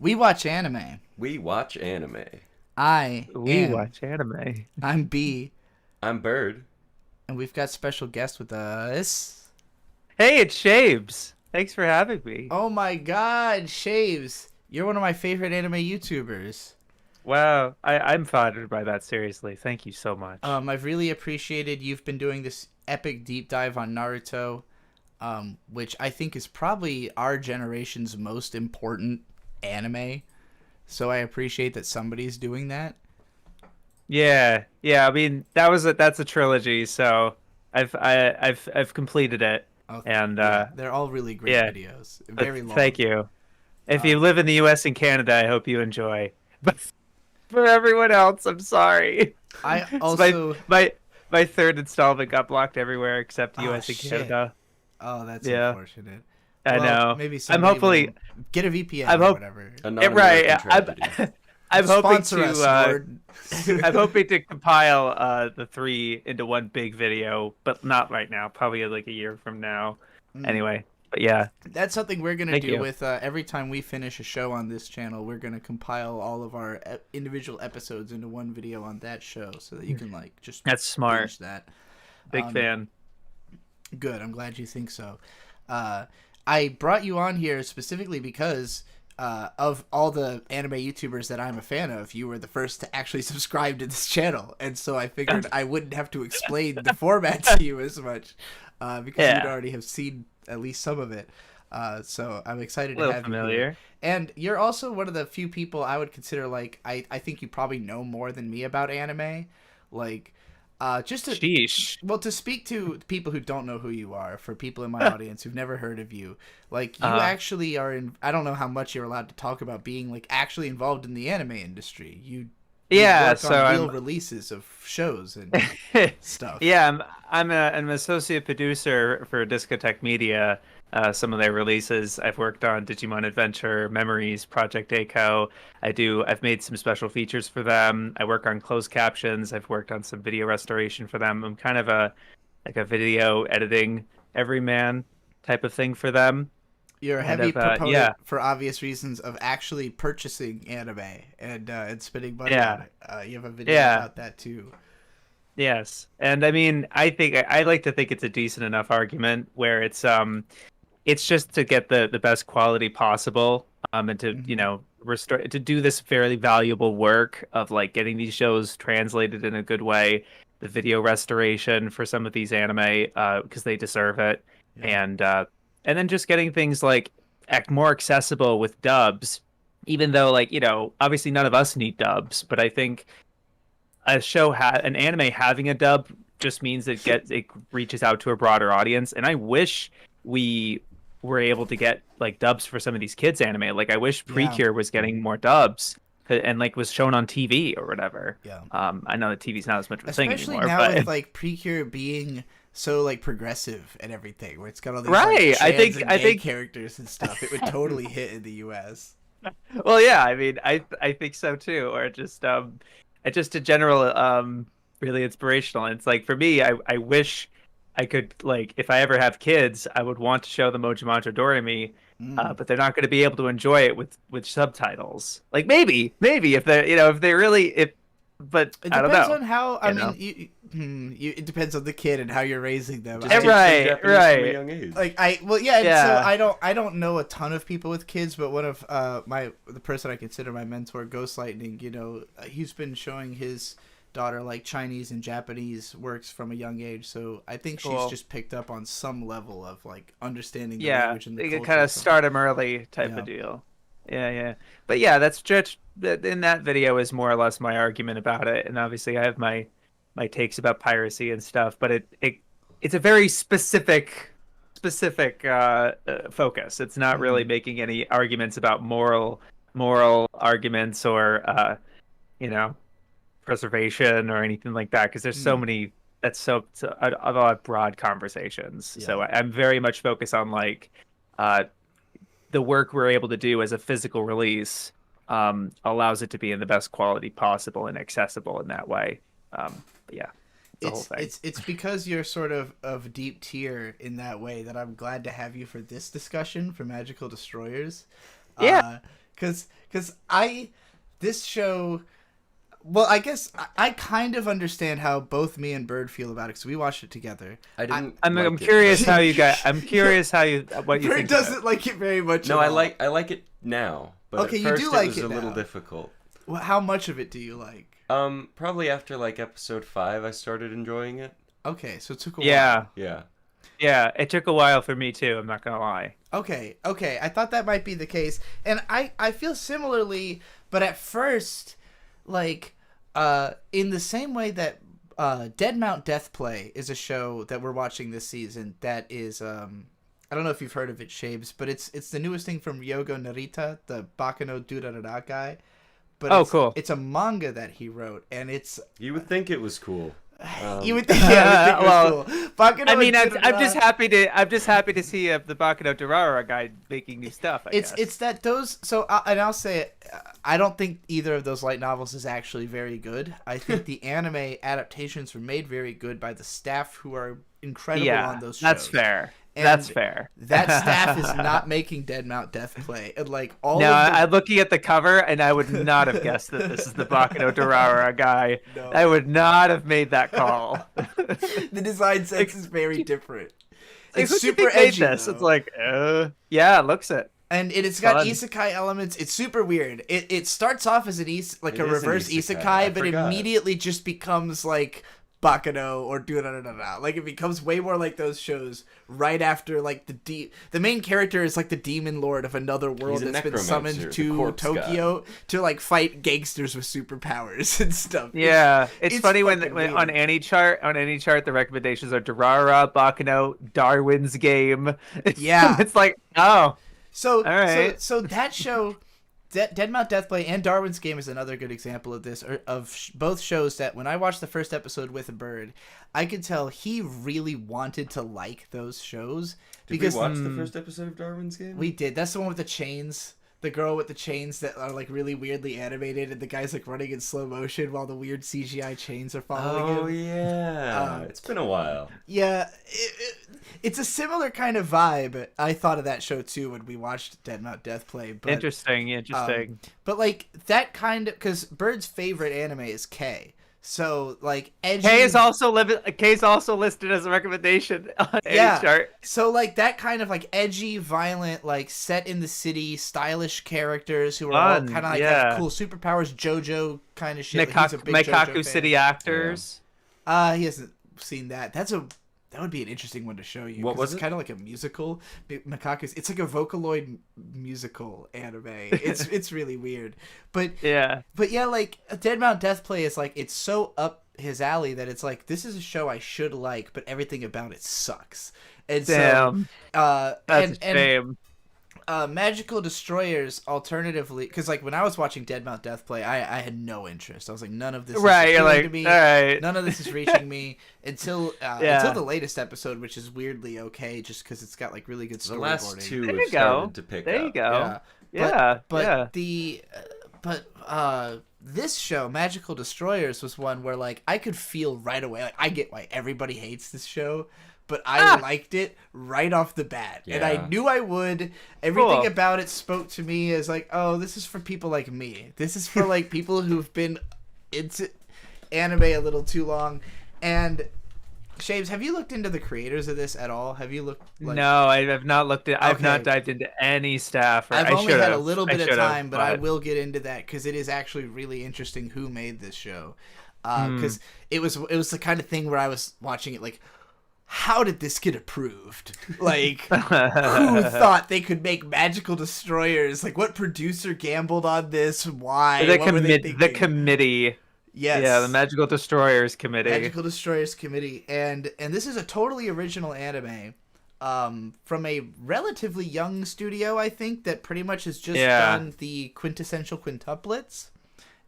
We watch anime. We watch anime. We watch anime. I'm B, I'm Bird. and we've got special guest with us. Hey, it's Shaybs. Thanks for having me. Oh my God, Shaybs, you're one of my favorite anime YouTubers. Wow, I'm flattered by that. Seriously, thank you so much. I've really appreciated you've been doing this epic deep dive on Naruto, which I think is probably our generation's most important anime. So I appreciate that somebody's doing that. Yeah. I mean, that's a trilogy, so I've completed it, and yeah, they're all really great videos. Very long. Thank you. If you live in the U.S. and Canada, I hope you enjoy. But for everyone else, I'm sorry. I also my third installment got blocked everywhere except U.S. and shit. Canada. Oh, that's unfortunate. I know. Maybe I'm hopefully get a VPN or whatever. Right. I'm hoping Sponsor to. us, Lord. I'm hoping to compile the three into one big video, but not right now. Probably like a year from now. Anyway, but yeah, that's something we're gonna do you. with every time we finish a show on this channel. We're gonna compile all of our individual episodes into one video on that show, so that you can just that's smart. binge that. Big fan. Good. I'm glad you think so. I brought you on here specifically because of all the anime YouTubers that I'm a fan of, you were the first to actually subscribe to this channel, and so I figured I wouldn't have to explain the format to you as much because you'd already have seen at least some of it. So I'm excited to have familiar. you here. And you're also one of the few people I would consider I think you probably know more than me about anime. Just to Sheesh. Well, to speak to people who don't know who you are, for people in my audience who've never heard of you, you actually are in. I don't know how much you're allowed to talk about being actually involved in the anime industry. You work on real releases of shows and stuff. Yeah, I'm an associate producer for Discotech Media. Some of their releases I've worked on: Digimon Adventure, Memories, Project Echo. I've made some special features for them. I work on closed captions. I've worked on some video restoration for them. I'm kind of a video editing everyman type of thing for them. You're a heavy proponent, for obvious reasons, of actually purchasing anime and spending money on it. You have a video about that too. Yes, and I mean, I like to think it's a decent enough argument where it's just to get the best quality possible, and to restore, to do this fairly valuable work of getting these shows translated in a good way, the video restoration for some of these anime because they deserve it, and then just getting things more accessible with dubs, even though obviously none of us need dubs, but I think an anime having a dub just means it reaches out to a broader audience, and I wish we were able to get dubs for some of these kids anime. I wish Precure was getting more dubs and was shown on TV or whatever. I know that TV's not as much of a thing anymore, especially now with Precure being so progressive and everything, where it's got all these trans I think characters and stuff. It would totally hit in the US. Well, yeah, I mean, I think so too, or just a general really inspirational. And it's for me, I wish I could, if I ever have kids, I would want to show them Ojimanjo Doremi, but they're not going to be able to enjoy it with subtitles. Maybe if they're, if they really, but it I don't know. Depends on how, it depends on the kid and how you're raising them. Right. From a young age. So I don't know a ton of people with kids, but one of the person I consider my mentor, Ghostlightning, he's been showing his daughter Chinese and Japanese works from a young age, so I think she's just picked up on some level of understanding the language and the culture. You can kind of start them early type of deal. Yeah. But yeah, that's just in that video is more or less my argument about it, and obviously I have my takes about piracy and stuff, but it's a very specific focus. It's not really making any arguments about moral arguments or preservation or anything like that, because there's so many. That's so a lot of broad conversations. So I'm very much focused on the work we're able to do as a physical release allows it to be in the best quality possible and accessible in that way. But yeah, the whole thing. It's because you're sort of deep tier in that way that I'm glad to have you for this discussion for Magical Destroyers. Yeah. Because Because this show, well, I guess I kind of understand how both me and Bird feel about it because we watched it together. I'm curious how you got. I'm curious what you Bird think. Doesn't like it very much. No, at I all. like it now. But Okay, at you first do like it was it a little now. difficult. Well, how much of it do you like? Probably after like episode 5, I started enjoying it. Okay, so it took a while. Yeah. Yeah, it took a while for me too. I'm not gonna lie. Okay. I thought that might be the case, and I feel similarly. But at first, like, in the same way that Dead Mount Deathplay is a show that we're watching this season. That is, I don't know if you've heard of it, Shaybs, but it's the newest thing from Yogo Narita, the Bakano Durarara guy. But cool. It's a manga that he wrote, and it's. You would think it was cool. You would think, it was cool. Bakano I mean, Durarara- I'm just happy to see the Bakano Durarara guy making new stuff. I guess. It's that those and I'll say it, I don't think either of those light novels is actually very good. I think the anime adaptations were made very good by the staff who are incredible on those shows. That's fair. And that's fair. That staff is not making Dead Mount Deathplay. And like all No, of the... I'm looking at the cover and I would not have guessed that this is the Bakano Durarara guy. No. I would not have made that call. The design sense is very different. Like, It's who do you super think made edgy. this? Though. It's like, yeah, it looks it. And it's got Fun. isekai elements. It's super weird. It starts off as a reverse isekai, I but forgot. immediately just becomes like Bakano or Durarara. Like it becomes way more like those shows right after like the main character is like the demon lord of another world He's a that's been necromancer, summoned the to corpse Tokyo to like fight gangsters with superpowers and stuff. Yeah, it's funny when fucking weird. on any chart the recommendations are Durarara, Bakano, Darwin's Game. Yeah. It's like, oh, So, all right. so that show, Dead Mount Deathplay and Darwin's Game is another good example of this, both shows that when I watched the first episode with a Bird, I could tell he really wanted to like those shows. Did we watch the first episode of Darwin's Game? We did. That's the one with the chains. The girl with the chains that are like really weirdly animated, and the guy's like running in slow motion while the weird CGI chains are following him. Oh yeah, it's been a while. Yeah, it's a similar kind of vibe. I thought of that show too when we watched Dead Mount Deathplay. But, Interesting. But like that kind of, because Bird's favorite anime is K. So like edgy. K is also listed as a recommendation on any chart. So like that kind of like edgy, violent, like set in the city, stylish characters who are all kind of like have cool superpowers. JoJo kind of shit. He's a big JoJo Mekaku fan. City actors. He hasn't seen that. That would be an interesting one to show you. What was it's it? kind of like a musical. Mekaku's. It's like a Vocaloid musical anime. It's really weird. But yeah, like Dead Mount Deathplay is like it's so up his alley that it's like this is a show I should like, but everything about it sucks. And Damn. So, That's a shame. Magical Destroyers alternatively, because like when I was watching Dead Mount Deathplay, I had no interest. I was like, none of this is appealing to me. All right. None of this is reaching me until the latest episode, which is weirdly okay, just because it's got like really good storyboarding. The last two There have you go. started to pick There up. you go. This show, Magical Destroyers, was one where like I could feel right away, like I get why everybody hates this show, but I liked it right off the bat. Yeah. And I knew I would. Everything Cool. about it spoke to me as like, oh, this is for people like me. This is for like people who've been into anime a little too long. And Shaybs, have you looked into the creators of this at all? Have you looked? Like... No, I have not looked at. I've not Okay. dived into any staff. I've only had a little bit of time, but I will. will get into that because it is actually really interesting who made this show. Because it was the kind of thing where I was watching it like, how did this get approved? Like, who thought they could make Magical Destroyers? Like, what producer gambled on this? Why? What were they thinking? The committee. Yes. Yeah, the Magical Destroyers committee. Magical Destroyers committee, and this is a totally original anime, from a relatively young studio, I think, that pretty much has just done the quintessential quintuplets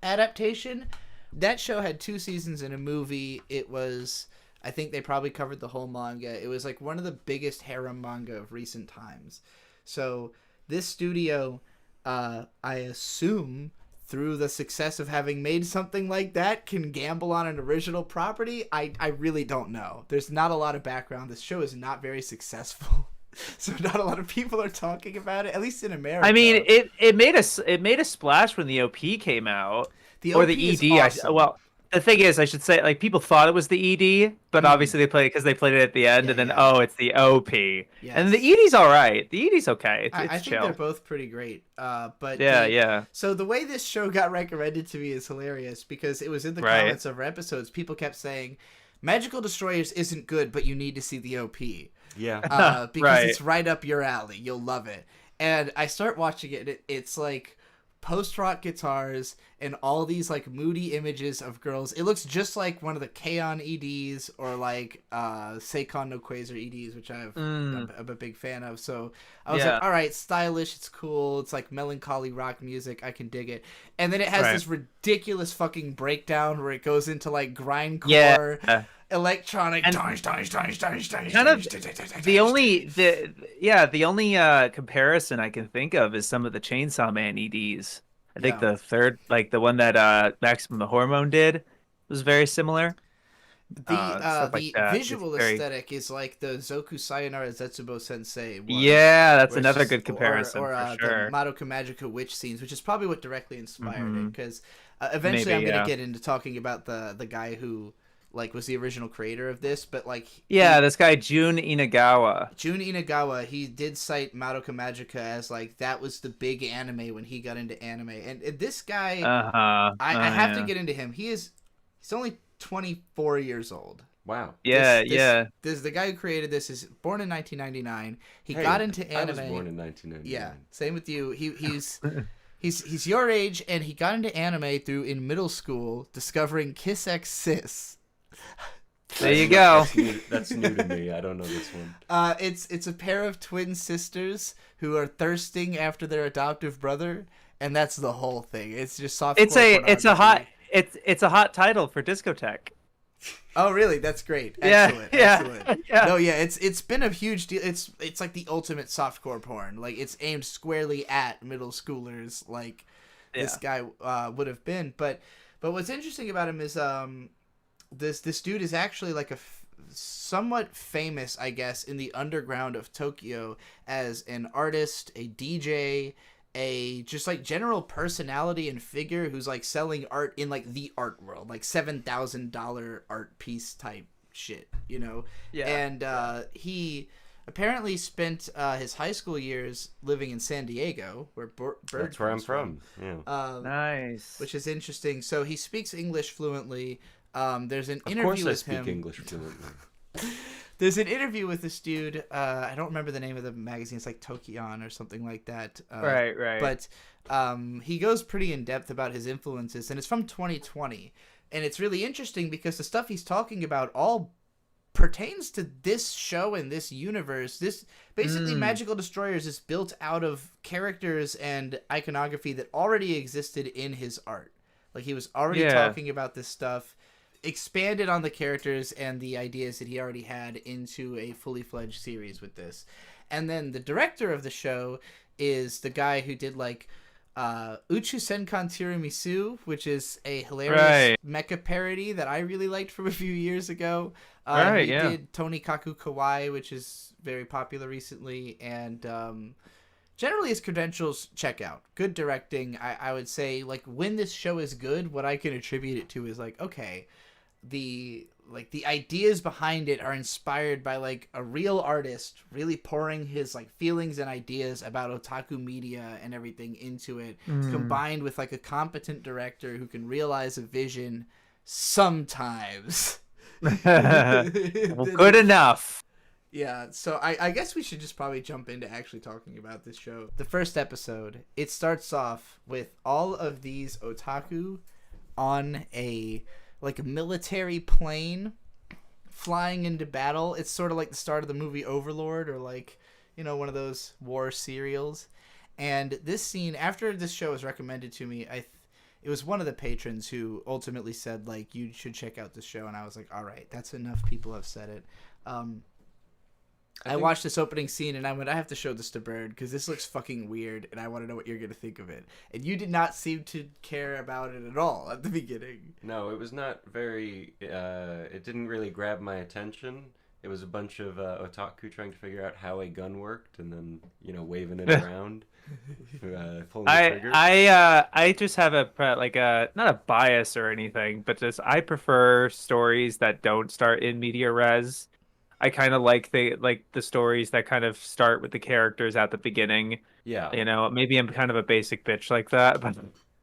adaptation. That show had 2 seasons and a movie. It was, I think they probably covered the whole manga. It was like one of the biggest harem manga of recent times. So this studio, I assume, through the success of having made something like that, can gamble on an original property. I really don't know. There's not a lot of background. This show is not very successful. So not a lot of people are talking about it, at least in America. I mean, it made a splash when the OP came out, the or OP the is ED. awesome. Well, the thing is, I should say, like, people thought it was the ED, but obviously they played it because they played it at the end, Yeah, and then yeah. it's the OP. Yes. And the ED's all right. The ED's okay. It's I think chill. they're both pretty great. But Yeah. So the way this show got recommended to me is hilarious because it was in the Right. comments of our episodes. People kept saying, "Magical Destroyers isn't good, but you need to see the OP." Yeah. Because Right. it's right up your alley. You'll love it. And I start watching it. And it's like post-rock guitars and all these like moody images of girls. It looks just like one of the K-On! EDs or like Seikon no Quasar EDs, which I'm a big fan of. So I was like, all right, stylish, it's cool, it's like melancholy rock music, I can dig it. And then it has this ridiculous fucking breakdown where it goes into like grindcore, electronic, kind of the only comparison I can think of is some of the Chainsaw Man EDs. I think the third, like the one that Maximum the Hormone did, was very similar. The visual aesthetic is like the Zoku Sayonara Zetsubo Sensei one. Yeah, that's another good comparison or for sure. the Madoka Magica witch scenes, which is probably what directly inspired it. Because eventually I'm going to get into talking about the guy who like was the original creator of this, but like this guy Jun Inagawa, he did cite Madoka Magica as like that was the big anime when he got into anime, and this guy, I have to get into him. He's only 24 years old. Wow. This the guy who created this is born in 1999. He got into anime. I was born in 1999. Yeah, same with you. He's your age, and he got into anime through in middle school discovering Kiss X Sis. There you go. That's new to me. I don't know this one. It's a pair of twin sisters who are thirsting after their adoptive brother, and that's the whole thing. It's just soft. It's a hot title for discotheque. Oh really? That's great. Excellent. Excellent. Yeah. No, yeah. It's been a huge deal. It's like the ultimate softcore porn. Like it's aimed squarely at middle schoolers. Like this guy would have been. But what's interesting about him is this dude is actually like somewhat famous, I guess, in the underground of Tokyo as an artist, a DJ, a just like general personality and figure who's like selling art in like the art world, like $7,000 art piece type shit, you know? Yeah. And he apparently spent his high school years living in San Diego, where That's where I'm from. Yeah. Nice. Which is interesting. So he speaks English fluently. There's an interview with him. Of course I speak English fluently. There's an interview with this dude. I don't remember the name of the magazine. It's like Tokion or something like that. Right. But he goes pretty in depth about his influences, and it's from 2020. And it's really interesting because the stuff he's talking about all pertains to this show and this universe. This basically Magical Destroyers is built out of characters and iconography that already existed in his art. Like he was already talking about this stuff, expanded on the characters and the ideas that he already had into a fully fledged series with this. And then the director of the show is the guy who did like Uchu Senkan Tiramisu, which is a hilarious mecha parody that I really liked from a few years ago. He did Tonikaku Kawaii, which is very popular recently, and generally his credentials check out. Good directing. I would say like when this show is good, what I can attribute it to is like, okay, the ideas behind it are inspired by like a real artist really pouring his like feelings and ideas about otaku media and everything into it, combined with like a competent director who can realize a vision sometimes. Well, good enough. Yeah, so I guess we should just probably jump into actually talking about this show. The first episode, it starts off with all of these otaku on a like military plane flying into battle. It's sort of like the start of the movie Overlord, or like, you know, one of those war serials. And this scene, after this show was recommended to me, it was one of the patrons who ultimately said like, you should check out this show, and I was like, all right, that's enough people have said it. I watched this opening scene and I went, I have to show this to Bird because this looks fucking weird and I want to know what you're going to think of it. And you did not seem to care about it at all at the beginning. No, it was not very, it didn't really grab my attention. It was a bunch of otaku trying to figure out how a gun worked, and then waving it around, pulling the trigger. I just have not a bias or anything, but just I prefer stories that don't start in media res. I kind of like the stories that kind of start with the characters at the beginning. Yeah. Maybe I'm kind of a basic bitch like that, but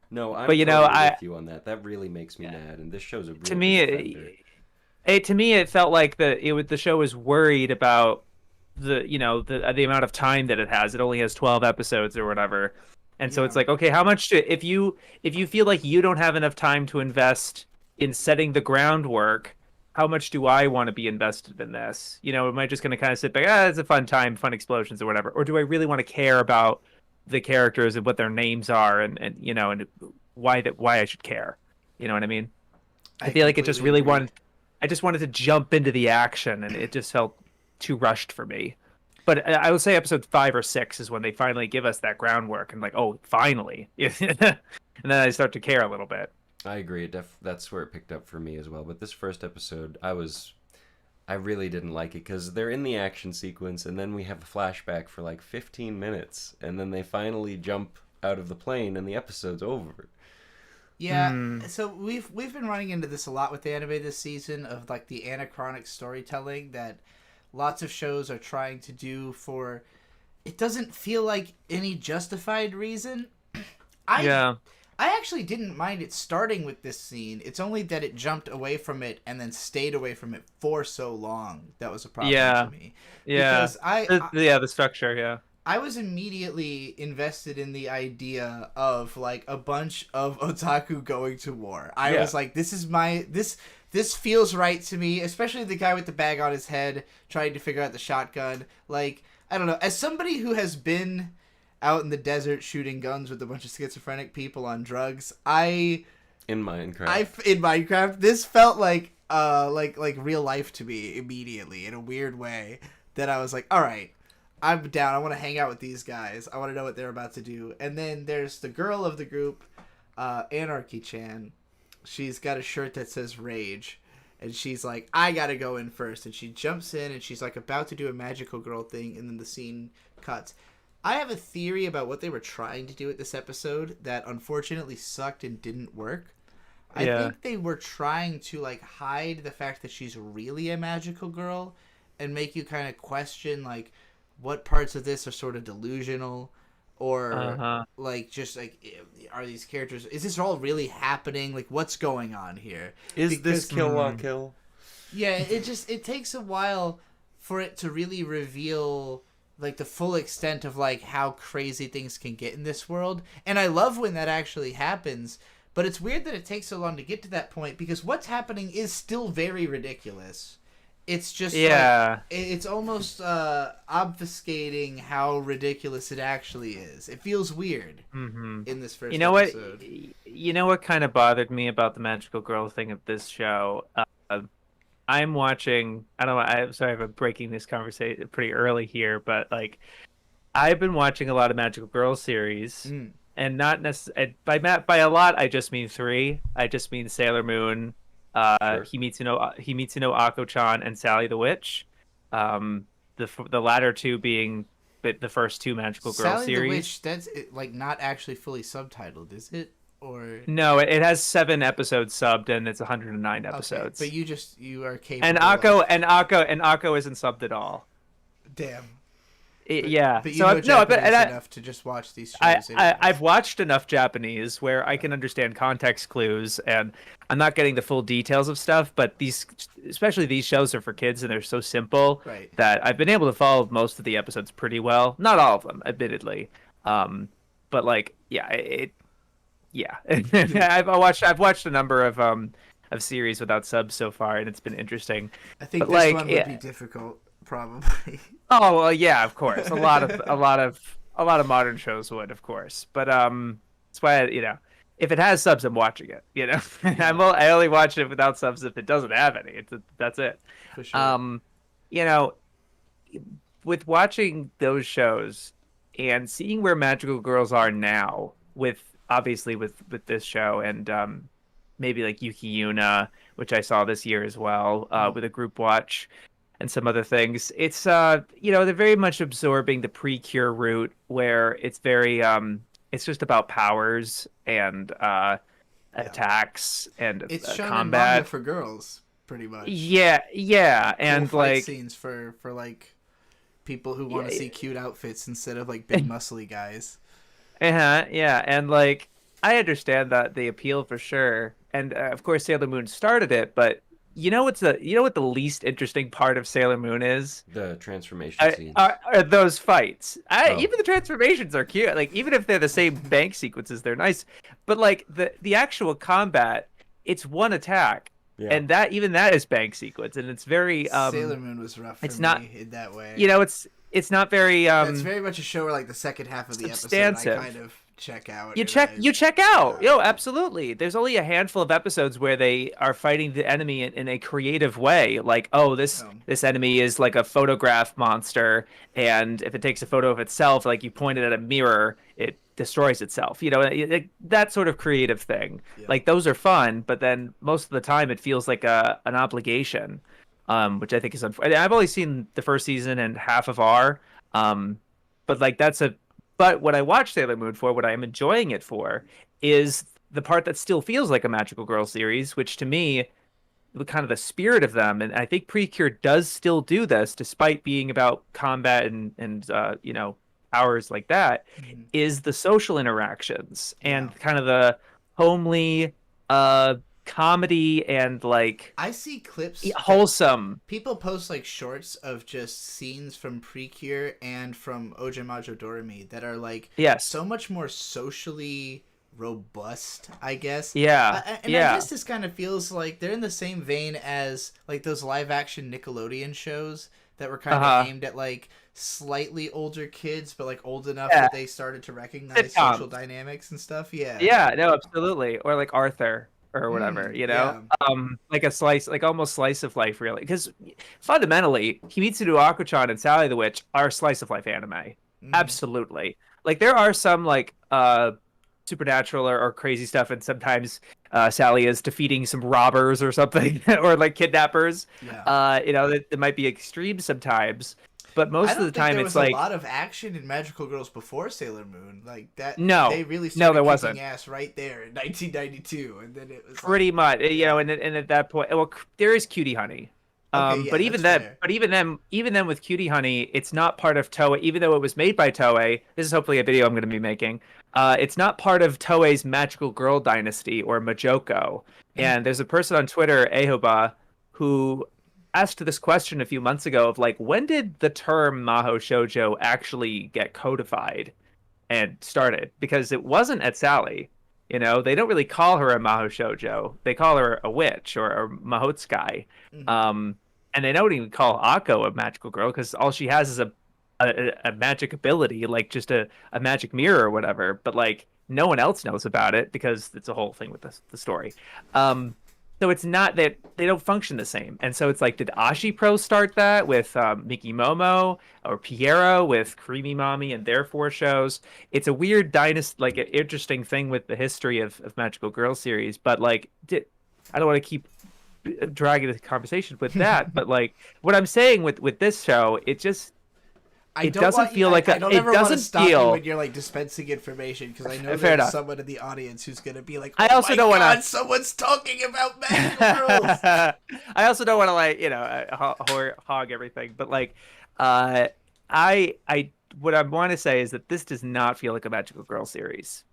No, I'm but totally with you on that. That really makes me mad, and this show's a real to big offender. me, it felt like the show was worried about the amount of time that it has. It only has 12 episodes or whatever. And so it's like, okay, how much if you feel like you don't have enough time to invest in setting the groundwork, how much do I want to be invested in this? Am I just going to kind of sit back, it's a fun time, fun explosions or whatever? Or do I really want to care about the characters and what their names are and why I should care? You know what I mean? I feel like it just really I just wanted to jump into the action, and it just felt too rushed for me. But I would say episode 5 or 6 is when they finally give us that groundwork, and like, oh, finally. And then I start to care a little bit. I agree. That's where it picked up for me as well. But this first episode, I really didn't like it because they're in the action sequence, and then we have a flashback for like 15 minutes, and then they finally jump out of the plane, and the episode's over. Yeah, so we've been running into this a lot with the anime this season of like the anachronic storytelling that lots of shows are trying to do for. It doesn't feel like any justified reason. I actually didn't mind it starting with this scene. It's only that it jumped away from it and then stayed away from it for so long that was a problem to me. Yeah, because the structure. Yeah. I was immediately invested in the idea of like a bunch of otaku going to war. I was like, this feels right to me, especially the guy with the bag on his head trying to figure out the shotgun. Like, I don't know, as somebody who has been out in the desert shooting guns with a bunch of schizophrenic people on drugs, in Minecraft, this felt like real life to me immediately in a weird way that I was like, all right, I'm down. I want to hang out with these guys. I want to know what they're about to do. And then there's the girl of the group, Anarchy-chan. She's got a shirt that says Rage. And she's like, I gotta go in first. And she jumps in and she's like about to do a magical girl thing. And then the scene cuts. I have a theory about what they were trying to do with this episode that unfortunately sucked and didn't work. I think they were trying to like hide the fact that she's really a magical girl and make you kind of question like what parts of this are sort of delusional or like just like are these characters, is this all really happening, like what's going on here, is this kill on kill? Yeah, it takes a while for it to really reveal like the full extent of like how crazy things can get in this world, and I love when that actually happens, but it's weird that it takes so long to get to that point because what's happening is still very ridiculous. It's just like, it's almost obfuscating how ridiculous it actually is. It feels weird in this first episode. You know what kind of bothered me about the magical girl thing of this show? I'm watching. I don't know. I'm sorry if I'm breaking this conversation pretty early here, but like, I've been watching a lot of magical girl series, and not necessarily by a lot. I just mean 3. I just mean Sailor Moon. Himitsu no Ako-chan and Sally the Witch, the latter two being the first 2 magical girl Sally series. The Witch, that's like not actually fully subtitled, is it? Or no, it has 7 episodes subbed and it's 109 episodes. Okay, but you are capable. And Ako isn't subbed at all. Damn. But you know Japanese enough to just watch these shows. I've watched enough Japanese where I can understand context clues, and I'm not getting the full details of stuff. But especially these shows, are for kids, and they're so simple that I've been able to follow most of the episodes pretty well. Not all of them, admittedly, but like, I've watched a number of series without subs so far, and it's been interesting. I think this one would be difficult. Probably. Oh well, yeah, of course. A lot of modern shows would, of course. But that's why if it has subs, I'm watching it. I only watch it without subs if it doesn't have any. That's it. For sure. With watching those shows and seeing where magical girls are now, with this show and maybe like Yuki Yuna, which I saw this year as well with a group watch. and some other things. It's they're very much absorbing the Precure route, where it's very it's just about powers and attacks and It's shonen combat. manga for girls, pretty much. Yeah, and cool fight like scenes for like people who want to see cute outfits instead of like big muscly guys. Yeah, and like I understand that the appeal for sure, and of course Sailor Moon started it, but you know what the least interesting part of Sailor Moon is? The transformation scenes. Are those fights. Oh. Even the transformations are cute. Like even if they're the same bank sequences, they're nice. But like the actual combat, it's one attack. Yeah. And that is bank sequence, and it's very Sailor Moon was rough for me in that way. It's not very it's very much a show where like the second half of the episode I kind of check out. You check out. Yo, absolutely. There's only a handful of episodes where they are fighting the enemy in a creative way. Like, this enemy is like a photograph monster, and if it takes a photo of itself, like you point it at a mirror, it destroys itself. That sort of creative thing. Yeah. Like those are fun, but then most of the time it feels like an obligation, which I think is unfortunate. I've only seen the first season and half of R, but like But what I watch Sailor Moon for, what I am enjoying it for, is the part that still feels like a magical girl series, which to me, kind of the spirit of them, and I think Precure does still do this, despite being about combat and powers like that, is the social interactions and kind of the homely comedy and like I see clips wholesome. People post like shorts of just scenes from Precure and from Ojamajo Doremi that are like so much more socially robust, I guess. I guess this kind of feels like they're in the same vein as like those live action Nickelodeon shows that were kind of aimed at like slightly older kids, but like old enough that they started to recognize social dynamics and stuff. No, absolutely. Or like Arthur or whatever, like a slice, like almost slice of life, really, because fundamentally Himitsu no Aku-chan and Sally the Witch are slice of life anime. Absolutely. Like there are some like supernatural or crazy stuff, and sometimes Sally is defeating some robbers or something or like kidnappers. That might be extreme sometimes, but most of the time it's like a lot of action in Magical Girls before Sailor Moon, like that. They really started kicking wasn't ass right there in 1992, and then it was pretty much and at that point, well, there is Cutie Honey. But even then with Cutie Honey, it's not part of Toei, even though it was made by Toei. This is hopefully a video I'm going to be making. It's not part of Toei's Magical Girl Dynasty or Majoko. And there's a person on Twitter, Ahoba, who asked this question a few months ago of like, when did the term Mahou Shoujo actually get codified and started? Because it wasn't at Sally. They don't really call her a Mahou Shoujo. They call her a witch or a Mahotsukai. And they don't even call Akko a magical girl because all she has is a magic ability, like just a magic mirror or whatever. But like no one else knows about it because it's a whole thing with the story. So it's not that they don't function the same. And so it's like, did Ashi Pro start that with Miki Momo or Piero with Creamy Mommy and their 4 shows? It's a weird dynasty, like an interesting thing with the history of Magical Girl series. But like, I don't want to keep dragging the conversation with that. But like, what I'm saying with this show, it just... I don't ever want to stop you when you're like dispensing information because I know there's someone in the audience who's gonna be like, "Oh, I also don't want to. Someone's talking about Magical Girls." I also don't want to like hog everything, but like, what I want to say is that this does not feel like a Magical Girl series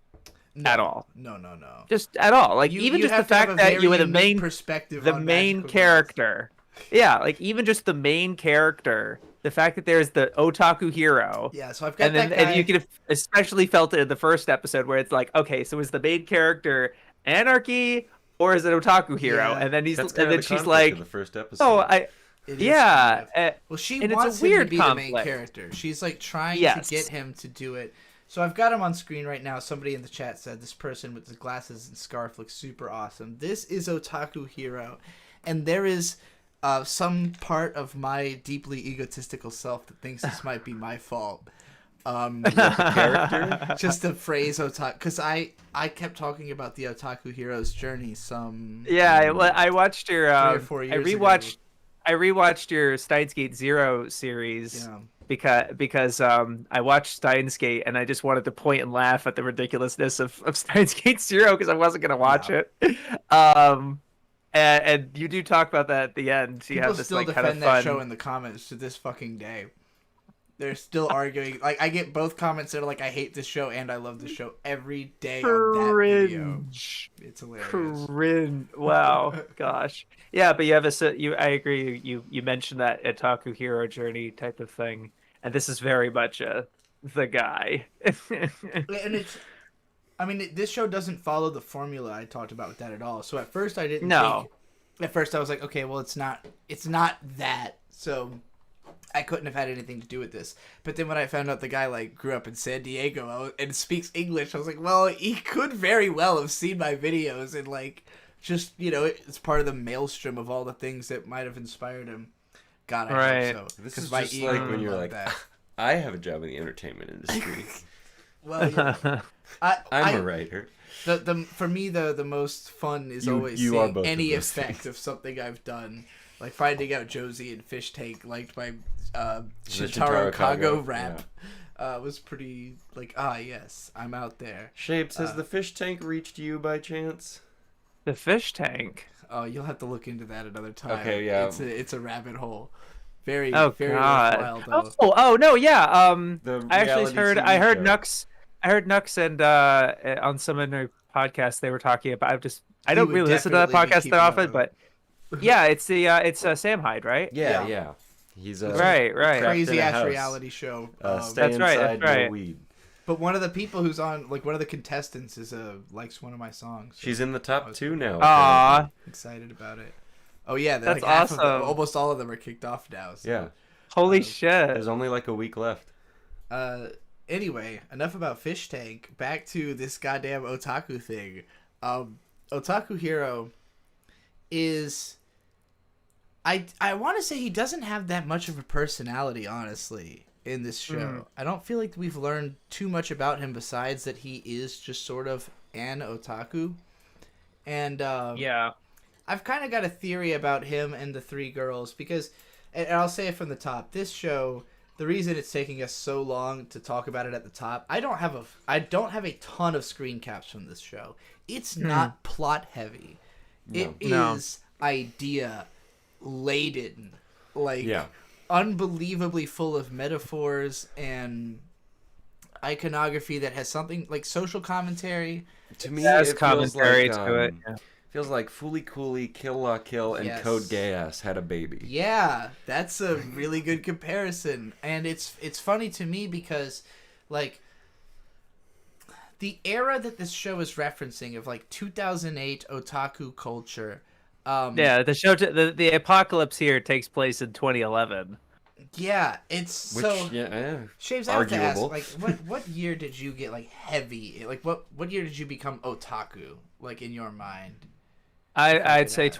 at all. No. Just at all. Like even just the fact that you were the main perspective, the main character. Yeah, like even just the main character. The fact that there's the otaku hero. Yeah, so I've got that guy. And you could have especially felt it in the first episode where it's like, okay, so is the main character anarchy or is it otaku hero? Yeah, and then she's like, the first episode. well, she wants him to be the main character. She's like trying to get him to do it. So I've got him on screen right now. Somebody in the chat said this person with the glasses and scarf looks super awesome. This is otaku hero, and there is some part of my deeply egotistical self that thinks this might be my fault. Character? Just the phrase otaku, because I kept talking about the otaku hero's journey. I watched your. 3 or 4 years ago. I rewatched your Steins Gate Zero series because I watched Steins Gate and I just wanted to point and laugh at the ridiculousness of Steins Gate Zero because I wasn't gonna watch it. And you do talk about that at the end. You People have this still like defend kind of that fun... show in the comments to this fucking day. They're still arguing. Like, I get both comments that are like, I hate this show and I love this show every day on that video. It's hilarious. Cringe. Wow. Gosh. Yeah, but you have I agree. You mentioned that Otaku hero journey type of thing, and this is very much the guy. And it's, I mean, this show doesn't follow the formula I talked about with that at all. So at first I didn't. At first I was like, okay, well, it's not that. So I couldn't have had anything to do with this. But then when I found out the guy like grew up in San Diego and speaks English, I was like, well, he could very well have seen my videos and like just, you know, it's part of the maelstrom of all the things that might have inspired him. God, I hope so. This is just like when you're like, that. I have a job in the entertainment industry. Well, yeah. I'm a writer. For me, the most fun is always seeing any effect of something I've done. Like finding out Josie and Fish Tank liked my Shintaro Kago rap was pretty like, yes, I'm out there. Shaybs, has the Fish Tank reached you by chance? The Fish Tank? Oh, you'll have to look into that another time. Okay, yeah. It's a rabbit hole. Very God. worthwhile, though. Oh no, yeah. I actually I heard Nux and on some of their podcasts they were talking about. I don't really listen to that podcast that often, but yeah, it's Sam Hyde, right? Yeah. He's a right. Crazy ass reality show. Stay inside, no weed. But one of the people who's on, like one of the contestants, likes one of my songs. So she's in the top 2 now. Aww, excited about it. Oh yeah, that's like awesome. Almost all of them are kicked off now. So, yeah. Holy shit. There's only like a week left. Anyway, enough about Fish Tank. Back to this goddamn otaku thing. Otaku Hero is... I want to say he doesn't have that much of a personality, honestly, in this show. I don't feel like we've learned too much about him besides that he is just sort of an otaku. And I've kind of got a theory about him and the 3 girls because, and I'll say it from the top, this show, the reason it's taking us so long to talk about it at the top, I don't have a ton of screen caps from this show. It's not plot heavy. It is idea laden, like unbelievably full of metaphors and iconography that has something like social commentary. To me, it commentary feels like, to it. Feels like Fooly Cooly, Kill La Kill, and Code Geass had a baby. Yeah, that's a really good comparison, and it's funny to me because, like, the era that this show is referencing of like 2008 otaku culture. The show, the apocalypse here takes place in 2011. Yeah, it's Shaybs, I have to ask, like, what year did you get like heavy? Like, what year did you become otaku? Like in your mind? I'd say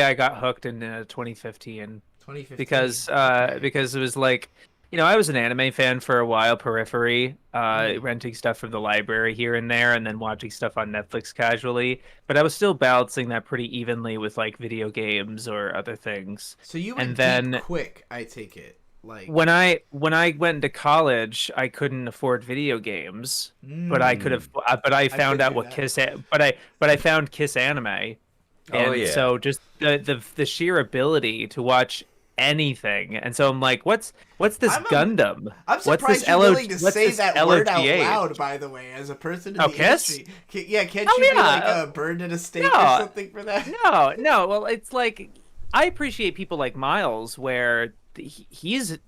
I got hooked in 2015. 2015. Because it was like, you know, I was an anime fan for a while, periphery, renting stuff from the library here and there, and then watching stuff on Netflix casually. But I was still balancing that pretty evenly with like video games or other things. So you went deep quick, I take it. Like when I went into college, I couldn't afford video games, but I could have. But I found out what Kiss. But I found Kiss anime. And so just the sheer ability to watch anything, and so I'm like, what's this Gundam? I'm surprised you're willing to say that word out loud. By the way, as a person in the industry, can't you be like burned at a stake or something for that? No. Well, it's like I appreciate people like Miles, where he's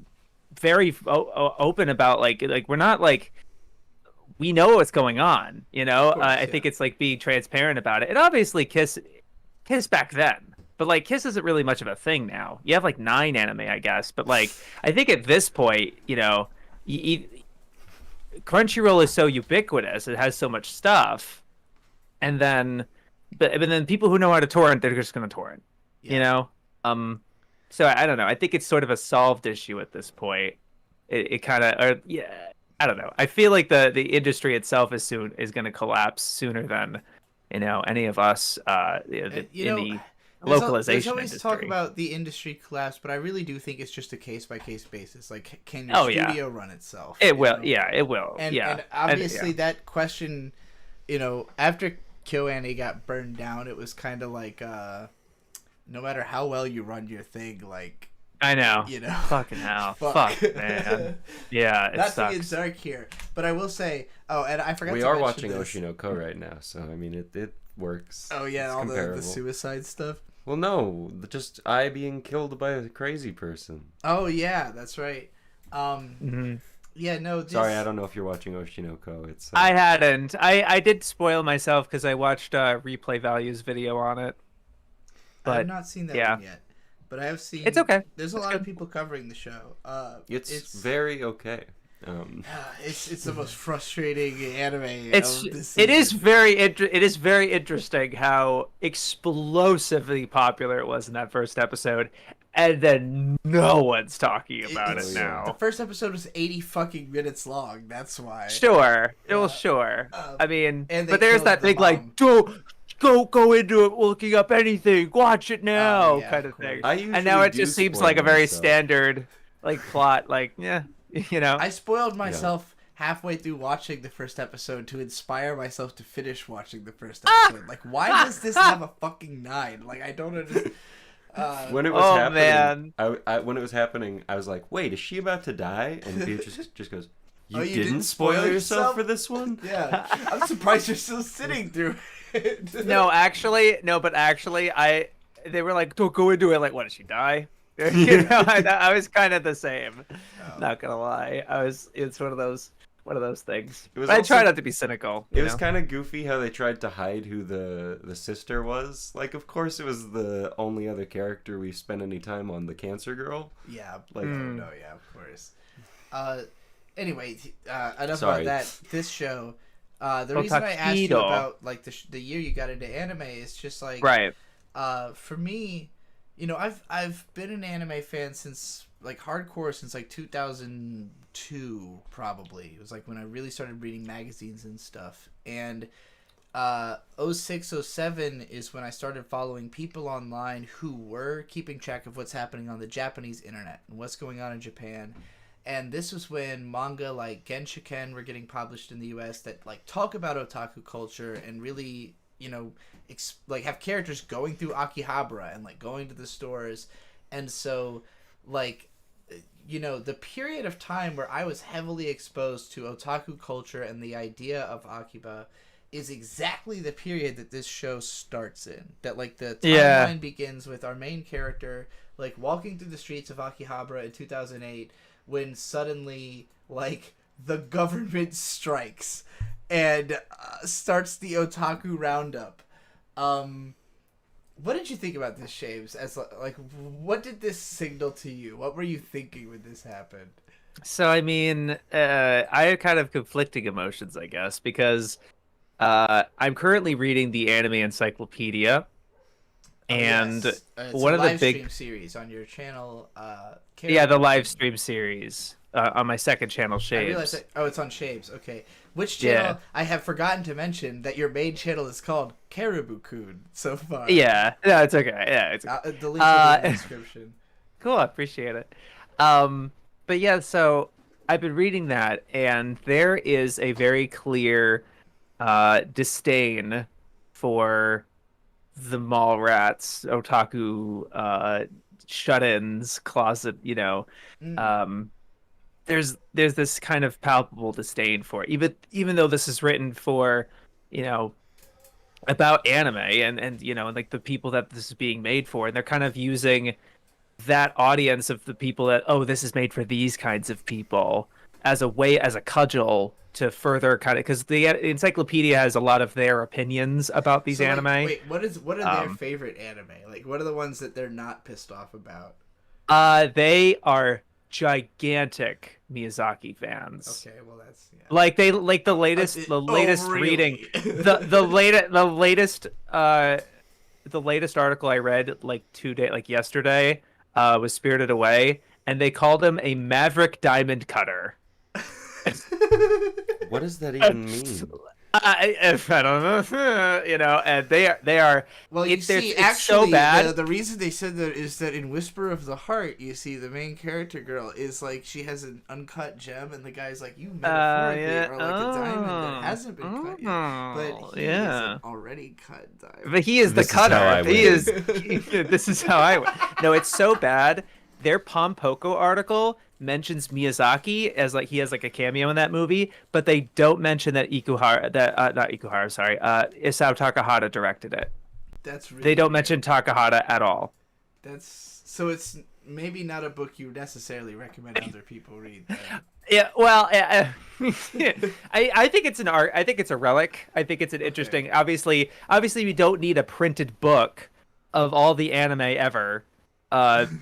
very open about like we're not like. We know what's going on, you know. Course, I think it's like being transparent about it, and obviously Kiss back then, but like Kiss isn't really much of a thing now. You have like 9 anime, I guess, but like I think at this point, you know, Crunchyroll is so ubiquitous; it has so much stuff, and then, but then people who know how to torrent, they're just going to torrent, you know. So I don't know. I think it's sort of a solved issue at this point. It kind of, I don't know. I feel like the industry itself is going to collapse sooner than, you know, any of us. localization always industry. talk about the industry collapse, but I really do think it's just a case by case basis. Like, can your studio run itself? It will. Know? Yeah, it will. And obviously that question, after KyoAni got burned down, it was kind of like, no matter how well you run your thing, like. I know. Fucking hell. Fuck, man. Yeah, it Not sucks. to get dark here, but I will say. Oh, and I forgot. We to are mention watching this. Oshinoko right now, so I mean, it works. Oh yeah, it's all comparable. the suicide stuff. Well, no, just I being killed by a crazy person. Oh yeah, that's right. Yeah, no. Sorry, I don't know if you're watching Oshinoko. It's. I hadn't. I did spoil myself because I watched Replay Value's video on it. But, I have not seen that one yet. But I have seen. It's okay. There's a lot of people covering the show. It's very okay. It's the most frustrating anime. It is very interesting how explosively popular it was in that first episode, and then no one's talking about it now. The first episode was 80 fucking minutes long. That's why. Sure. Well, sure. I mean, but there's that big mom. Go into it looking up anything, watch it now kind of thing. And now it just seems like a very standard plot. I spoiled myself halfway through watching the first episode to inspire myself to finish watching the first episode. Why does this have a fucking 9? I don't understand. When it was happening, when it was happening, I was like, "Wait, is she about to die?" And Beatrice just goes, "You didn't spoil yourself for this one?" Yeah, I'm surprised you're still sitting through it. But actually, they were like, "Don't go into it." Like, what, did she die? I was kind of the same. Not gonna lie, it's one of those things. I try not to be cynical. It was kind of goofy how they tried to hide who the sister was. Of course, it was the only other character we spent any time on, the cancer girl. Yeah, no, yeah, of course. Anyway, enough about that. This show. The reason I asked you about the year you got into anime is just right. For me, I've been an anime fan since hardcore since 2002 probably. It was when I really started reading magazines and stuff. And 06, 07 is when I started following people online who were keeping track of what's happening on the Japanese internet and what's going on in Japan. And this was when manga like Genshiken were getting published in the US that talk about otaku culture and really, have characters going through Akihabara and going to the stores. And so the period of time where I was heavily exposed to otaku culture and the idea of Akiba is exactly the period that this show starts in. That the timeline begins with our main character walking through the streets of Akihabara in 2008 when suddenly the government strikes and starts the otaku roundup. What did you think about this, Shaybs? As what did this signal to you? What were you thinking when this happened? So I mean, I have kind of conflicting emotions, I guess, because I'm currently reading the Anime Encyclopedia, and one of the big series on your channel. The live stream series on my second channel, Shaybs. I realized it's on Shaybs. Okay, which channel? Yeah. I have forgotten to mention that your main channel is called Caribou-kun so far. Yeah, no, it's okay. Yeah, it's the link will be in the description. Cool, I appreciate it. But yeah, so I've been reading that, and there is a very clear disdain for the mall rats, otaku, shut-ins, closet, there's this kind of palpable disdain for it. Even though this is written for, about anime and the people that this is being made for, and they're kind of using that audience of the people that, this is made for these kinds of people as a cudgel to further kind of, because the encyclopedia has a lot of their opinions about these anime. Wait, what are their favorite anime? What are the ones that they're not pissed off about? They are gigantic Miyazaki fans. Okay, well that's the latest reading, the latest article I read yesterday was Spirited Away, and they called him a maverick diamond cutter. What does that even mean? I don't know, and they are. Well, you see, it's actually, so bad. the reason they said that is that in Whisper of the Heart, you see the main character girl is like she has an uncut gem, and the guy's like, "You metaphorically are like a diamond that hasn't been cut yet," but he is an already cut diamond. But he is the cutter. He is. This is how I win. No, it's so bad. Their Pompoko article mentions Miyazaki as like he has like a cameo in that movie, but they don't mention that not Ikuhara, sorry, Isao Takahata directed it. That's really they don't weird. mention Takahata at all. That's so it's maybe not a book you necessarily recommend other people read. Then. Yeah, well, I think it's an art. I think it's a relic. I think it's an interesting. Obviously, we don't need a printed book of all the anime ever.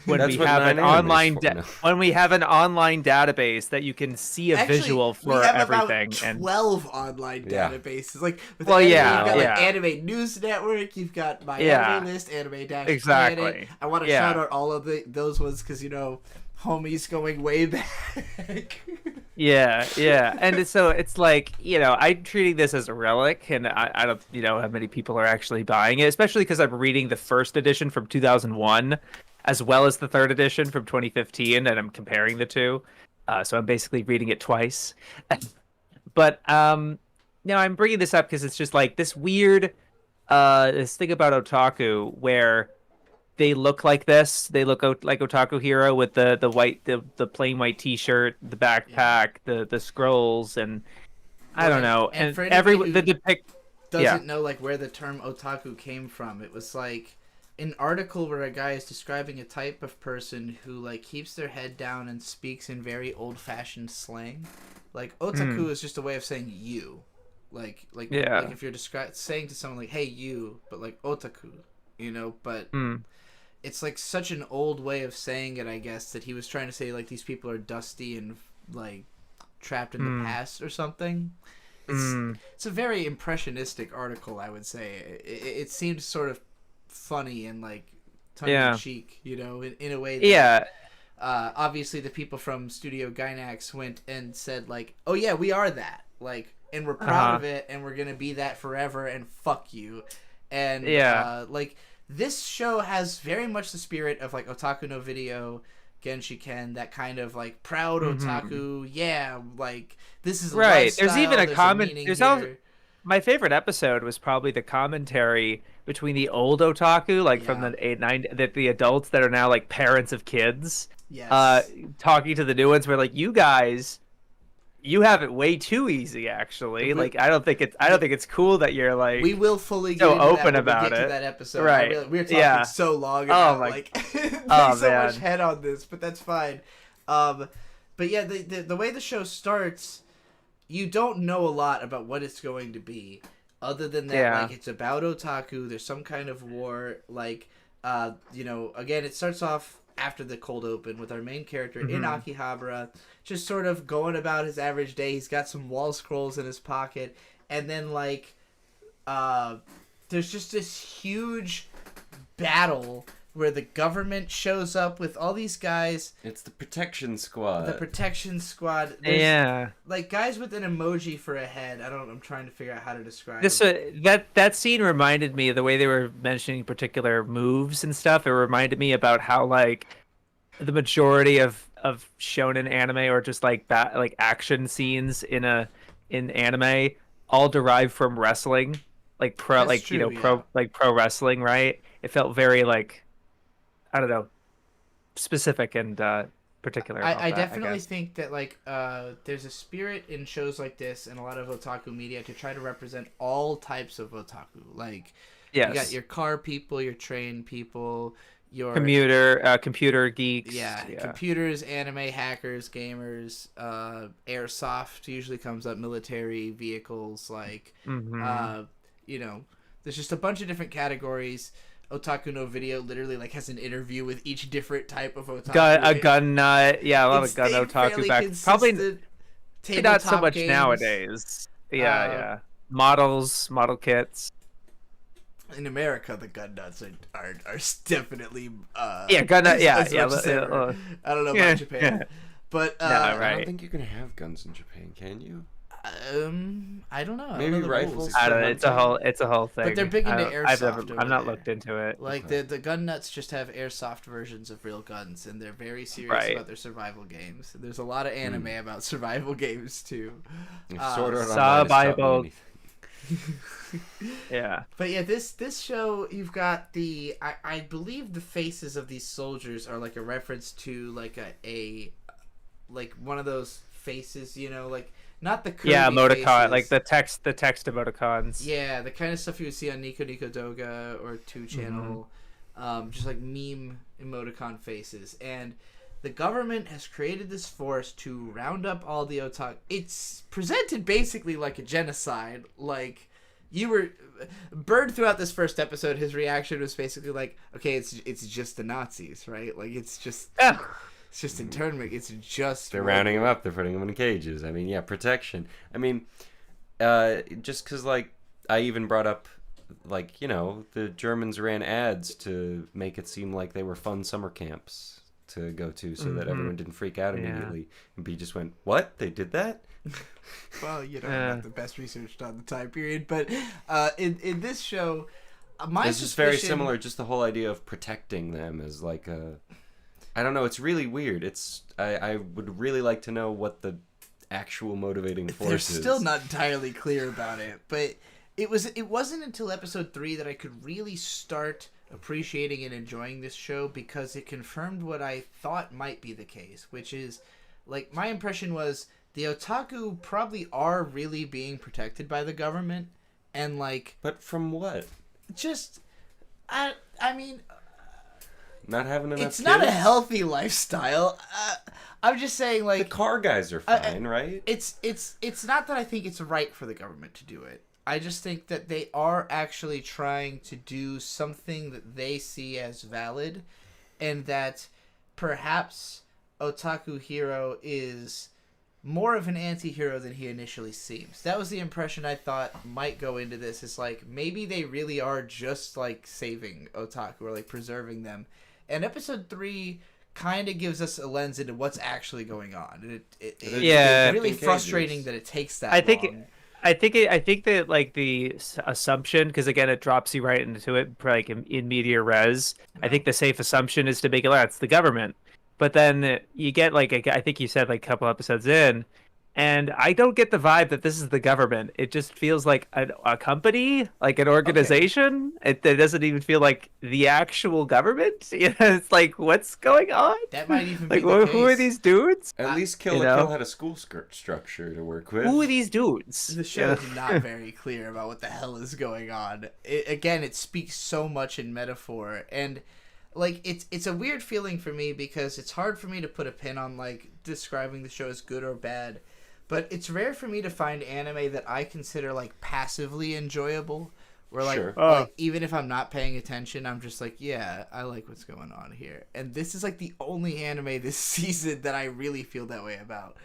When we have an online when we have an online database that you can see a visual for we have everything, about 12 online databases. Like, with well, anime, yeah, you've got yeah. like Anime News Network, you've got My Yeah. Anime List, Anime Dash Exactly. Planet. I want to shout out all of those ones because homies going way back. Yeah, and so it's like I'm treating this as a relic, and I don't how many people are actually buying it, especially because I'm reading the first edition from 2001. As well as the third edition from 2015, and I'm comparing the two. So I'm basically reading it twice. But I'm bringing this up because it's just like this weird this thing about otaku where they look like this. They look like Otaku Hero with the white, the plain white T-shirt, the backpack, the scrolls, and I don't know. And for doesn't know like where the term otaku came from. It was like an article where a guy is describing a type of person who like keeps their head down and speaks in very old-fashioned slang. Like otaku is just a way of saying you, like if you're saying to someone like, "Hey you," but like otaku, But it's like such an old way of saying it, I guess, that he was trying to say like these people are dusty and like trapped in the past or something. It's a very impressionistic article, I would say. It seemed sort of funny and like tongue-in-cheek, in a way that obviously the people from Studio Gainax went and said like, oh yeah, we are that, like, and we're proud of it, and we're gonna be that forever, and fuck you. And like this show has very much the spirit of like Otaku no Video, Genshiken, that kind of like proud otaku, like this is right. lifestyle, There's even a comment. There's my favorite episode was probably the commentary between the old otaku, like from the adults that are now like parents of kids, talking to the new ones. Where like, you guys, you have it way too easy. Actually, like I don't think it's cool that you're like. We will fully get so into open that about it. To that episode, right? We're talking so long about like there's so much head on this, but that's fine. But yeah, the way the show starts, you don't know a lot about what it's going to be, other than that, like, it's about otaku. There's some kind of war, like, again, it starts off after the cold open with our main character in Akihabara, just sort of going about his average day. He's got some wall scrolls in his pocket, and then like, there's just this huge battle where the government shows up with all these guys. It's the protection squad. There's, like, guys with an emoji for a head. I'm trying to figure out how to describe this. That scene reminded me of the way they were mentioning particular moves and stuff. It reminded me about how like the majority of shonen anime or just like like action scenes in anime all derive from wrestling, like pro pro wrestling, right? It felt very like, I don't know, specific and particular. I definitely think that like there's a spirit in shows like this and a lot of otaku media to try to represent all types of otaku. Like, you got your car people, your train people, your computer geeks. Computers, anime, hackers, gamers, airsoft usually comes up, military vehicles, like there's just a bunch of different categories. Otaku no Video literally like has an interview with each different type of otaku. A gun nut, a lot of gun otaku back. Probably not so much games nowadays. Model kits. In America, the gun nuts are definitely gun nut. I don't know about Japan, but I don't think you can have guns in Japan, can you? I don't know. I Maybe don't know the rifles. rules. I don't know. It's a whole thing. But they're big into airsoft. I've not looked into it. Like the gun nuts just have airsoft versions of real guns, and they're very serious about their survival games. There's a lot of anime about survival games too. Sword Art Online has survival. taught me Yeah. But yeah, this show, you've got the I believe the faces of these soldiers are like a reference to like a like one of those faces, you know, like not the curvy emoticon, faces. like the text emoticons. Yeah, the kind of stuff you would see on Nico Nico Doga or 2channel, just like meme emoticon faces. And the government has created this force to round up all the otaku. It's presented basically like a genocide. Like, Bird throughout this first episode, his reaction was basically like, okay, it's just the Nazis, right? Like, it's just internment. It's just... They're rounding them up. They're putting them in cages. I mean, yeah, protection. I mean, just because, like, I even brought up, like, you know, the Germans ran ads to make it seem like they were fun summer camps to go to so that everyone didn't freak out immediately. And B just went, what? They did that? Well, you know, not the best researched on the time period, but in this show, this is very similar. Just the whole idea of protecting them is like a... I don't know. It's really weird. I would really like to know what the actual motivating force is. They're still not entirely clear about it, but it wasn't until episode 3 that I could really start appreciating and enjoying this show, because it confirmed what I thought might be the case, which is, like, my impression was the otaku probably are really being protected by the government, and like... But from what? Just, I mean... Not having enough It's kids? not a healthy lifestyle. I'm just saying, like... The car guys are fine, right? It's not that I think it's right for the government to do it. I just think that they are actually trying to do something that they see as valid, and that perhaps Otaku Hero is more of an anti-hero than he initially seems. That was the impression I thought might go into this. It's like, maybe they really are just like saving Otaku, or like preserving them. And episode 3 kind of gives us a lens into what's actually going on. It's really frustrating that it takes that long. I think that, like, the assumption, because again it drops you right into it, like in media res. I think the safe assumption is to make it, it's the government, but then you get, like, I think you said, like, a couple episodes in, and I don't get the vibe that this is the government. It just feels like a company, like an organization. Okay. It doesn't even feel like the actual government. You know, it's like, what's going on? That might even like, be the case. Who are these dudes? At least Kill la Kill had a school structure to work with. Who are these dudes? The show is not very clear about what the hell is going on. It speaks so much in metaphor, and like it's a weird feeling for me, because it's hard for me to put a pin on, like, describing the show as good or bad. But it's rare for me to find anime that I consider, like, passively enjoyable. Where, like, like, even if I'm not paying attention, I'm just like, yeah, I like what's going on here. And this is, like, the only anime this season that I really feel that way about.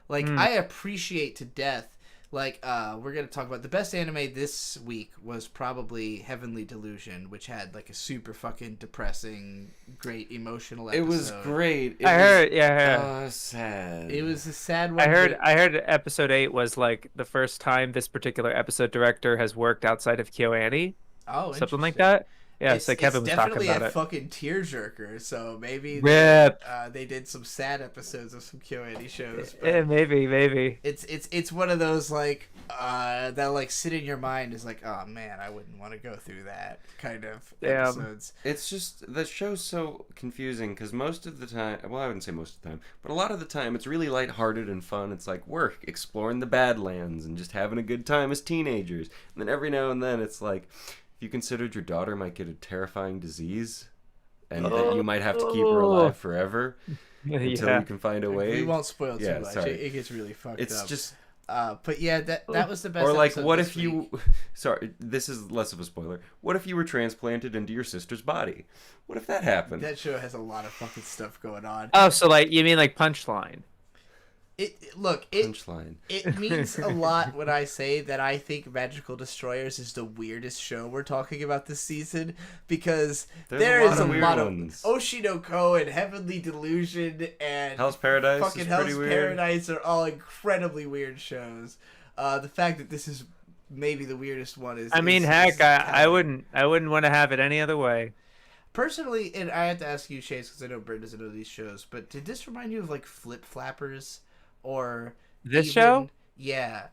Like, I appreciate to death, like, we're going to talk about the best anime this week was probably Heavenly Delusion, which had, like, a super fucking depressing, great emotional episode. It was great. I heard. Sad. It was a sad one. I heard episode 8 was, like, the first time this particular episode director has worked outside of KyoAni. Oh, something like that. Yeah, so Kevin was talking about it. It's definitely a fucking tearjerker, so maybe they did some sad episodes of some KyoAni shows. Yeah, maybe. It's one of those, like, that, like, sit in your mind is like, oh man, I wouldn't want to go through that kind of episodes. It's just, the show's so confusing, because most of the time, well, I wouldn't say most of the time, but a lot of the time it's really lighthearted and fun. It's like work, exploring the Badlands, and just having a good time as teenagers. And then every now and then it's like, you considered your daughter might get a terrifying disease, and that you might have to keep her alive forever until you can find a way. We won't spoil too much. Sorry. It gets really fucked up. It's just... but yeah, that was the best. Or, like, episode what this if you... Sorry, this is less of a spoiler. What if you were transplanted into your sister's body? What if that happened? That show has a lot of fucking stuff going on. Oh, so, like, you mean like Punchline? Punchline. It means a lot when I say that I think Magical Destroyers is the weirdest show we're talking about this season, because there is a lot of Oshinoko and Heavenly Delusion and Hell's Paradise fucking is Hell's pretty weird. Paradise are all incredibly weird shows. The fact that this is maybe the weirdest one is. I mean, is heck, I telling. wouldn't want to have it any other way. Personally, and I have to ask you, Chase, because I know Brent doesn't know these shows, but did this remind you of like Flip Flappers, or This even, show? Yeah,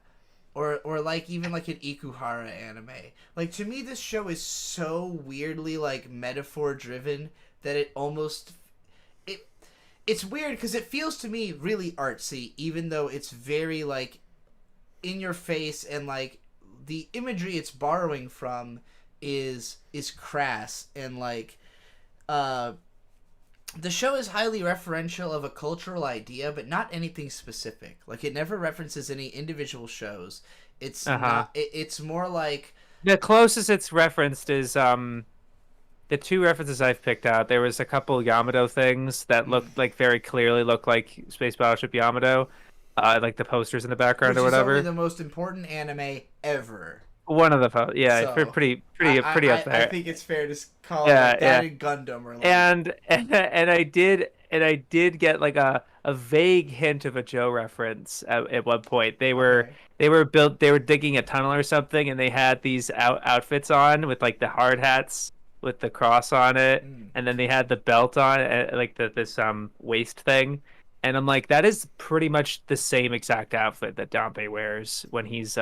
or like even like an Ikuhara anime. Like to me, this show is so weirdly like metaphor driven that it almost it's weird because it feels to me really artsy, even though it's very like in your face and like the imagery it's borrowing from is crass and like the show is highly referential of a cultural idea, but not anything specific. Like it never references any individual shows. It's not. It's more like The closest it's referenced is the two references I've picked out. There was a couple Yamato things that looked like very clearly look like Space Battleship Yamato, like the posters in the background which or whatever. is only the most important anime ever. One of the yeah, So, pretty up there. I think it's fair to call Yeah, it that and Gundam or like. And I did get like a vague hint of a Joe reference at one point. They were digging a tunnel or something, and they had these outfits on with like the hard hats with the cross on it, and then they had the belt on, like this waist thing. And I'm like, that is pretty much the same exact outfit that Dante wears when he's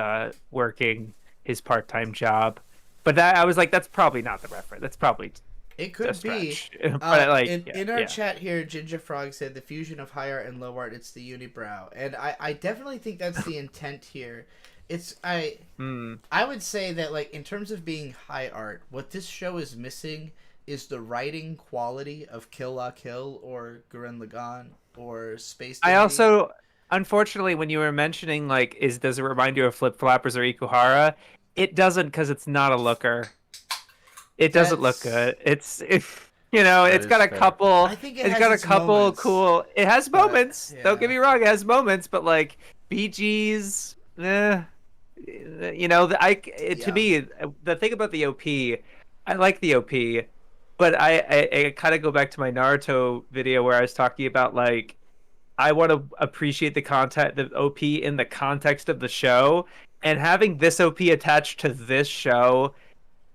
working his part-time job. But that I was like, that's probably not the reference. That's probably It could be. But like in our chat here, Ginger Frog said the fusion of high art and low art. It's the unibrow, and I definitely think that's the intent here. I would say that like in terms of being high art, what this show is missing is the writing quality of Kill La Kill or Gurren Lagann or Space Dandy. I also, unfortunately, when you were mentioning like, does it remind you of Flip Flappers or Ikuhara? It doesn't, because it's not a looker. It doesn't look good. It's you know, it's got a couple. I think it's got a couple moments, cool. It has moments. yeah. Don't get me wrong, it has moments, but like BG's, you know, to me, the thing about the OP, I like the OP, but I kind of go back to my Naruto video where I was talking about like I want to appreciate the OP in the context of the show, and having this OP attached to this show,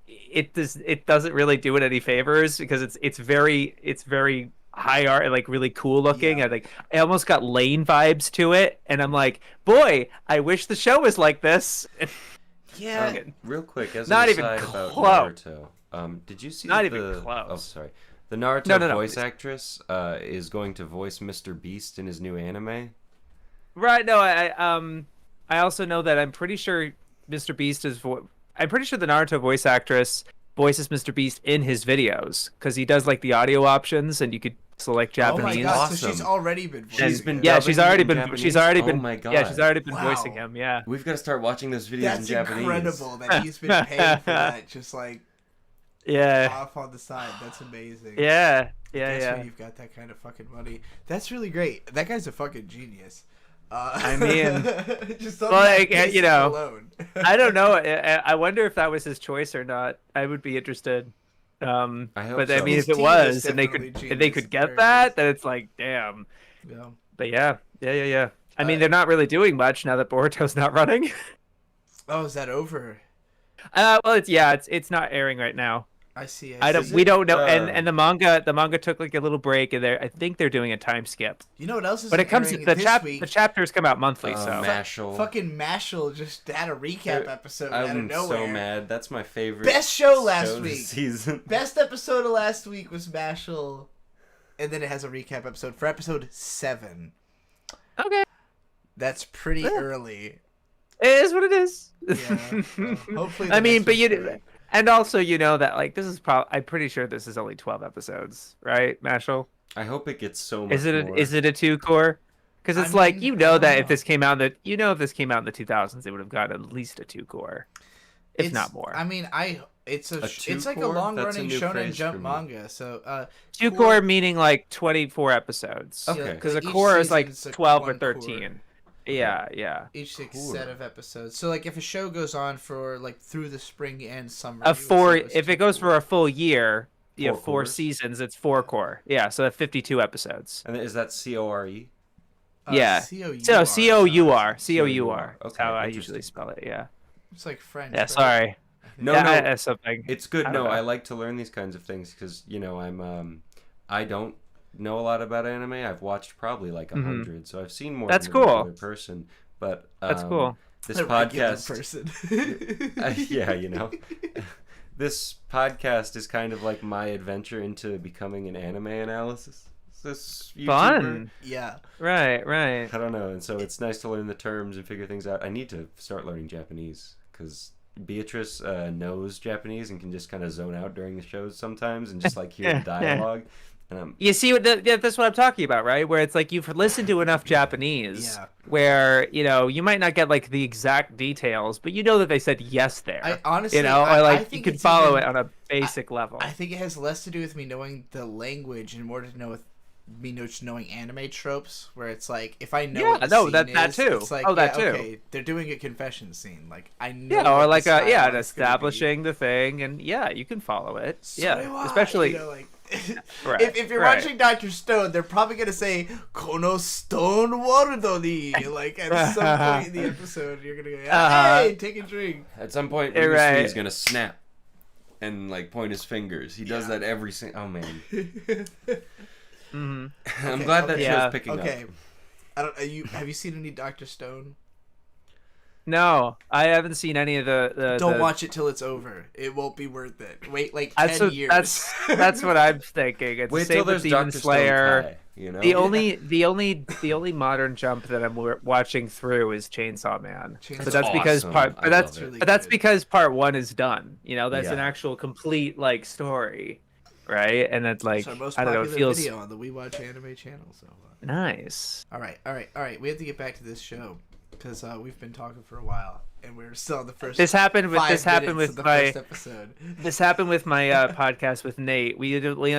it doesn't really do it any favors, because it's very high art and like really cool looking. Yeah. I almost got Lane vibes to it, and I'm like, boy, I wish the show was like this. Yeah. Real quick, as Not an even aside about close. Naruto, did you see Not the... even close. Oh, sorry. The Naruto No, voice please. actress is going to voice Mr. Beast in his new anime. Right. No, I also know that I'm pretty sure Mr. Beast I'm pretty sure the Naruto voice actress voices Mr. Beast in his videos, because he does like the audio options, and you could select Japanese. Oh my god! Awesome. So she's already been. She's voicing been it. Yeah, dubbing she's already in been. Japanese? She's already Oh been. my God. Yeah, she's already been Wow. voicing him. Yeah. We've got to start watching those videos That's in Japanese. incredible that he's been paying for that. Just like Yeah. off on the side. That's amazing. Yeah. Guess Yeah. when you've got that kind of fucking money. That's really great. That guy's a fucking genius. I mean, just well, like, you know, alone. I don't know. I wonder if that was his choice or not. I would be interested. I hope But so. I mean, His if it team was, is and they definitely could genius. get Very that, nice. then it's like, damn. Yeah. But yeah. I mean, they're not really doing much now that Boruto's not running. Oh, is that over? Well, it's not airing right now. I see. We don't know, and the manga took like a little break, and I think they're doing a time skip. You know what else is But it comes airing the this week? the chapters come out monthly, so Mashal. Fucking Mashal just had a recap episode out of I'm nowhere. so mad. That's my favorite. Best show last this week. season. Best episode of last week was Mashal, and then it has a recap episode for episode 7. okay, That's pretty early. it is what it is. Yeah. Well, hopefully. I the mean, next but one's great. and also you know that like this is I'm pretty sure this is only 12 episodes, right, Mashal? I hope it gets so much more. Is it a 2-core? Because it's I like mean, you I know don't that know. if this came out in the 2000s, it would have got at least a 2-core, if It's- not more. I mean, it's A it's like a 2-core? long That's a running new Shonen phrase Jump for me. manga. So 2-core meaning like 24 episodes. Okay. Because a each core is like season's 12 or one core. 13. Yeah. Each Cool. set of episodes. So like if a show goes on for like through the spring and summer, A you would say four. it was If it goes for a full year, you have 4 cores? seasons. It's 4-core. Yeah, so 52 episodes. And is that CORE? Yeah. C-O-U-R. So C-O-U-R. C-O-U-R. C-O-U-R. That's Okay, how I interesting. usually spell it. Yeah. It's like French. Yeah. right? Sorry. I think. No, Yeah, no. something. It's good. I don't No, know. I like to learn these kinds of things because I don't know a lot about anime. I've watched probably like 100, so I've seen more That's than cool. a regular person. But That's cool. This A regular podcast, person. yeah, this podcast is kind of like my adventure into becoming an anime analysis. This YouTuber. Fun. Yeah. Right. I don't know, and so it's nice to learn the terms and figure things out. I need to start learning Japanese because Beatrice knows Japanese and can just kind of zone out during the shows sometimes and just like hear the dialogue. And You see that's what I'm talking about, right? Where it's like you've listened to enough Japanese, Yeah. where you might not get like the exact details, but you know that they said yes there. I honestly, or I like you think could it's follow even- it on a basic level. I think it has less to do with me knowing the language and more to know with me just knowing anime tropes, where it's like if I know what the scene that is, too. it's like that too. okay, they're doing a confession scene. Like I know. Yeah, or what like the an style is gonna establishing the thing, and you can follow it. be. Yeah, So especially like. Right, if you're right. watching Dr. Stone, they're probably gonna say "Kono Stone World ni," like at some point in the episode. You're gonna go, "Hey, take a drink." at some point, Right. Ryusui is gonna snap and like point his fingers. He does Yeah. that every single. Oh man, I'm Okay, glad that okay. Yeah. show's picking Okay, up. I don't. Have you seen any Dr. Stone? No, I haven't seen any of the. Don't watch it till it's over. It won't be worth it. Wait like 10 That's years. that's what I'm thinking. It's Wait the same till with there's Demon Dr. Slayer. Stone Kai, you know? The only modern jump that I'm watching through is Chainsaw Man. Chainsaw But that's because awesome. part. I But that's love it. but that's because part one is done. That's an Yeah. actual complete like story, right? And it's like It's our most I don't know. It popular feels video on the We Watch Anime channel. So. nice. All right. We have to get back to this show because we've been talking for a while and we're still on the first. This happened with 5 minutes with of the my first episode. this happened with my podcast with Nate. We only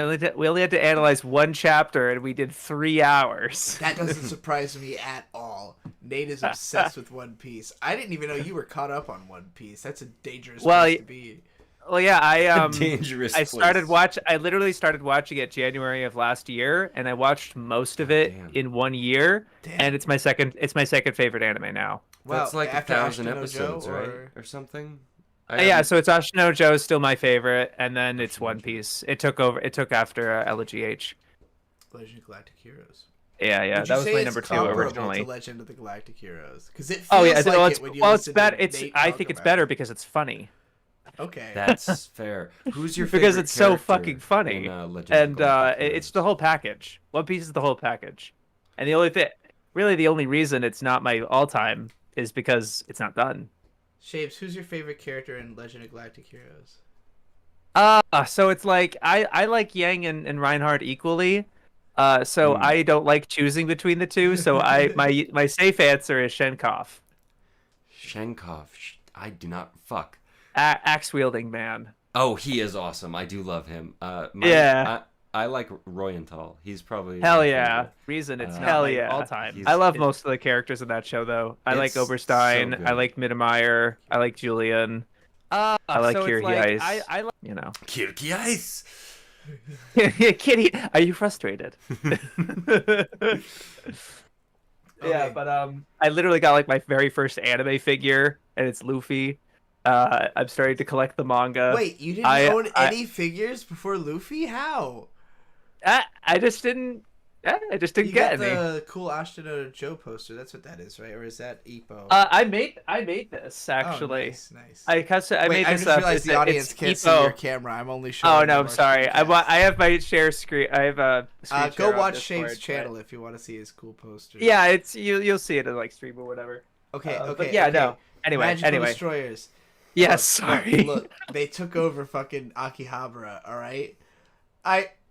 had to analyze one chapter and we did 3 hours. That doesn't surprise me at all. Nate is obsessed with One Piece. I didn't even know you were caught up on One Piece. That's a dangerous place to be. Well, yeah, I Dangerous. I literally started watching it January of last year, and I watched most of it Damn. in 1 year, Damn. and it's my second favorite anime now. That's like after 1,000 Ashton episodes, Ojo, right, or- or something. Yeah, so it's Ashino Joe is still my favorite, and then it's One Piece. It took after LGH. Legend of Galactic Heroes. Yeah, Would that you was say my it's number 2 comparable originally. to Legend of the Galactic Heroes? Because it feels Oh yeah, like well, it when you it's listen better. to Nate I talk think it's about better it. because it's funny. Okay. That's fair. Who's your favorite Because it's so character fucking funny, in, Legend of and Galactic it's Heroes? the whole package. One Piece is the whole package, and the only reason it's not my all-time is because it's not done. Shaybs, who's your favorite character in Legend of Galactic Heroes? So it's like I like Yang and Reinhardt equally. So I don't like choosing between the two. So my safe answer is Shenkov, Shenkov. I do not fuck. axe wielding man. Oh, he is awesome. I do love him. Yeah. I like Royenthal. He's probably Hell my yeah! favorite. Reason it's not Hell my yeah. all time. He's- I love most of the characters in that show though. I like It's Oberstein. so good. I like Mittermeier. I like Julian. I like so it's Kirihise. like- I like Kirky Ice. Kitty, are you frustrated? Yeah, Okay. but I literally got like my very first anime figure, and it's Luffy. I'm starting to collect the manga. Wait, you didn't own any figures before Luffy? How? I just didn't. I just didn't You get got any. the cool Ashton Joe poster. That's what that is, right? Or is that Ippo? I made this Oh, actually. nice. I Wait, made I this just up. realized the audience can't see Ippo. your camera. I'm only showing. Oh no, them I'm our sorry. screen I have my share screen. I have a. screen Go share on watch Discord, Shape's but- channel if you want to see his cool poster. Yeah, it's you'll see it in like stream or whatever. Okay. But Okay. yeah, okay. no. Anyway, Magical Destroyers. Yes, sorry. Look, they took over fucking Akihabara. All right.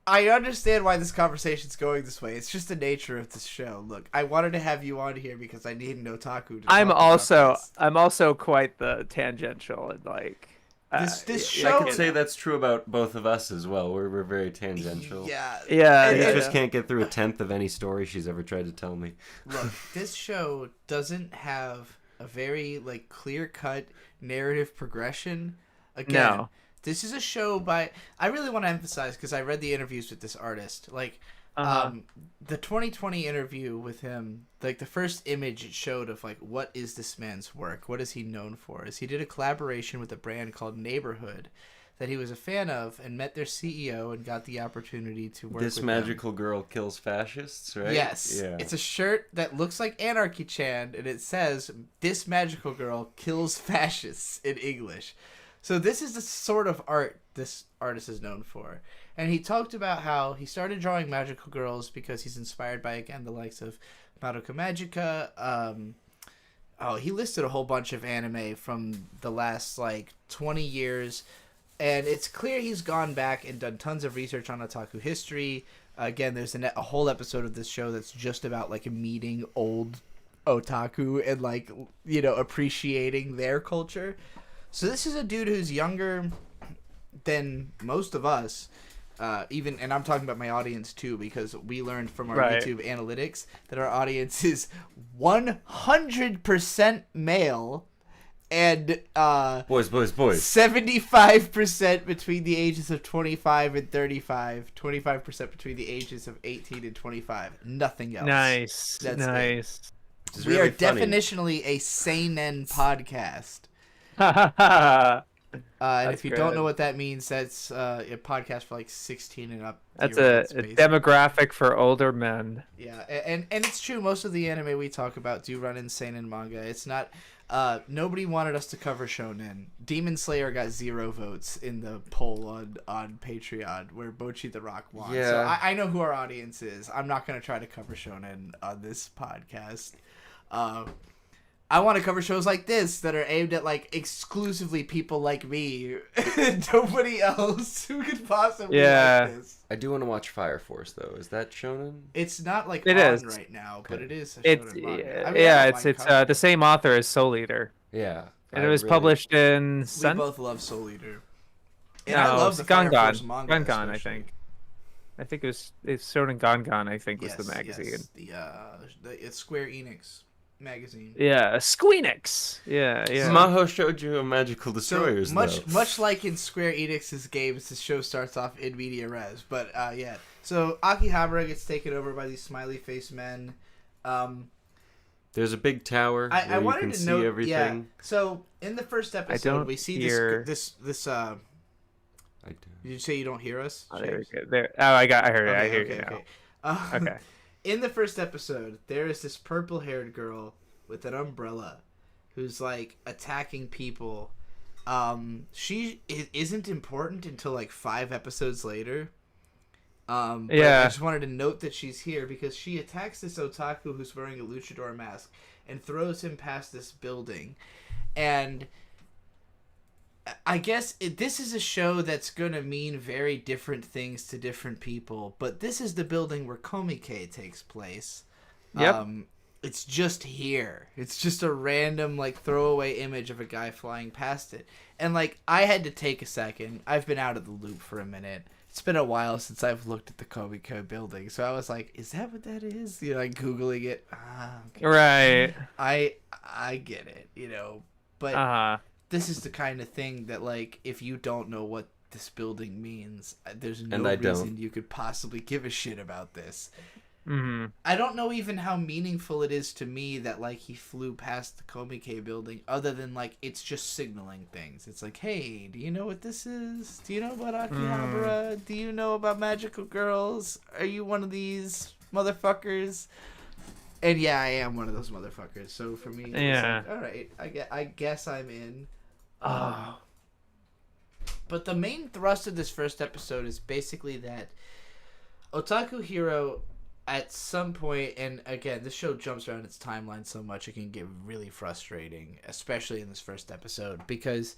I understand why this conversation's going this way. It's just the nature of this show. Look, I wanted to have you on here because I need an otaku to I'm talk about this. also quite the tangential and like This I show- could say that's true about both of us as well. We're very tangential. Yeah. Yeah, And- Beatrice can't get through a tenth of any story she's ever tried to tell me. Look, this show doesn't have a very like clear-cut narrative progression. Again, No. this is a show by. I really want to emphasize because I read the interviews with this artist. Like, Uh-huh. the 2020 interview with him like the first image it showed of like what is this man's work, what is he known for, is he did a collaboration with a brand called Neighborhood that he was a fan of, and met their CEO and got the opportunity to work This with magical girl kills fascists, right? Yes. Yeah. It's a shirt that looks like anarchy-chan, and it says, "This magical girl kills fascists" in English. So this is the sort of art this artist is known for. And he talked about how he started drawing magical girls because he's inspired by, again, the likes of Madoka Magica. He listed a whole bunch of anime from the last, 20 years. And it's clear he's gone back and done tons of research on otaku history. Again, there's a whole episode of this show that's just about, meeting old otaku and, appreciating their culture. So this is a dude who's younger than most of us. And I'm talking about my audience, too, because we learned from our YouTube analytics that our audience is 100% male. And boys 75% between the ages of 25 and 35, 25% between the ages of 18 and 25. Nothing else. Nice. That's nice. We are definitionally a seinen podcast. And if you don't know what that means, that's a podcast for 16 and up. That's a demographic for older men. Yeah, and it's true. Most of the anime we talk about do run in seinen manga. It's not. Nobody wanted us to cover shonen. Demon Slayer got 0 votes in the poll on Patreon, where Bochi the Rock won. Yeah. So I know who our audience is. I'm not going to try to cover shonen on this podcast. I want to cover shows like this that are aimed at exclusively people like me. Nobody else who could possibly like this. I do want to watch Fire Force though. Is that shonen? It's not it on is right now, but it is. It's it's the same author as Soul Eater. Yeah. And it was published in We both love Soul Eater. And no, I love the Fire Gangan. Force manga. Gangan, I think. I think it's Shonen Gangan. I think was the magazine. Yes, it's Square Enix magazine. Yeah, Squeenix. Yeah. Mahou Shoujo Magical Destroyers. So much like in Square Enix's games, the show starts off in media res. But yeah, so Akihabara gets taken over by these smiley face men. There's a big tower I where you can see everything. Yeah. So in the first episode, we see this. I do. Did you say you don't hear us? Oh, there we go. I heard it. I hear you now. Okay. In the first episode, there is this purple-haired girl with an umbrella who's attacking people. She isn't important until 5 episodes later. But I just wanted to note that she's here because she attacks this otaku who's wearing a luchador mask and throws him past this building. And I guess this is a show that's going to mean very different things to different people, but this is the building where Komike takes place. Yep. It's just here. It's just a random throwaway image of a guy flying past it. And I had to take a second. I've been out of the loop for a minute. It's been a while since I've looked at the Komike building, so I was like, is that what that is? Googling it. Okay. Right. I get it, but this is the kind of thing that, if you don't know what this building means, there's no reason you could possibly give a shit about this. Mm-hmm. I don't know even how meaningful it is to me that, he flew past the Komike building, other than, it's just signaling things. It's hey, do you know what this is? Do you know about Akihabara? Do you know about magical girls? Are you one of these motherfuckers? And yeah, I am one of those motherfuckers. So for me, it's all right, I guess I'm in. But the main thrust of this first episode is basically that Otaku Hero, at some point, and again, this show jumps around its timeline so much it can get really frustrating, especially in this first episode, because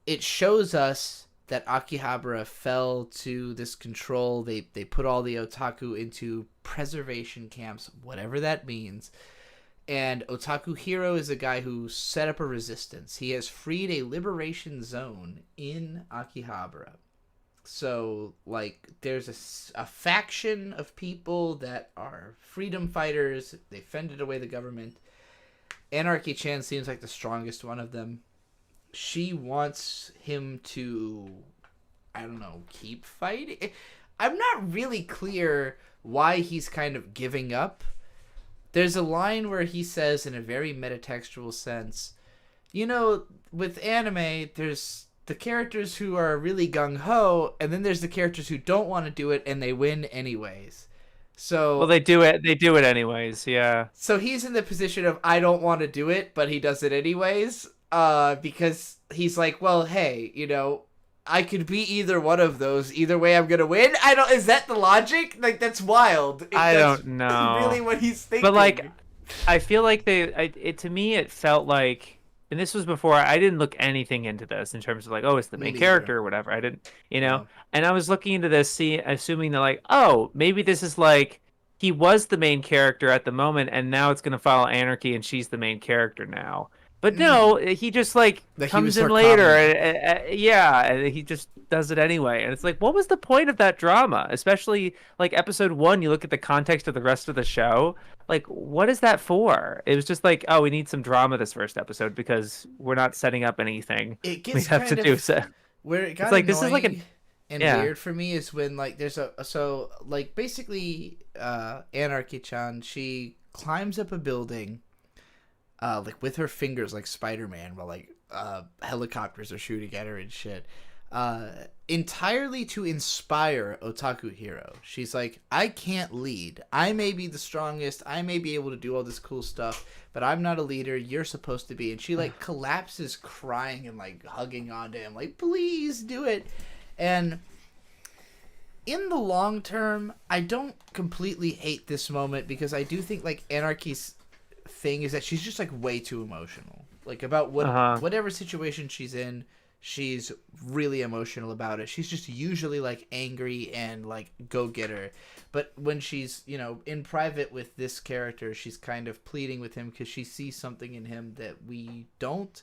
it shows us that Akihabara fell to this control. They put all the otaku into preservation camps, whatever that means. And Otaku Hero is a guy who set up a resistance. He has freed a liberation zone in Akihabara. So, there's a faction of people that are freedom fighters. They fended away the government. Anarchy-chan seems like the strongest one of them. She wants him to, keep fighting. I'm not really clear why he's kind of giving up. there's a line where he says in a very metatextual sense, with anime, there's the characters who are really gung-ho, and then there's the characters who don't want to do it, and they win anyways. So, well, they do it anyways, yeah. so he's in the position of, I don't want to do it, but he does it anyways, because he's like, well, hey, I could be either one of those. Either way, I'm gonna win. Is that the logic? Like, that's wild. I don't know. Really, what he's thinking. But like, I feel like to me, it felt like, and this was before I didn't look anything into this in terms of like, oh, it's the main character or whatever. I didn't, and I was looking into this, assuming that like, oh, maybe this is like he was the main character at the moment, and now it's gonna follow Anarchy, and she's the main character now. But no, he just like comes in later, and he just does it anyway. And it's like, what was the point of that drama? Especially like episode 1, you look at the context of the rest of the show. Like, what is that for? It was just like, oh, we need some drama this first episode because we're not setting up anything. It gets we have to do so. Where it got it's like this is like weird for me is when like there's basically Anarchy-chan, she climbs up a building. Like with her fingers like Spider-Man while like helicopters are shooting at her and shit. Entirely to inspire Otaku Hero. She's like, I can't lead. I may be the strongest. I may be able to do all this cool stuff, but I'm not a leader. You're supposed to be. And she like collapses crying and like hugging onto him like, please do it. And in the long term, I don't completely hate this moment because I do think like Anarchy's thing is that she's just like way too emotional, like about whatever situation she's in, she's really emotional about it. She's just usually like angry and like go getter, but when she's in private with this character, she's kind of pleading with him because she sees something in him that we don't.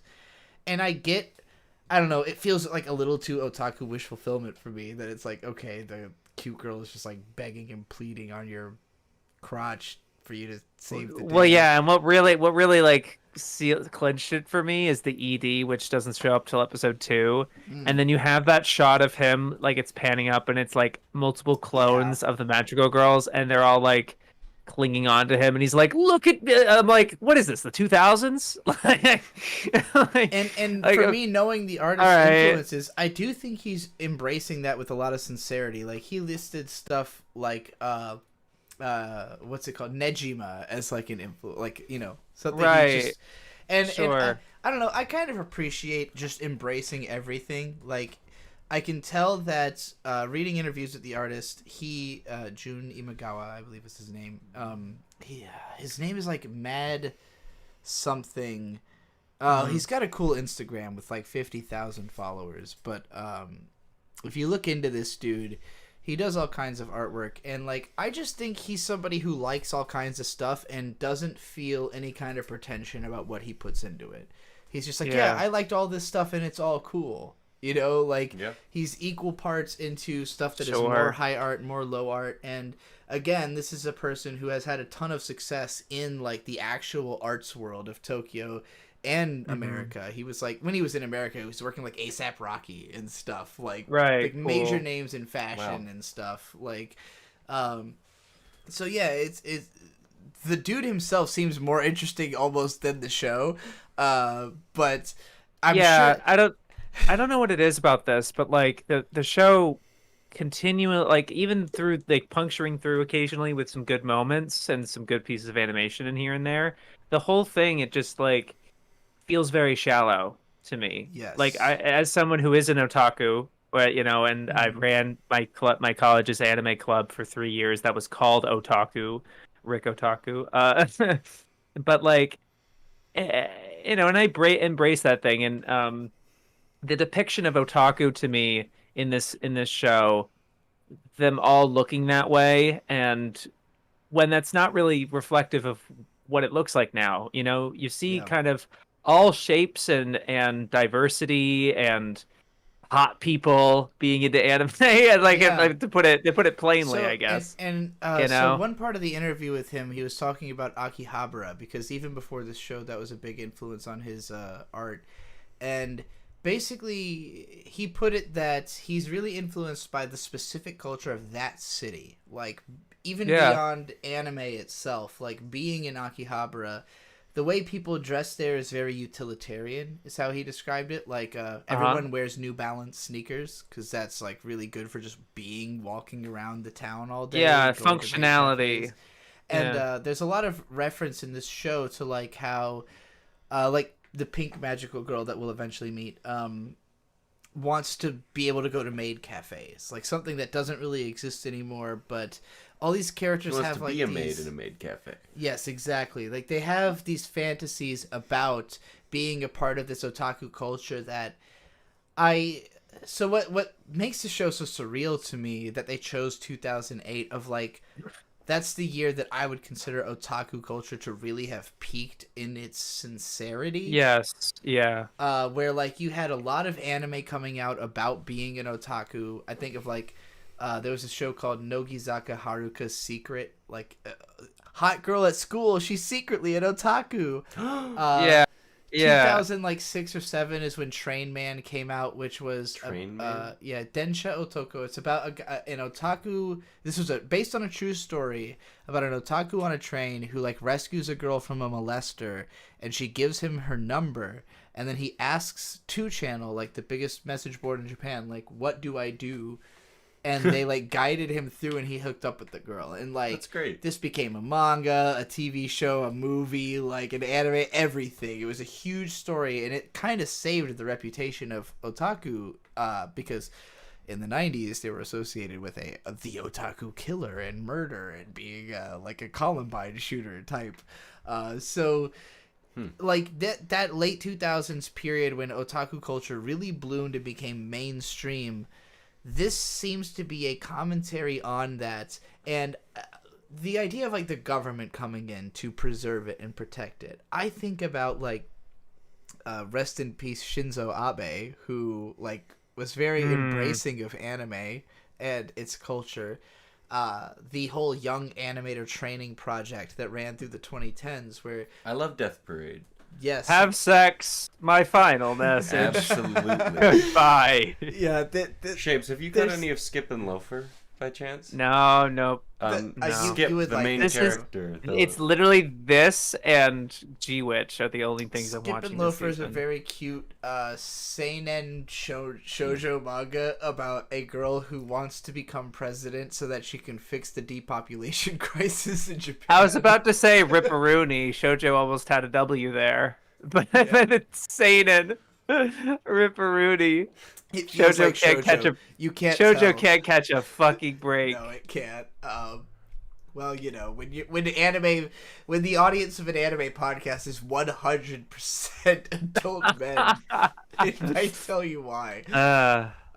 And I don't know, it feels like a little too otaku wish fulfillment for me that it's like, okay, the cute girl is just like begging and pleading on your crotch for you to save the day. Well, yeah, and what really like clinched it for me is the ED, which doesn't show up till episode 2, and then you have that shot of him like it's panning up, and it's like multiple clones of the Magical Girls, and they're all like clinging on to him, and he's like, "Look at me!" I'm like, "What is this? The 2000s?" and like, for me, knowing the artist's influences, I do think he's embracing that with a lot of sincerity. Like he listed stuff like what's it called, Nejima, as like an influence, like something right. And I don't know, I kind of appreciate just embracing everything. Like I can tell that reading interviews with the artist, he Jun Imagawa, I believe is his name. His name is like Mad something. He's got a cool Instagram with like 50,000 followers, but if you look into this dude, he does all kinds of artwork, and like I just think he's somebody who likes all kinds of stuff and doesn't feel any kind of pretension about what he puts into it. He's just like, yeah, I liked all this stuff and it's all cool. He's equal parts into stuff that is more high art, more low art. And again, this is a person who has had a ton of success in like the actual arts world of Tokyo and America. He was like, when he was in America, he was working like A$AP Rocky and stuff, like, like major names in fashion and stuff. Like, so yeah, it's the dude himself seems more interesting almost than the show. But I'm sure I don't know what it is about this, but like the show continually, like even through like puncturing through occasionally with some good moments and some good pieces of animation in here and there, the whole thing, it just like feels very shallow to me. Yes. Like as someone who is an otaku, but and I ran my college's anime club for 3 years that was called Otaku, Rick Otaku. But like, and I embrace that thing, and the depiction of otaku to me in this show, them all looking that way, and when that's not really reflective of what it looks like now. You see kind of all shapes and diversity and hot people being into anime, and like to put it plainly, I guess. So one part of the interview with him, he was talking about Akihabara, because even before this show, that was a big influence on his art. And basically he put it that he's really influenced by the specific culture of that city, like even beyond anime itself. Like being in Akihabara, the way people dress there is very utilitarian, is how he described it. Like everyone wears New Balance sneakers because that's like really good for just walking around the town all day. Yeah, functionality. And there's a lot of reference in this show to like how like the pink magical girl that we'll eventually meet wants to be able to go to maid cafes, like something that doesn't really exist anymore. But all these characters have like be a maid in a maid cafe. Yes, exactly. Like they have these fantasies about being a part of this otaku culture that so what makes the show so surreal to me that they chose 2008 of like that's the year that I would consider otaku culture to really have peaked in its sincerity. Yes, yeah. Where like you had a lot of anime coming out about being an otaku. I think of like there was a show called Nogizaka Haruka's Secret, like hot girl at school, she's secretly an otaku. Yeah. 2006 or 7 is when Train Man came out, which was Man? Densha Otoko. It's about an otaku. This was based on a true story about an otaku on a train who like rescues a girl from a molester, and she gives him her number, and then he asks 2channel, like the biggest message board in Japan, like, what do I do? And they like guided him through, and he hooked up with the girl. And like, that's great. This became a manga, a TV show, a movie, like an anime, everything. It was a huge story, and it kind of saved the reputation of otaku because in the 90s they were associated with the otaku killer and murder and being like a Columbine shooter type. Like that late 2000s period when otaku culture really bloomed and became mainstream. This seems to be a commentary on that, and the idea of like the government coming in to preserve it and protect it. I think about like rest in peace Shinzo Abe, who like was very embracing of anime and its culture. The whole young animator training project that ran through the 2010s, where I love Death Parade. Yes. Have sex. My final message. Absolutely. Goodbye. Yeah. Shaybs, have you got any of Skip and Loafer by chance? No, nope. Skip, you would the like main character. It's literally this and G-Witch are the only things I'm watching. Skip and Loafer is a very cute seinen shoujo manga about a girl who wants to become president so that she can fix the depopulation crisis in Japan. I was about to say Ripperoonie. Shoujo almost had a W there, but then it's seinen. Ripperoonie. Shoujo like can't catch a. You can't. Shoujo can't catch a fucking break. No, it can't. Well, you know, when the audience of an anime podcast is 100% adult men, it might tell you why.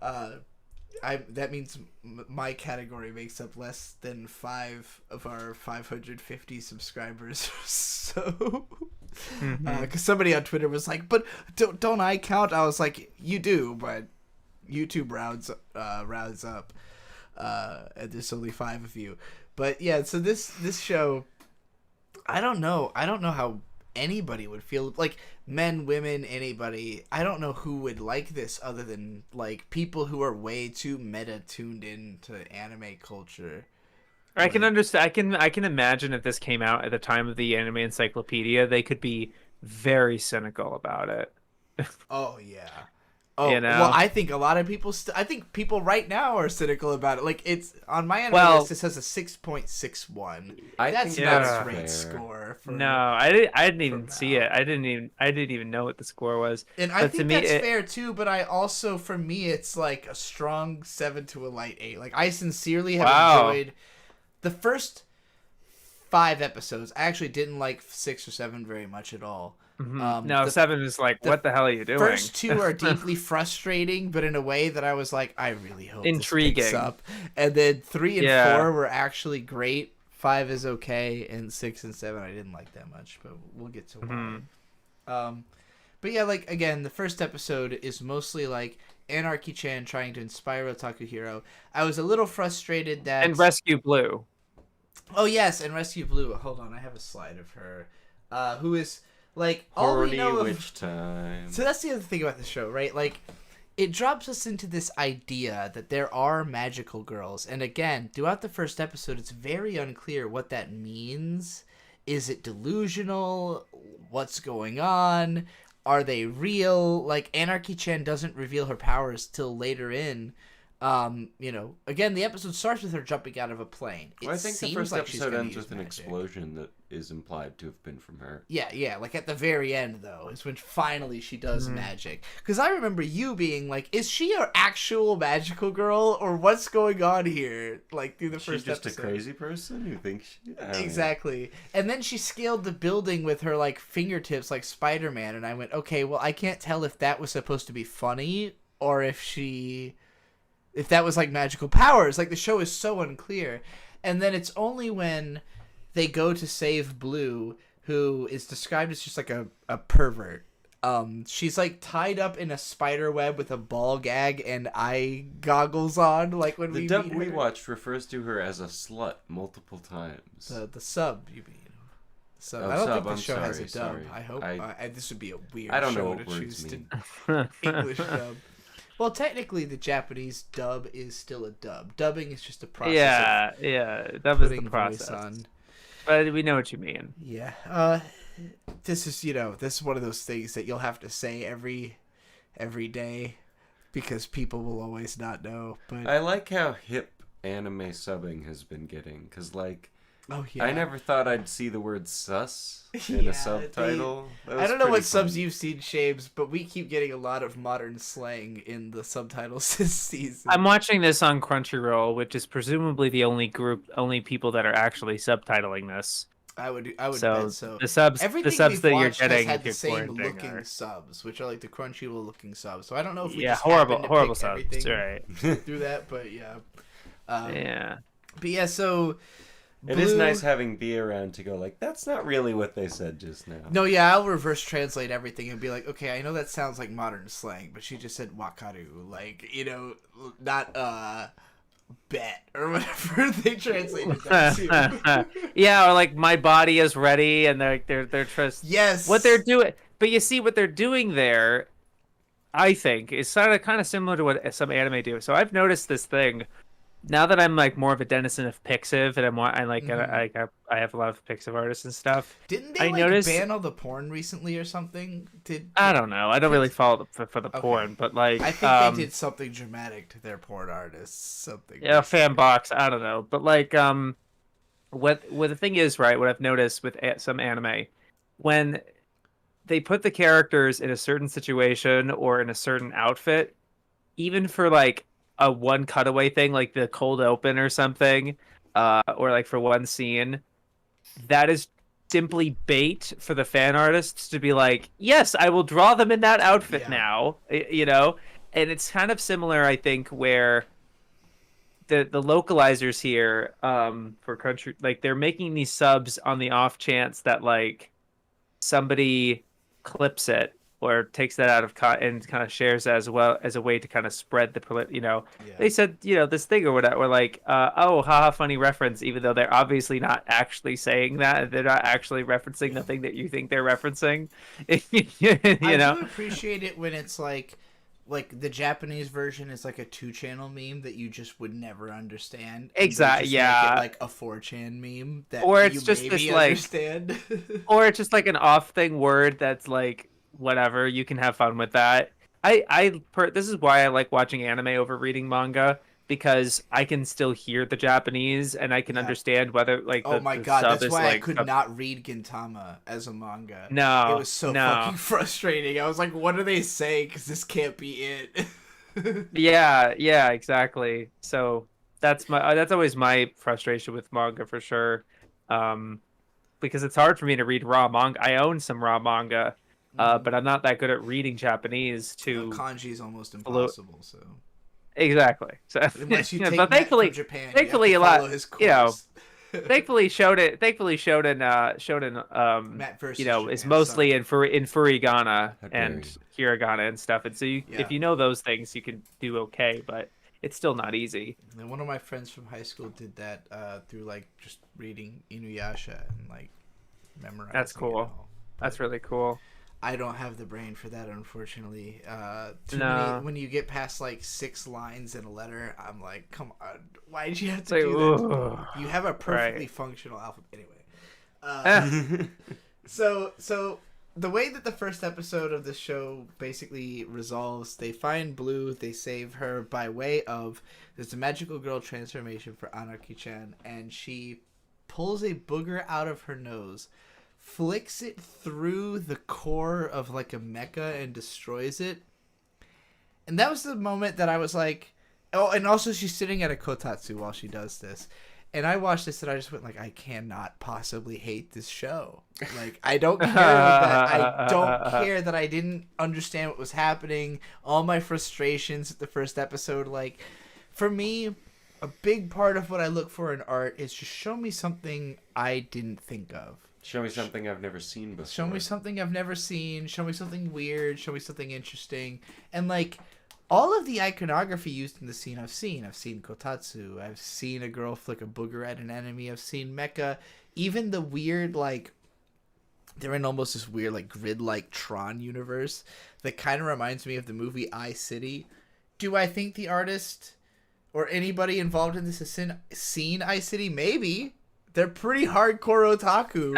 That means my category makes up less than 5 of our 550 subscribers or so. Because somebody on Twitter was like, "But don't I count?" I was like, "You do, but YouTube rounds up, and there's only 5 of you." But yeah, so this show, I don't know how anybody would feel, like men, women, anybody. I don't know who would like this other than like people who are way too meta tuned into anime culture. I can understand. I can imagine if this came out at the time of the Anime Encyclopedia, they could be very cynical about it. Oh yeah. Oh, you know? Well, I think a lot of people. I think people right now are cynical about it. Like it's on my anime list. It says a 6.61. That's not a great score. No, I didn't even see it. I didn't even know what the score was. And I think that's fair too. But I also, for me, it's like a strong 7 to a light 8. Like I sincerely have enjoyed the first 5 episodes. I actually didn't like 6 or 7 very much at all. No, 7 is like, what the hell are you doing? First 2 are deeply frustrating, but in a way that I was like, I really hope intriguing. This picks up. And then 3 and 4 were actually great. 5 is okay, and 6 and 7 I didn't like that much, but we'll get to why. But yeah, like again, the first episode is mostly like Anarchy-chan trying to inspire Otaku Hero. I was a little frustrated that and Rescue Blue. Oh yes, and Rescue Blue. Hold on, I have a slide of her, who is Like, all we Horny know witch time. So that's the other thing about the show, right? Like, it drops us into this idea that there are magical girls. And again, throughout the first episode, it's very unclear what that means. Is it delusional? What's going on? Are they real? Like, Anarchy-chan doesn't reveal her powers till later in. Again, the episode starts with her jumping out of a plane. Well, I think the first episode ends with an explosion that is implied to have been from her. Yeah, like at the very end, though, is when finally she does magic. Because I remember you being like, is she an actual magical girl, or what's going on here? Like, through the first episode. She's just a crazy person who thinks she... Exactly. And then she scaled the building with her, like, fingertips like Spider-Man, and I went, okay, well, I can't tell if that was supposed to be funny, or if that was like magical powers. Like, the show is so unclear. And then it's only when they go to save Blue, who is described as just like a pervert. She's like tied up in a spider web with a ball gag and eye goggles on. Like, when the dub we watched refers to her as a slut multiple times. The sub, you mean? So Oh, I don't sub, think the I'm show has a sorry, dub. sorry. I hope this would be a weird I don't show know what to words choose mean. to English dub. Well, technically, the Japanese dub is still a dub. Dubbing is just a process. Yeah, that was the putting process. voice on. But we know what you mean. Yeah. This is one of those things that you'll have to say every day, because people will always not know. But I like how hip anime subbing has been getting, because, like, oh yeah, I never thought I'd see the word sus in Yeah, a subtitle. I don't know what pretty subs fun. you've seen, Shaybs, but we keep getting a lot of modern slang in the subtitles this season. I'm watching this on Crunchyroll, which is presumably the only people that are actually subtitling this. I would So bet so. the subs Everything that we've you're watched has getting had if the you're same quarantining looking are... subs, which are like the Crunchyroll looking subs. So I don't know if we Yeah, just horrible happened to pick subs. everything Right. through that, but yeah. Yeah. But yeah, so It is nice having B around to go like, that's not really what they said just now. No, yeah, I'll reverse translate everything and be like, okay, I know that sounds like modern slang, but she just said wakaru, like, not bet or whatever they translated that to. Yeah, or like my body is ready, and they're just Yes. what they're doing. But you see what they're doing there, I think, is kind of similar to what some anime do. So I've noticed this thing. Now that I'm like more of a denizen of Pixiv, and I have a lot of Pixiv artists and stuff. Didn't they ban all the porn recently or something? I don't know. I don't really follow for the porn, but like I think they did something dramatic to their porn artists. Something. Yeah, fan box. I don't know, but like what the thing is, right? What I've noticed with some anime, when they put the characters in a certain situation or in a certain outfit, even for like a one cutaway thing, like the cold open or something, or like for one scene, that is simply bait for the fan artists to be like, yes, I will draw them in that outfit now, and it's kind of similar, I think, where the localizers here for country, like they're making these subs on the off chance that like somebody clips it or takes that out of and kind of shares that as well as a way to kind of spread the they said this thing or whatever, or like oh haha funny reference, even though they're obviously not actually saying that, they're not actually referencing the thing that you think they're referencing. I do appreciate it when it's like the Japanese version is like a 2-channel meme that you just would never understand. Exactly. Yeah. Make it like a 4chan meme that or it's you just maybe this like understand. or it's just like an off thing word that's like whatever, you can have fun with that. This is why I like watching anime over reading manga, because I can still hear the Japanese and I can understand whether like oh my god, that's why I could not read Gintama as a manga. No, it was so fucking frustrating. I was like, what are they saying? Because this can't be it. yeah, exactly. So that's always my frustration with manga for sure, because it's hard for me to read raw manga. I own some raw manga. But I'm not that good at reading Japanese. Kanji is almost impossible. So exactly. So unless you take but thankfully, Japan, thankfully you have to follow his course. Thankfully Shonen Matt versus is Japan, mostly in furigana and hiragana and stuff. And so if you know those things, you can do okay. But it's still not easy. And one of my friends from high school did that through like just reading Inuyasha and like memorizing. That's cool. That's really cool. I don't have the brain for that, unfortunately. Too No. many. When you get past like 6 lines in a letter, I'm like, come on, why did you have It's to like, do ooh. that? You have a perfectly Right. functional alphabet. Anyway, Eh. so the way that the first episode of the show basically resolves, they find Blue, they save her by way of there's a magical girl transformation for Anarchy-chan, and she pulls a booger out of her nose, flicks it through the core of like a mecha and destroys it. And that was the moment that I was like, oh, and also she's sitting at a kotatsu while she does this. And I watched this and I just went like, I cannot possibly hate this show. Like, I don't care that I don't care that I didn't understand what was happening. All my frustrations at the first episode, like, for me, a big part of what I look for in art is just show me something I didn't think of. Show me something I've never seen before. Show me something I've never seen. Show me something weird. Show me something interesting. And like, all of the iconography used in the scene I've seen. I've seen kotatsu. I've seen a girl flick a booger at an enemy. I've seen mecha. Even the weird, like, they're in almost this weird, like, grid-like Tron universe that kind of reminds me of the movie I, City. Do I think the artist or anybody involved in this has seen I, City? Maybe. They're pretty hardcore otaku.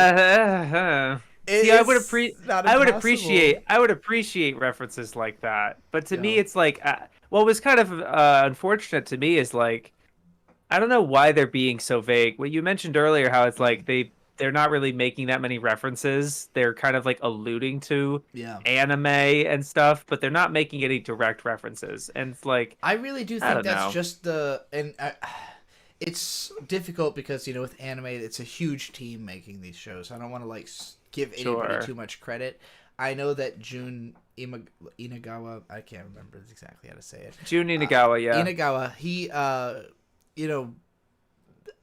See, I would impossible. appreciate references like that. But to me, Yeah. it's like, what was kind of unfortunate to me is like, I don't know why they're being so vague. What you mentioned earlier, how it's like they're not really making that many references. They're kind of like alluding to Yeah. anime and stuff, but they're not making any direct references. And it's like, I really do I think don't that's know. just it's difficult because, you know, with anime, it's a huge team making these shows. I don't want to like give anybody Sure. too much credit. I know that Inagawa, I can't remember exactly how to say it. Jun Inagawa, yeah. Inagawa, he, you know,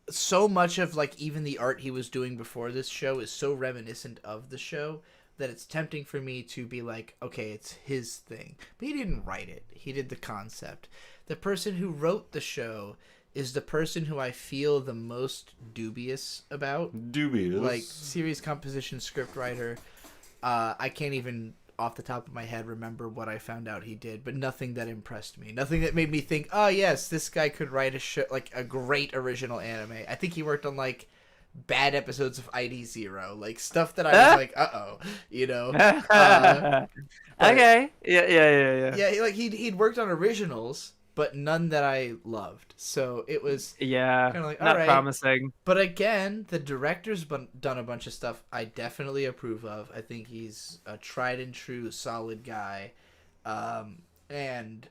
so much of like even the art he was doing before this show is so reminiscent of the show that it's tempting for me to be like, okay, it's his thing. But he didn't write it. He did the concept. The person who wrote the show is the person who I feel the most dubious about. Dubious. Like, series composition, scriptwriter. I can't even, off the top of my head, remember what I found out he did, but nothing that impressed me. Nothing that made me think, oh, yes, this guy could write a show, like a great original anime. I think he worked on, like, bad episodes of ID Zero, like stuff that I was like, uh-oh, you know. Okay. Yeah. Yeah, he'd worked on originals, but none that I loved. So it was Yeah. kind of like, Not all right. promising. But again, the director's done a bunch of stuff I definitely approve of. I think he's a tried and true, solid guy. And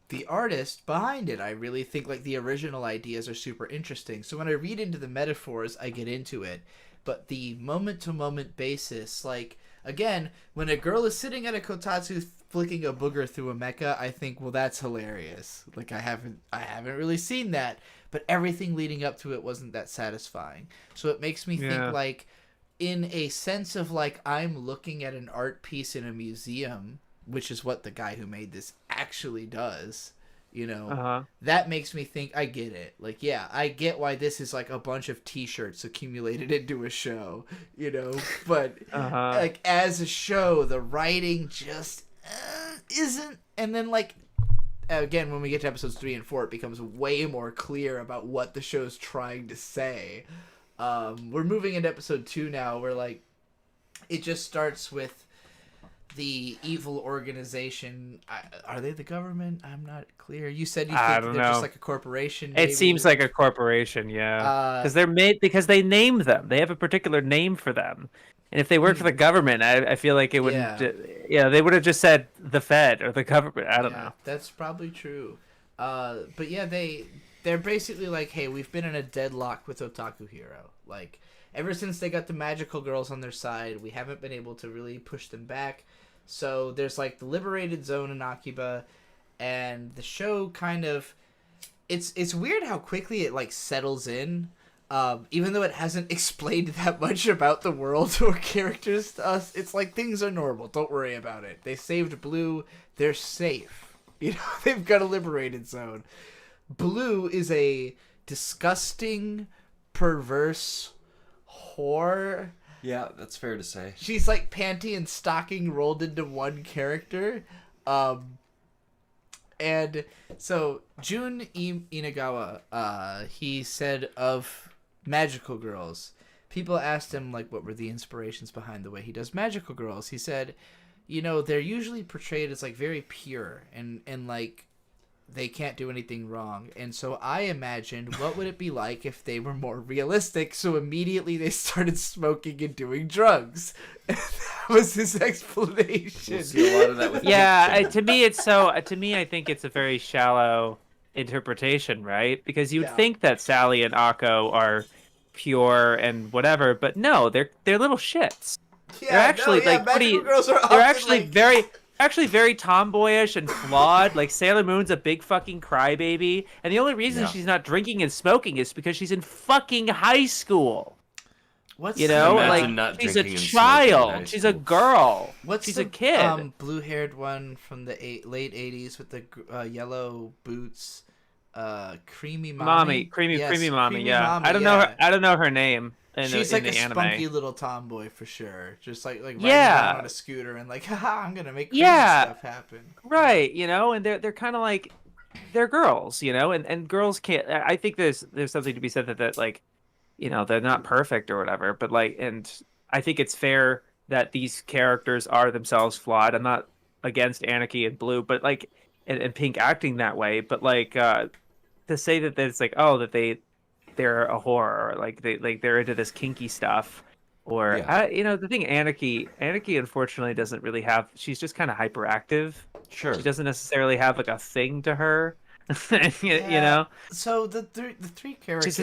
the artist behind it, I really think like the original ideas are super interesting. So when I read into the metaphors, I get into it. But the moment-to-moment basis, like, again, when a girl is sitting at a kotatsu flicking a booger through a mecha, I think, well, that's hilarious. Like, I haven't really seen that, but everything leading up to it wasn't that satisfying. So it makes me think, like, in a sense of, like, I'm looking at an art piece in a museum, which is what the guy who made this actually does, you know, that makes me think, I get it. Like, yeah, I get why this is like a bunch of t-shirts accumulated into a show, you know, but like as a show, the writing just isn't. And then like, again, when we get to episodes 3 and 4, it becomes way more clear about what the show's trying to say. We're moving into episode 2 now, where like, it just starts with the evil organization. Are they the government? I'm not clear. You said you think they're just like a corporation. Maybe? It seems like a corporation, yeah. Because they're made because they named them. They have a particular name for them. And if they worked for the government, I feel like it wouldn't. Yeah, they would have just said the Fed or the government. I don't know. That's probably true. But yeah, they're basically like, hey, we've been in a deadlock with Otaku Hero. Like, ever since they got the magical girls on their side, we haven't been able to really push them back. So there's like the liberated zone in Akiba, and the show kind of, it's weird how quickly it like settles in, even though it hasn't explained that much about the world or characters to us. It's like things are normal. Don't worry about it. They saved Blue. They're safe. You know, they've got a liberated zone. Blue is a disgusting, perverse whore Yeah, that's fair to say. She's like panty and stocking rolled into one character. And so Jun Inagawa, he said of magical girls, people asked him like what were the inspirations behind the way he does magical girls. He said, they're usually portrayed as like very pure and like they can't do anything wrong. And so I imagined what would it be like if they were more realistic. So immediately they started smoking and doing drugs. And that was his explanation. We'll see a lot of that with to me, I think it's a very shallow interpretation, right? Because you'd think that Sally and Akko are pure and whatever, but no, they're little shits. Yeah, they're actually girls are they're actually very tomboyish and flawed. Like Sailor Moon's a big fucking crybaby, and the only reason she's not drinking and smoking is because she's in fucking high school. She's a child. She's a girl. She's a kid. Blue-haired one from the late '80s with the yellow boots. Creamy mommy. Creamy mommy. Yeah, mommy, I don't know her name. She's like a anime. spunky little tomboy for sure. Just like riding around on a scooter and like, haha, I'm gonna make crazy stuff happen. Right, and they're kind of like they're girls, and girls can't. I think there's something to be said that like, they're not perfect or whatever, but like, and I think it's fair that these characters are themselves flawed. I'm not against Anarchy and Blue, but like, and Pink acting that way, but like, to say that it's like, oh, that they're a whore, or like they're into this kinky stuff, or the thing Anarchy unfortunately doesn't really have. She's just kind of hyperactive. Sure, she doesn't necessarily have like a thing to her. So the three characters.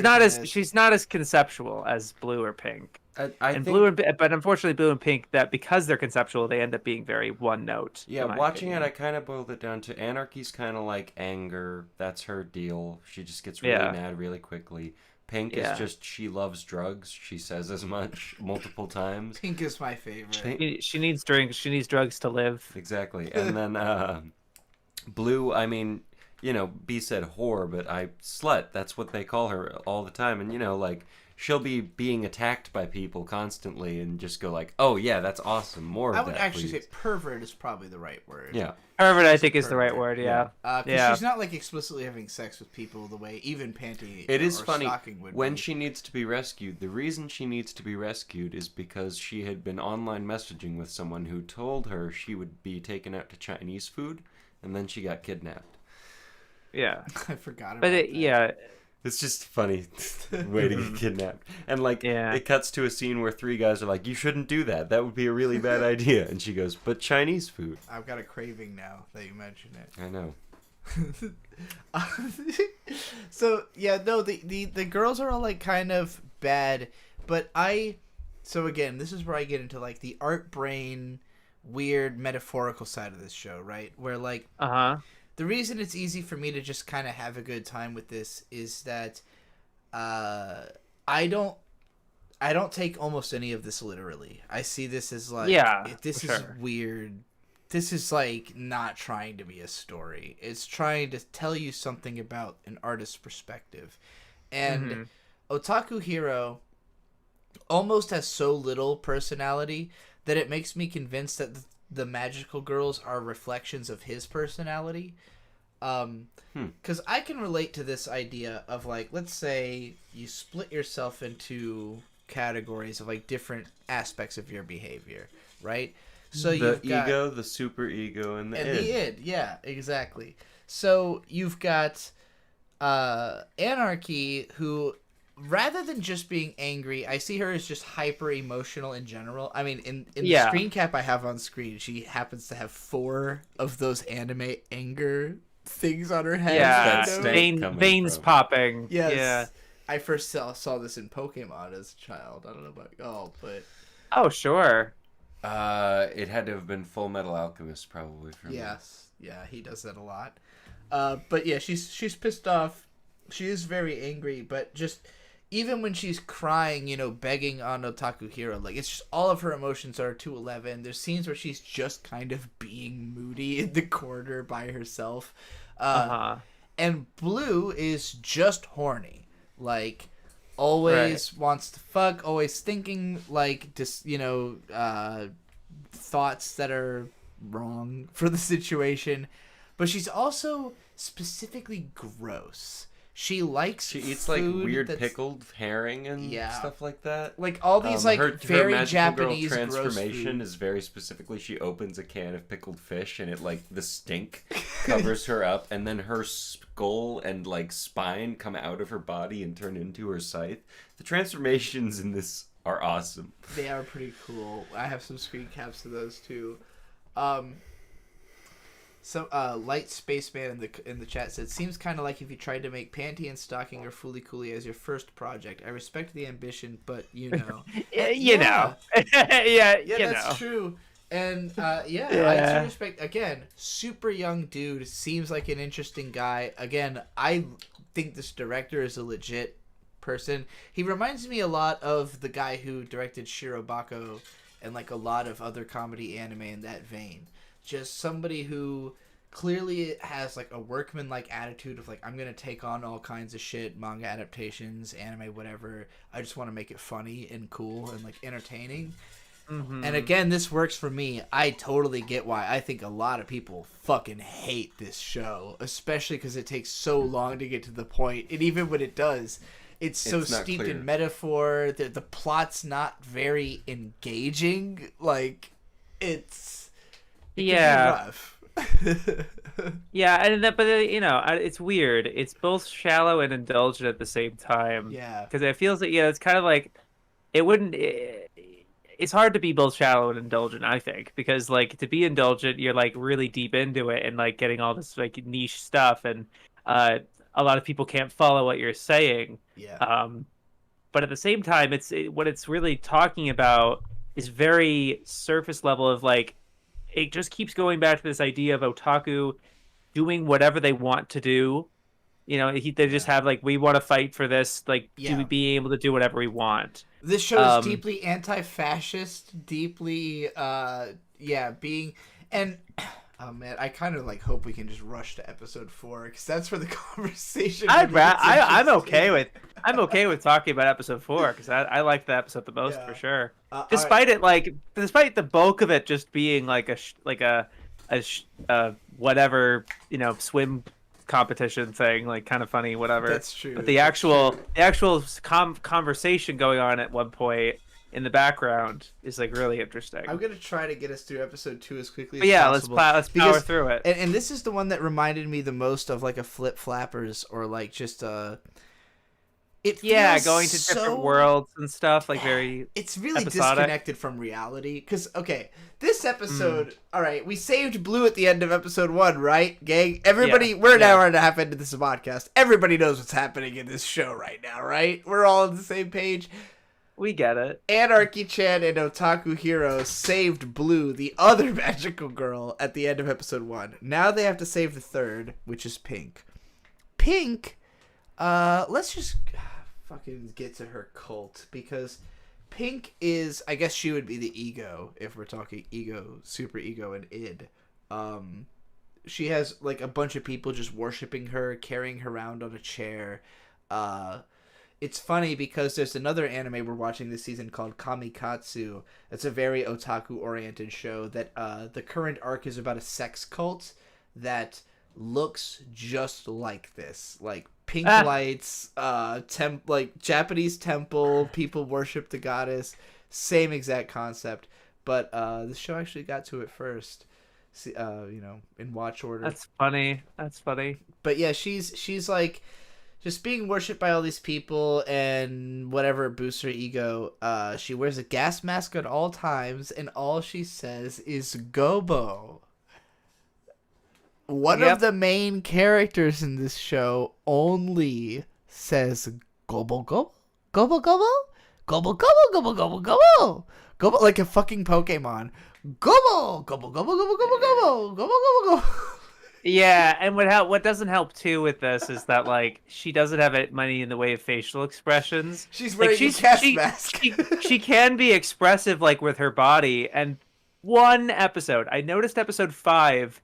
She's not as conceptual as Blue or Pink. But unfortunately Blue and Pink, that because they're conceptual, they end up being very one note. Yeah, watching it, I kind of boiled it down to Anarchy's kind of like anger. That's her deal. She just gets really mad really quickly. Pink is just, she loves drugs. She says as much multiple times. Pink is my favorite. She needs drinks. She needs drugs to live. Exactly. And then Blue, I mean, B said whore, but slut. That's what they call her all the time. And, like, she'll be being attacked by people constantly and just go like, oh, yeah, that's awesome. More of that, I would actually please. say pervert is probably the right word. Yeah. Pervert, I think, is the right word, yeah. She's not, like, explicitly having sex with people the way even Panty It is or funny, Stocking would when be. she needs to be rescued, the reason she needs to be rescued is because she had been online messaging with someone who told her she would be taken out to Chinese food, and then she got kidnapped. Yeah. I forgot about that. Yeah. It's just funny way to get kidnapped. And, like, it cuts to a scene where three guys are like, you shouldn't do that. That would be a really bad idea. And she goes, but Chinese food. I've got a craving now that you mention it. I know. So, the girls are all, like, kind of bad. But so, again, this is where I get into, like, the art brain, weird, metaphorical side of this show, right? Where, like... The reason it's easy for me to just kind of have a good time with this is that I don't take almost any of this literally. I see this as like, this is weird. This is like not trying to be a story. It's trying to tell you something about an artist's perspective. And Otaku Hero almost has so little personality that it makes me convinced that the magical girls are reflections of his personality. Because I can relate to this idea of, like, let's say you split yourself into categories of, like, different aspects of your behavior, right? So you've got ego, the super ego, and the id. Yeah, exactly. So you've got Anarchy, who... rather than just being angry, I see her as just hyper emotional in general. I mean, in the screen cap I have on screen, she happens to have 4 of those anime anger things on her head. Yeah, veins popping. Yes. Yeah. I first saw this in Pokemon as a child. I don't know about y'all, but... Oh, sure. It had to have been Full Metal Alchemist, probably, for me. Yes. Yeah, he does that a lot. But yeah, she's pissed off. She is very angry, but just... even when she's crying, begging on Otaku Hero, like, it's just all of her emotions are to 11. There's scenes where she's just kind of being moody in the corner by herself. And Blue is just horny. Like, always wants to fuck, always thinking like just thoughts that are wrong for the situation, but she's also specifically gross. She eats like weird pickled herring and Yeah. stuff like that. like all these like her very magical Japanese girl gross transformation food. is very specifically she opens a can of pickled fish and it like the stink covers her up, and then her skull and like spine come out of her body and turn into her scythe. The transformations in this are awesome. They are pretty cool. I have some screen caps of those too. So Light Spaceman in the chat said, seems kind of like if you tried to make Panty and Stocking or Fooly Cooly as your first project. I respect the ambition, but you know. you know. Yeah, you that's know. true. And I do respect, again, super young dude, seems like an interesting guy. Again, I think this director is a legit person. He reminds me a lot of the guy who directed Shirobako and like a lot of other comedy anime in that vein. Just somebody who clearly has like a workman-like attitude of like, I'm gonna take on all kinds of shit, manga adaptations, anime, whatever. I just want to make it funny and cool and like entertaining. Mm-hmm. And again, this works for me. I totally get why I think a lot of people fucking hate this show, especially because it takes so long to get to the point. And even when it does, it's so steeped in metaphor. The plot's not very engaging. Like, it's... rough. Yeah, but you know, it's weird. It's both shallow and indulgent at the same time. Yeah, because it feels like it's kind of like it wouldn't. It's hard to be both shallow and indulgent, I think, because like to be indulgent, you're like really deep into it and like getting all this like niche stuff, and a lot of people can't follow what you're saying. Yeah. But at the same time, what it's really talking about is very surface level of like. It just keeps going back to this idea of otaku doing whatever they want to do. You know, they just have like, we want to fight for this, like being able to do whatever we want. This show is deeply anti-fascist, deeply, being, and oh man, I kind of like hope we can just rush to episode 4 because that's where the conversation. I'm okay with talking about episode 4 because I like the episode the most for sure. Despite the bulk of it just being like a whatever, you know, swim competition thing, like kind of funny, whatever. That's true. But the actual conversation going on at one point in the background is like really interesting. I'm gonna try to get us through episode 2 as quickly as possible. Let's power through it. And this is the one that reminded me the most of like a Flip Flappers or like just a. Going to different worlds and stuff, like very. It's really episodic. Disconnected from reality because this episode. All right, we saved Blue at the end of episode 1, right, gang? Everybody, we're an hour and a half into this podcast. Everybody knows what's happening in this show right now, right? We're all on the same page. We get it. Anarchy-chan and Otaku Hero saved Blue, the other magical girl, at the end of episode 1. Now they have to save the third, which is Pink. Pink, let's just fucking get to her cult, because Pink is, I guess she would be the ego, if we're talking ego, super ego, and id. She has, like, a bunch of people just worshipping her, carrying her around on a chair. It's funny because there's another anime we're watching this season called Kamikatsu. It's a very otaku-oriented show that the current arc is about a sex cult that looks just like this. Like pink lights, like Japanese temple, people worship the goddess. Same exact concept. But the show actually got to it first. In watch order. That's funny. But yeah, she's like just being worshipped by all these people and whatever boosts her ego. She wears a gas mask at all times, and all she says is "Gobo." One of the main characters in this show only says "Gobo Gobo Gobo Gobo Gobo Gobo Gobo Gobo Gobo Gobo," like a fucking Pokemon. Gobo Gobo Gobo Gobo Gobo Gobo Gobo Gobo Gobo. Yeah, and what doesn't help too with this is that like she doesn't have money in the way of facial expressions. She's wearing a gas mask. She can be expressive like with her body. And one episode, I noticed episode 5,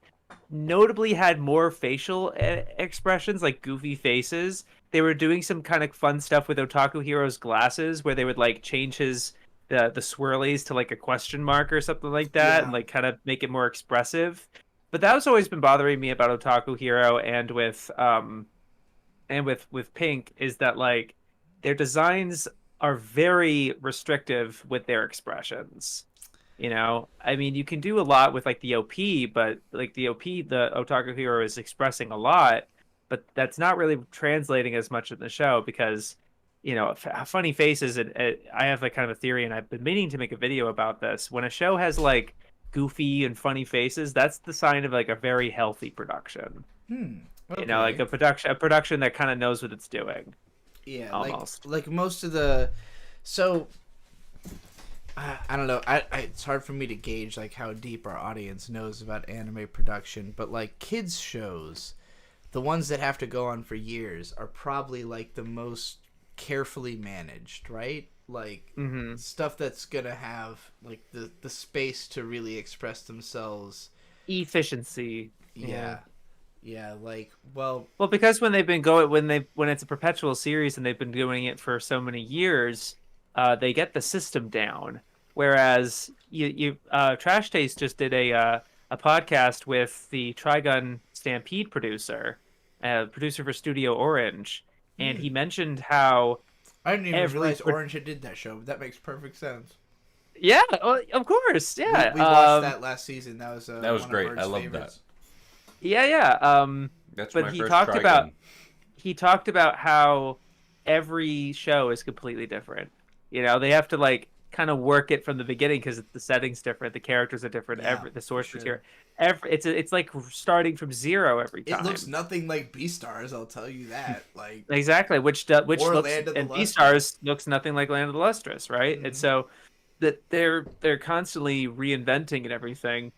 notably had more facial expressions, like goofy faces. They were doing some kind of fun stuff with Otaku Hero's glasses, where they would like change his the swirlies to like a question mark or something like that, and Yeah. like kind of make it more expressive. But that was always been bothering me about Otaku Hero and with Pink, is that like their designs are very restrictive with their expressions. I mean, you can do a lot with like the OP, but like the OP, the Otaku Hero is expressing a lot, but that's not really translating as much in the show because, funny faces. And I have like kind of a theory, and I've been meaning to make a video about this. When a show has like goofy and funny faces, that's the sign of like a very healthy production. Okay. Like a production that kind of knows what it's doing. Yeah, Almost. like most of the, so I don't know. It's hard for me to gauge like how deep our audience knows about anime production, but like kids shows, the ones that have to go on for years are probably like the most carefully managed, right? Like stuff that's gonna have like the space to really express themselves. Efficiency. Yeah. Yeah, like, well, Well, because when it's a perpetual series and they've been doing it for so many years, they get the system down. Whereas Trash Taste just did a podcast with the Trigun Stampede producer for Studio Orange, and he mentioned how I didn't even realize Orange had did that show. That makes perfect sense. Yeah, of course, yeah. We watched that last season. That was That was one great. Of Bert's I love favorites. Yeah. That's But my he first talked Trigun. about he talked about how every show is completely different. They have to like kind of work it from the beginning because the setting's different, the characters are different, Yeah, the source for material. It's like starting from zero every time. It looks nothing like Beastars, I'll tell you that. Like Exactly, which Or looks, Land of the and Lustrous. Beastars looks nothing like Land of the Lustrous, right? And Mhm. so that they're constantly reinventing and everything.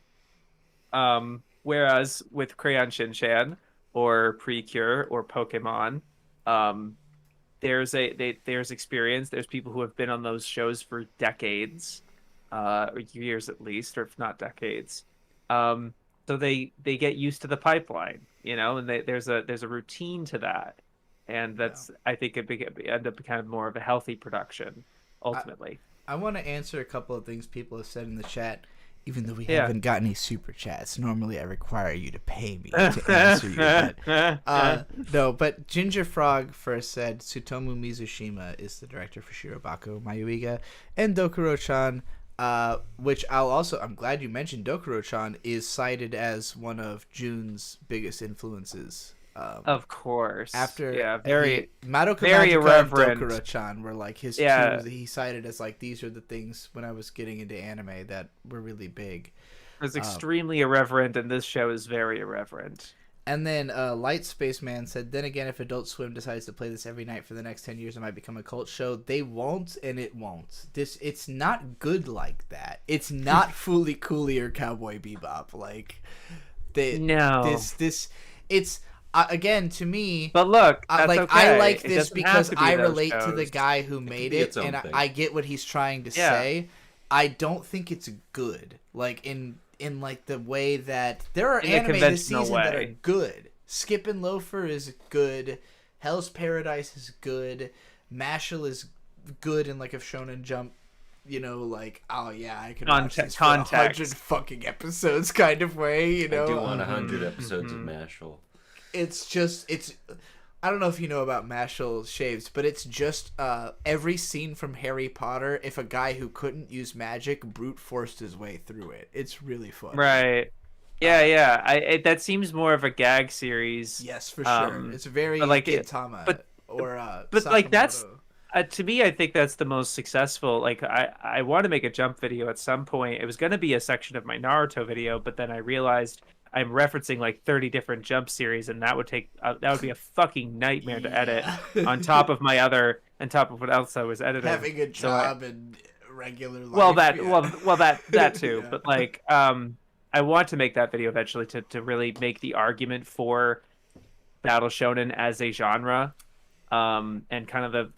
Whereas with Crayon Shin-chan or Precure or Pokemon, there's experience. There's people who have been on those shows for decades, or years at least, or if not decades. So they get used to the pipeline, and there's a routine to that, and that's I think end up kind of more of a healthy production ultimately. I want to answer a couple of things people have said in the chat. Even though we Yeah. haven't got any super chats, normally I require you to pay me to answer you. But, no, but Ginger Frog first said Tsutomu Mizushima is the director for Shirobako Mayuiga, and Dokuro-chan, which I'm glad you mentioned. Dokuro-chan is cited as one of Jun's biggest influences. Of course. After very Madoka very Magica irreverent. and Dokuro-chan were like his Yeah. two. He cited as like these are the things when I was getting into anime that were really big. It was extremely irreverent, and this show is very irreverent. And then Light Spaceman said, then again, if Adult Swim decides to play this every night for the next 10 years, it might become a cult show. They won't, and it won't. It's not good like that. It's not Fooly Cooly or Cowboy Bebop. Like, it's... again, to me, But look, I that's like okay. It this doesn't because have to be I those relate to the shows. guy who made be it, its own and thing. I get what he's trying to Yeah. say. I don't think it's good. Like in like the way that there are In a anime this conventional season that are way. good. Skip and Loafer is good. Hell's Paradise is good. Mashal is good in like a Shonen Jump. Like, oh yeah, I can watch this for 100 fucking episodes kind of way. I do want 100 episodes of Mashal. It's I don't know if you know about Mashal Shaybs, but it's just every scene from Harry Potter, if a guy who couldn't use magic brute forced his way through it. It's really fun. Right. Yeah. That seems more of a gag series. Yes, for sure. It's very but like Gintama but like that's Sakamoto. to me, I think that's the most successful. Like I want to make a Jump video at some point. It was going to be a section of my Naruto video, but then I realized I'm referencing like 30 different Jump series, and that would be a fucking nightmare to edit on top of what else I was editing. Having a job and regular life. Well, that yeah. that too. Yeah. But like, I want to make that video eventually to really make the argument for Battle Shonen as a genre, and kind of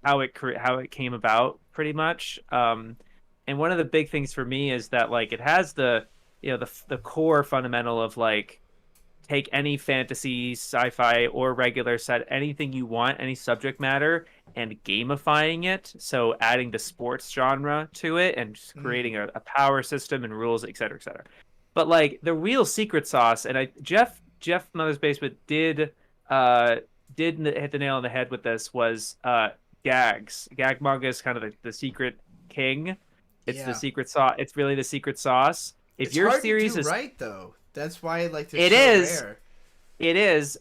how it came about pretty much. And one of the big things for me is that like it has the the core fundamental of like take any fantasy, sci-fi, or regular set, anything you want, any subject matter, and gamifying it. So adding the sports genre to it and just creating a power system and rules, et cetera, et cetera. But like the real secret sauce, and Jeff Mother's Basement did hit the nail on the head with this, was gags. Gag manga is kind of the secret king. It's the secret sauce. It's really the secret sauce. If it's your hard series to do is right though, that's why like they're it so is. rare. It is,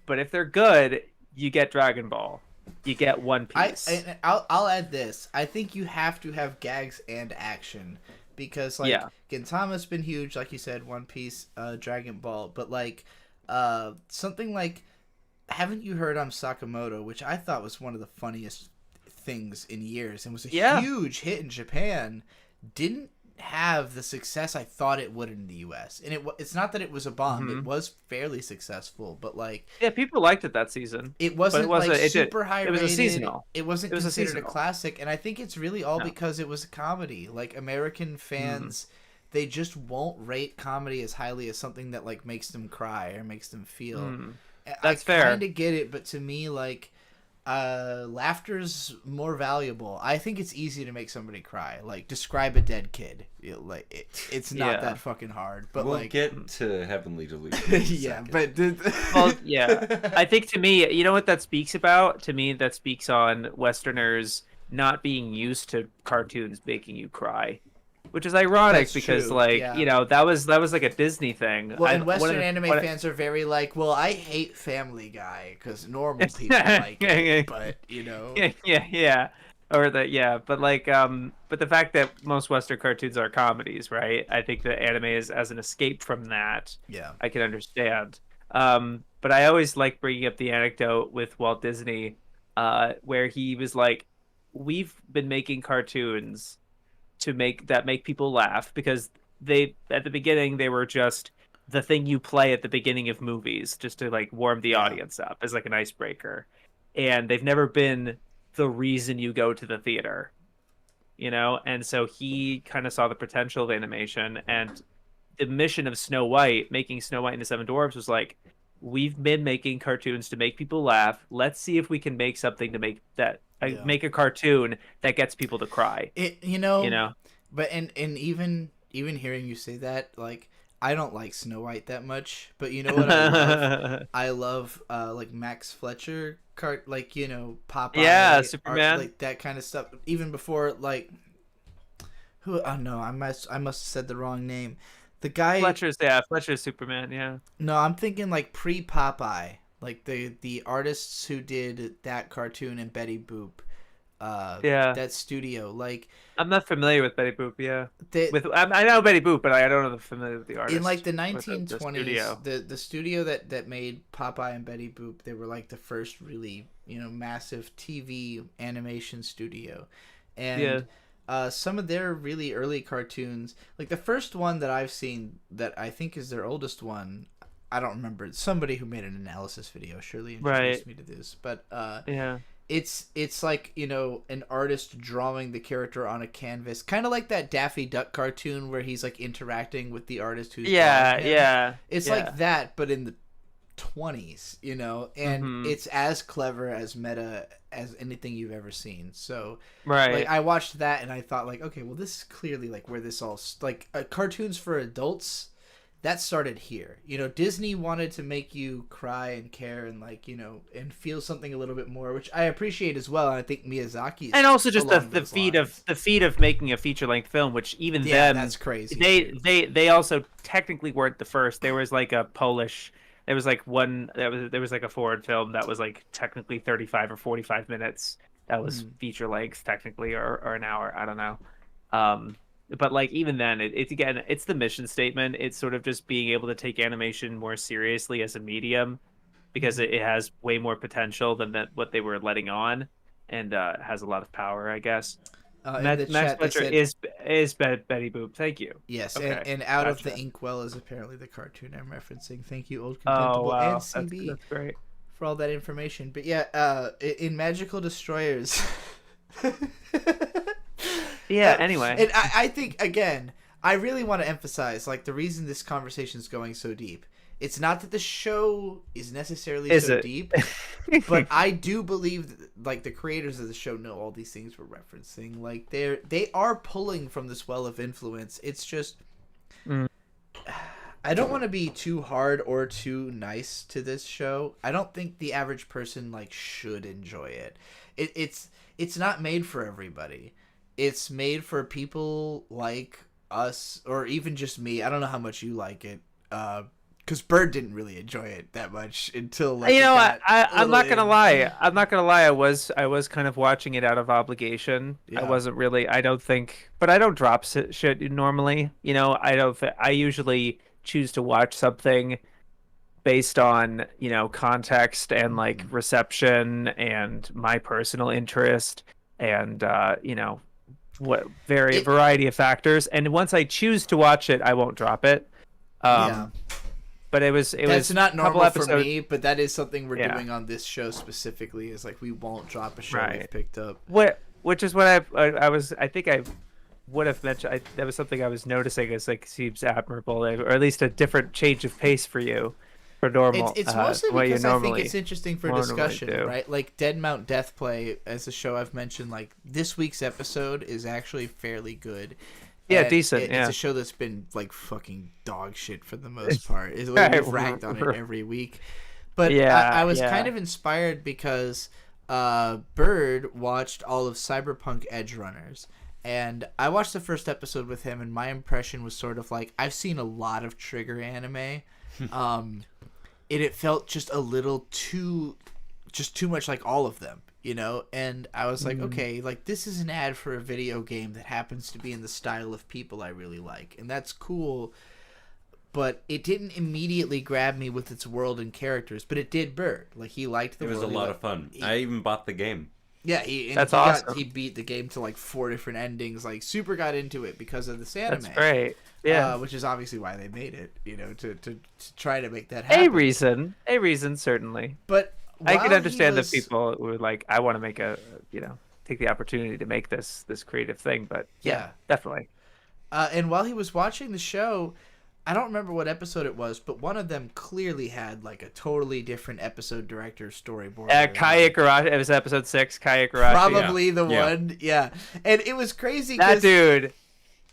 but if they're good, you get Dragon Ball, you get One Piece. I'll add this. I think you have to have gags and action because like Gintama's been huge, like you said, One Piece, Dragon Ball, but like something like, haven't you heard I'm Sakamoto, which I thought was one of the funniest things in years and was a huge hit in Japan, didn't have the success I thought it would in the US. And it's not that it was a bomb. It was fairly successful, but like people liked it that season. It wasn't like super high rated. It was a seasonal. It wasn't considered a classic, and I think it's really all because it was a comedy. Like American fans, they just won't rate comedy as highly as something that like makes them cry or makes them feel. That's fair. I kind fair. of get it, but to me, like, laughter's more valuable. I think it's easy to make somebody cry. Like, describe a dead kid. It's not that fucking hard. But we'll like, get to Heavenly Delusion. But I think to me, you know what that speaks about? To me, that speaks on Westerners not being used to cartoons making you cry. Which is ironic. That's because, true. Like, that was like a Disney thing. Well, and Western anime fans are very like, well, I hate Family Guy because normal people like it, but but like, but the fact that most Western cartoons are comedies, right? I think that anime is as an escape from that. Yeah, I can understand. But I always like bringing up the anecdote with Walt Disney, where he was like, "We've been making cartoons to make people laugh because at the beginning they were just the thing you play at the beginning of movies just to like warm the audience up as like an icebreaker, and they've never been the reason you go to the theater, and so he kind of saw the potential of animation, and the mission of making Snow White and the Seven Dwarfs was like, we've been making cartoons to make people laugh, let's see if we can make something to make that make a cartoon that gets people to cry. But and even hearing you say that, like, I don't like Snow White that much, but you know what I love? I love like Max Fletcher Popeye, Superman, like that kind of stuff. Even before like who? Oh no, I must have said the wrong name. The guy Fletcher's Superman. Yeah. No, I'm thinking like pre Popeye. Like the artists who did that cartoon and Betty Boop, that studio. Like, I'm not familiar with Betty Boop. Yeah, I know Betty Boop, but I don't know familiar with the artist. In like the 1920s, the studio that made Popeye and Betty Boop, they were like the first really massive TV animation studio, and some of their really early cartoons, like the first one that I've seen that I think is their oldest one. I don't remember. Somebody who made an analysis video surely introduced me to this, but it's like an artist drawing the character on a canvas, kind of like that Daffy Duck cartoon where he's like interacting with the artist who's drawing him. It's like that, but in the 20s, and it's as clever as meta as anything you've ever seen. So like I watched that and I thought like, okay, well this is clearly like where this all like cartoons for adults. That started here. Disney wanted to make you cry and care and like, and feel something a little bit more, which I appreciate as well. And I think Miyazaki's and also just the feat of making a feeling length film, which even them, that's crazy. They also technically weren't the first. There was like a Polish. There was like there was like a foreign film that was like technically 35 or 45 minutes. That was feature length technically, or an hour. I don't know. But like even then, it's the mission statement. It's sort of just being able to take animation more seriously as a medium, because it has way more potential than what they were letting on, and has a lot of power, I guess. Max Fletcher is Betty Boop. Thank you. Yes, okay. and Out of the Inkwell is apparently the cartoon I'm referencing. Thank you, Old Contemptible and CB. That's great for all that information. But yeah, in Magical Destroyers. Yeah. Anyway, and I think again, I really want to emphasize, like, the reason this conversation is going so deep. It's not that the show is necessarily deep, but I do believe that, like, the creators of the show know all these things we're referencing. Like, they are pulling from this well of influence. It's just, I don't want to be too hard or too nice to this show. I don't think the average person, like, should enjoy it. It's not made for everybody. It's made for people like us, or even just me. I don't know how much you like it. Because Bird didn't really enjoy it that much until, like, I'm not gonna lie. I was kind of watching it out of obligation. Yeah. I wasn't really. I don't think, but I don't drop shit normally. You know, I don't. I usually choose to watch something based on, you know, context and, like, reception and my personal interest and you know, what variety of factors. And once I choose to watch it, I won't drop it. But it was that's not normal for episodes... me, but that is something we're doing on this show specifically, is like we won't drop a show we've picked up. Which is what I think I would have mentioned. That was something I was noticing as, like, seems admirable, or at least a different change of pace for you. For normal, it's mostly because I think it's interesting for discussion, right? Like Dead Mount Deathplay, as a show I've mentioned, like, this week's episode is actually fairly good. Yeah, decent. It's a show that's been, like, fucking dog shit for the most part. We've ragged on it every week. But I was kind of inspired because Bird watched all of Cyberpunk Edge Runners. And I watched the first episode with him, and my impression was sort of like, I've seen a lot of Trigger anime. It felt just a little too much like all of them, you know? And I was like, okay, like, this is an ad for a video game that happens to be in the style of people I really like, and that's cool. But it didn't immediately grab me with its world and characters, but it did Bird. Like, he liked the world. It was a lot of fun. I even bought the game. Yeah, that's awesome. He beat the game to, like, 4 different endings. Like, super got into it because of this anime. That's great. Yeah, which is obviously why they made it, you know, to try to make that happen. A reason certainly. But I can understand that people were like, I want to make take the opportunity to make this creative thing. But yeah, definitely. And while he was watching the show, I don't remember what episode it was, but one of them clearly had, like, a totally different episode director storyboard. Kaya Igarashi. It was episode 6. Kaya Igarashi. Probably the one. Yeah. And it was crazy. That dude.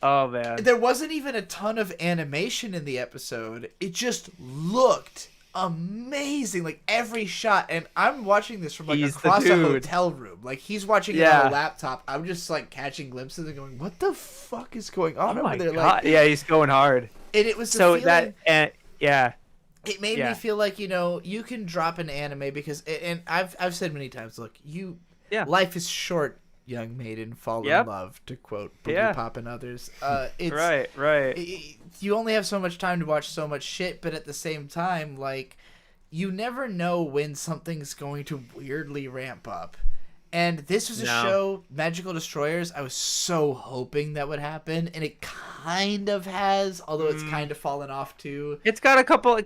Oh, man. There wasn't even a ton of animation in the episode. It just looked amazing. Like, every shot. And I'm watching this from, like, across a hotel room. Like, he's watching it on a laptop. I'm just, like, catching glimpses and going, what the fuck is going on over there? God. Like, yeah, he's going hard. And it was so feeling, that it made me feel like, you know, you can drop an anime because, and I've said many times, look, life is short, young maiden, fall in love, to quote Boogie Pop and others. It's right. You only have so much time to watch so much shit, but at the same time, like, you never know when something's going to weirdly ramp up. And this was a show, Magical Destroyers, I was so hoping that would happen, and it kind of has, although it's kind of fallen off too. It's got a couple,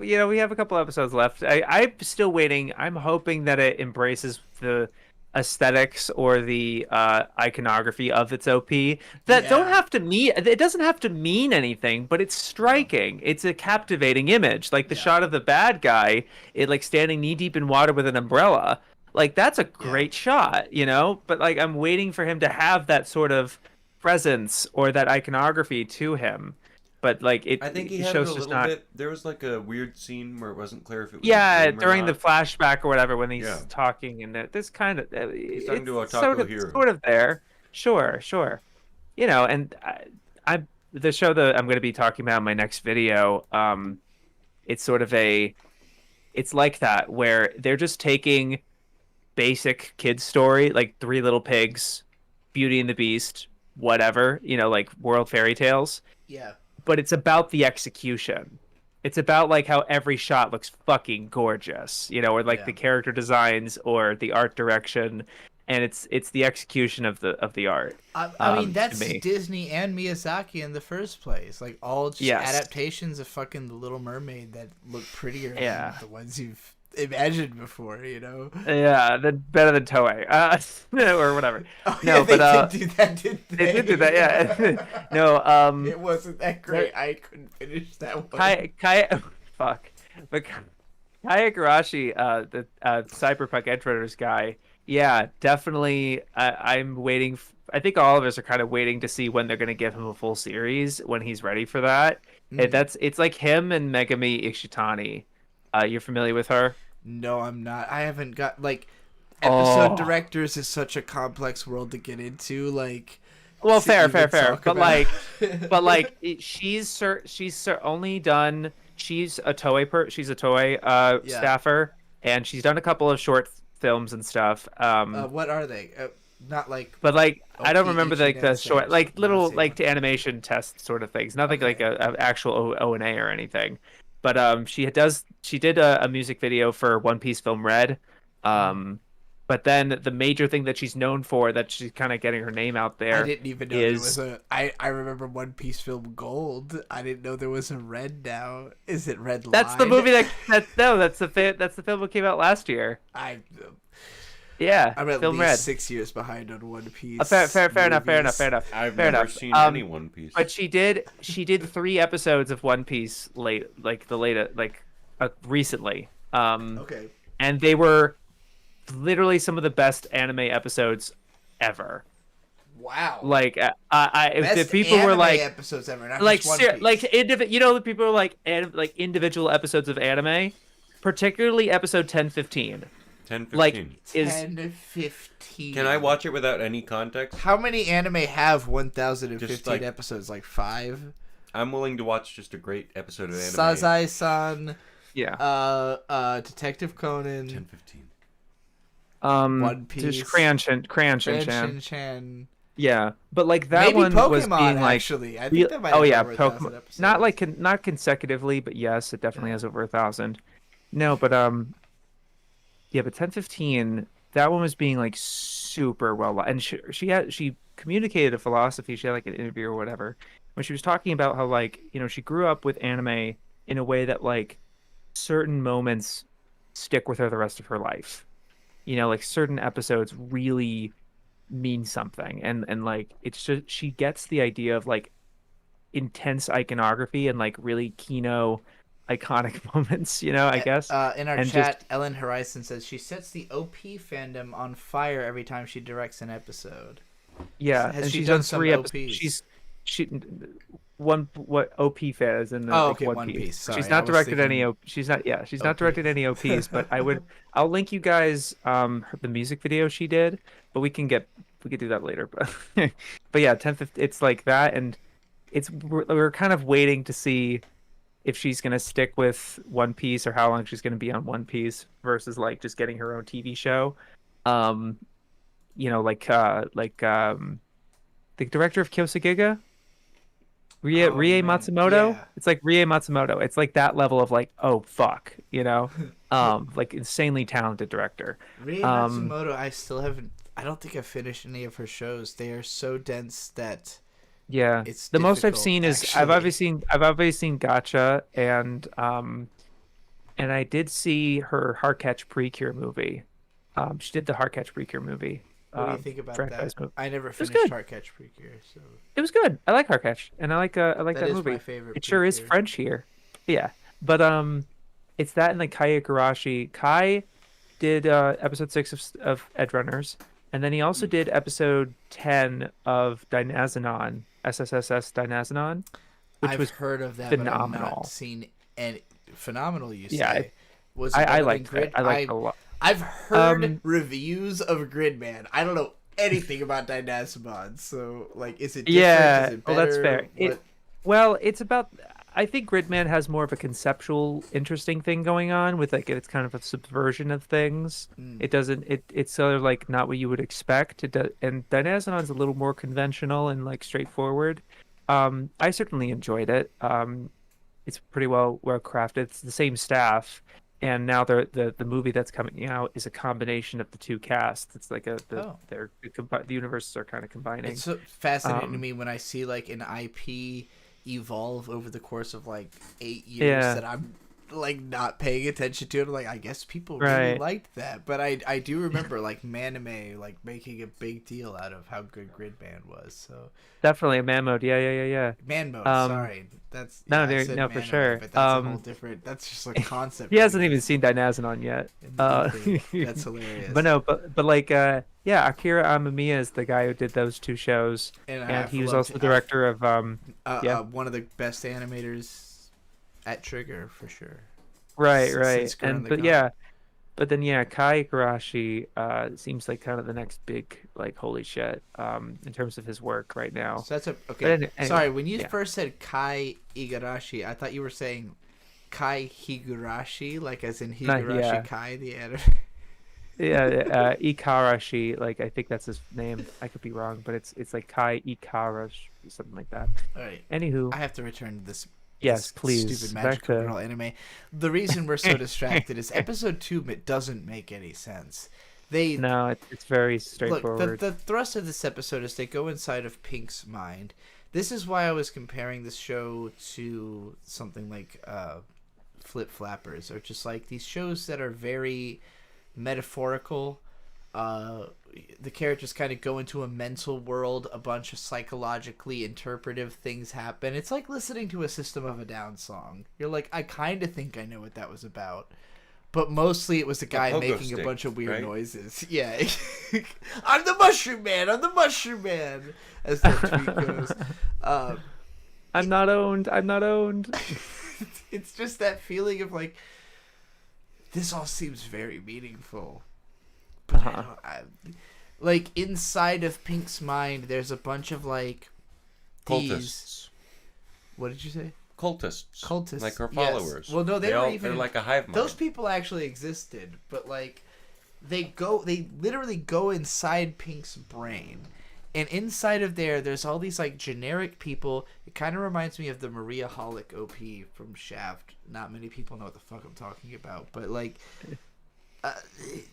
you know, we have a couple episodes left. I'm still waiting. I'm hoping that it embraces the aesthetics or the iconography of its OP that don't have to mean, it doesn't have to mean anything, but it's striking. It's a captivating image. Like the shot of the bad guy, it, like, standing knee deep in water with an umbrella. Like, that's a great shot, you know? But, like, I'm waiting for him to have that sort of presence or that iconography to him. But, like, I think he had it a little bit. There was, like, a weird scene where it wasn't clear if it was during the flashback or whatever when he's talking. And this kind of... He's talking to Otaku here. Sort of there. Sure. You know, and the show that I'm going to be talking about in my next video, it's sort of it's like that, where they're just taking basic kids story, like Three Little Pigs, Beauty and the Beast, whatever, you know, like world fairy tales. Yeah. But it's about the execution. It's about, like, how every shot looks fucking gorgeous, you know, or like the character designs or the art direction, and it's the execution of the art. I mean, that's Disney and Miyazaki in the first place. Like, all just adaptations of fucking The Little Mermaid that look prettier than the ones you've imagined before, you know? Yeah, better than Toei, or whatever. Oh, No, yeah, but they did do that, didn't they? they did do that. Yeah. No, It wasn't that great. I couldn't finish that one. Fuck. But Kai Igarashi, the Cyberpunk Edgerunners guy, yeah, definitely. I'm waiting. I think all of us are kind of waiting to see when they're going to give him a full series when he's ready for that. It's like him and Megami Ishitani. You're familiar with her? No, I'm not. I haven't got like episode directors is such a complex world to get into. Like, well, fair. But about. like, she's only done. She's a Toei staffer, and she's done a couple of short films and stuff. What are they? Not like. But like, I don't OP remember each the short, like little Nansei. like to animation test sort of things. Nothing like a actual O&A or anything. But she did a music video for One Piece film Red. But then the major thing that she's known for, that she's kind of getting her name out there, I didn't even know there was a. I remember One Piece film Gold. I didn't know there was a Red now. Is it Red Line? That's the movie that's the film that came out last year. Yeah, I'm at film least Red. 6 years behind on One Piece. Fair enough. I've never seen any One Piece. But she did 3 episodes of One Piece recently. Okay. And they were literally some of the best anime episodes ever. Wow. Like Best the people were anime like episodes ever, not like just One Piece. the people were like individual episodes of anime, particularly episode 10-15. 10-15. Like 10-15. Can I watch it without any context? How many anime have 1015 Just like- episodes? Like 5? I'm willing to watch just a great episode of anime. Sazai-san, Yeah. Detective Conan, 10-15. One Piece, Just Crayon-shan. Chan. Yeah, but like that Maybe one Pokemon, was being like actually. I think that might oh have yeah, over 1,000 Pokemon. episodes. Not consecutively, but yes, it definitely has over 1,000. No, but yeah, but 10-15, that one was being like super well, and she communicated a philosophy. She had like an interview or whatever when she was talking about how like she grew up with anime in a way that like certain moments stick with her the rest of her life. Like certain episodes really mean something, and like it's just she gets the idea of like intense iconography and like really iconic moments, I guess. In our And chat, Ellen Horizon says she sets the OP fandom on fire every time she directs an episode. Yeah, Has and she she's done done some 3 OPs? episodes. What OP fan is in the Oh, okay, One One Piece. Piece. Sorry, She's I not was directed thinking any. She's not OPs. directed any OPs. But I'll link you guys the music video she did. But we could do that later. But yeah, 10-15. It's like that, and we're kind of waiting to see if she's gonna stick with One Piece or how long she's gonna be on One Piece versus like just getting her own TV show. The director of Kyosugiga, Rie Matsumoto. Yeah. It's like Rie Matsumoto. It's like that level of like, oh fuck, like insanely talented director. Rie Matsumoto, I still haven't. I don't think I've finished any of her shows. They are so dense that. Yeah, It's the most I've difficult, seen is actually. I've obviously seen Gotcha, and I did see her Heartcatch Precure movie. She did the Heartcatch Precure movie. What do you think about franchise that? movie. I never finished good. Heartcatch Precure, so It was good. I like Heartcatch, and I like that is movie. my favorite. It sure is Precure. French here. Yeah, but it's that and like Kai Igarashi. Kai did episode 6 of Edgerunners, and then he also did episode 10 of Dynazenon, SSSS Dynazenon, which I've was heard of that, but I've phenomenal. not seen any. Phenomenal, you say? Yeah, Was it I better than liked Grid? it. I liked it a lot. I've heard reviews of Gridman. I don't know anything about Dynazenon, so like, is it different? Yeah, Is it well, that's better? fair. Well, it's about. I think Gridman has more of a conceptual, interesting thing going on with like it's kind of a subversion of things. It doesn't. It's sort of like not what you would expect. It does, and Dynazenon's a little more conventional and like straightforward. I certainly enjoyed it. It's pretty well crafted. It's the same staff, and now the movie that's coming out is a combination of the 2 casts. It's like the universes are kind of combining. It's so fascinating to me when I see like an IP evolve over the course of like 8 years that I'm like not paying attention to it. I'm like, I guess people really liked that. But I do remember like Manime like making a big deal out of how good Gridman was. So definitely a man mode. Yeah. man mode. Sorry, that's no, I said no, for Manime, sure. But that's a whole different. That's just a concept. He hasn't even seen Dynazenon yet. That's hilarious. But no, but like yeah, Akira Amamiya is the guy who did those two shows, and he was also the director of one of the best animators at Trigger for sure. Right. And but then Kai Igarashi seems like kind of the next big like holy shit in terms of his work right now. So that's okay. Anyway, sorry, when you first said Kai Igarashi, I thought you were saying Kai Higurashi, like as in Higurashi Kai the anime. Yeah, Ikarashi, like I think that's his name. I could be wrong, but it's like Kai Ikarashi, something like that. All right. Anywho, I have to return to this. Yes, please. Stupid magical girl anime. The reason we're so distracted is episode 2. It doesn't make any sense. It's very straightforward. Look, the thrust of this episode is they go inside of Pink's mind. This is why I was comparing this show to something like Flip Flappers, or just like these shows that are very metaphorical. The characters kind of go into a mental world, a bunch of psychologically interpretive things happen. It's like listening to a System of a Down song. You're like, I kind of think I know what that was about, but mostly it was a guy making a bunch of weird noises. Yeah. I'm the mushroom man, as that tweet goes. I'm not owned. It's just that feeling of like, this all seems very meaningful. Like inside of Pink's mind, there's a bunch of like cultists. What did you say? Cultists, like her followers. Well, no, they're like a hive mind. Those people actually existed, but like they literally go inside Pink's brain, and inside of there's all these like generic people. It kind of reminds me of the Maria Hollick OP from Shaft. Not many people know what the fuck I'm talking about, but like.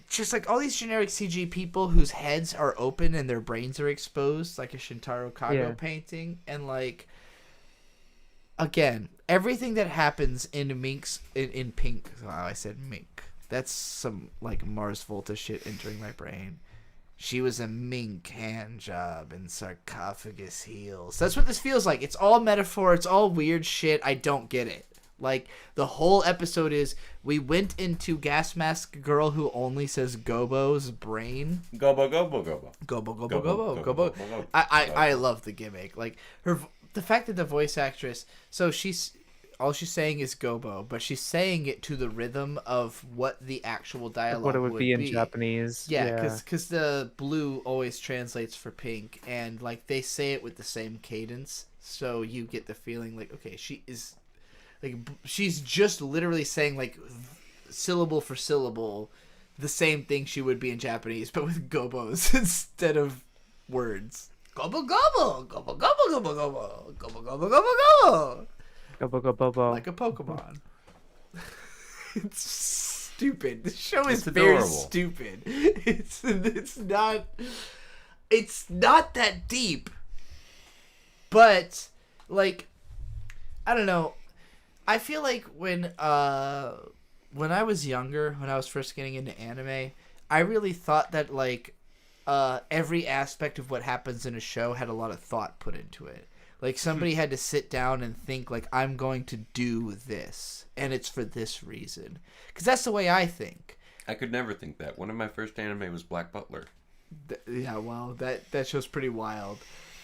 Just like all these generic CG people whose heads are open and their brains are exposed, like a Shintaro Kago painting, and like again, everything that happens in Pink. Oh, I said Mink. That's some like Mars Volta shit entering my brain. She was a mink hand job and sarcophagus heels. That's what this feels like. It's all metaphor. It's all weird shit. I don't get it. Like, the whole episode is, we went into Gas Mask Girl who only says Gobo's brain. Gobo. Gobo. I love the gimmick. Like, the fact that the voice actress, so all she's saying is Gobo, but she's saying it to the rhythm of what the actual dialogue what it would be in be. Japanese. Yeah, because the blue always translates for pink, and, like, they say it with the same cadence, so you get the feeling like, okay, she's just literally saying like syllable for syllable the same thing she would be in Japanese, but with gobos instead of words. Gobo gobo gobo gobo gobo gobo gobo gobo gobo gobo. Like a Pokemon. It's stupid. The show is very stupid. It's not that deep. But like, I don't know. I feel like when I was younger, when I was first getting into anime, I really thought that like every aspect of what happens in a show had a lot of thought put into it. Like somebody had to sit down and think like, I'm going to do this, and it's for this reason. Because that's the way I think. I could never think that. One of my first anime was Black Butler. Yeah, well, that show's pretty wild.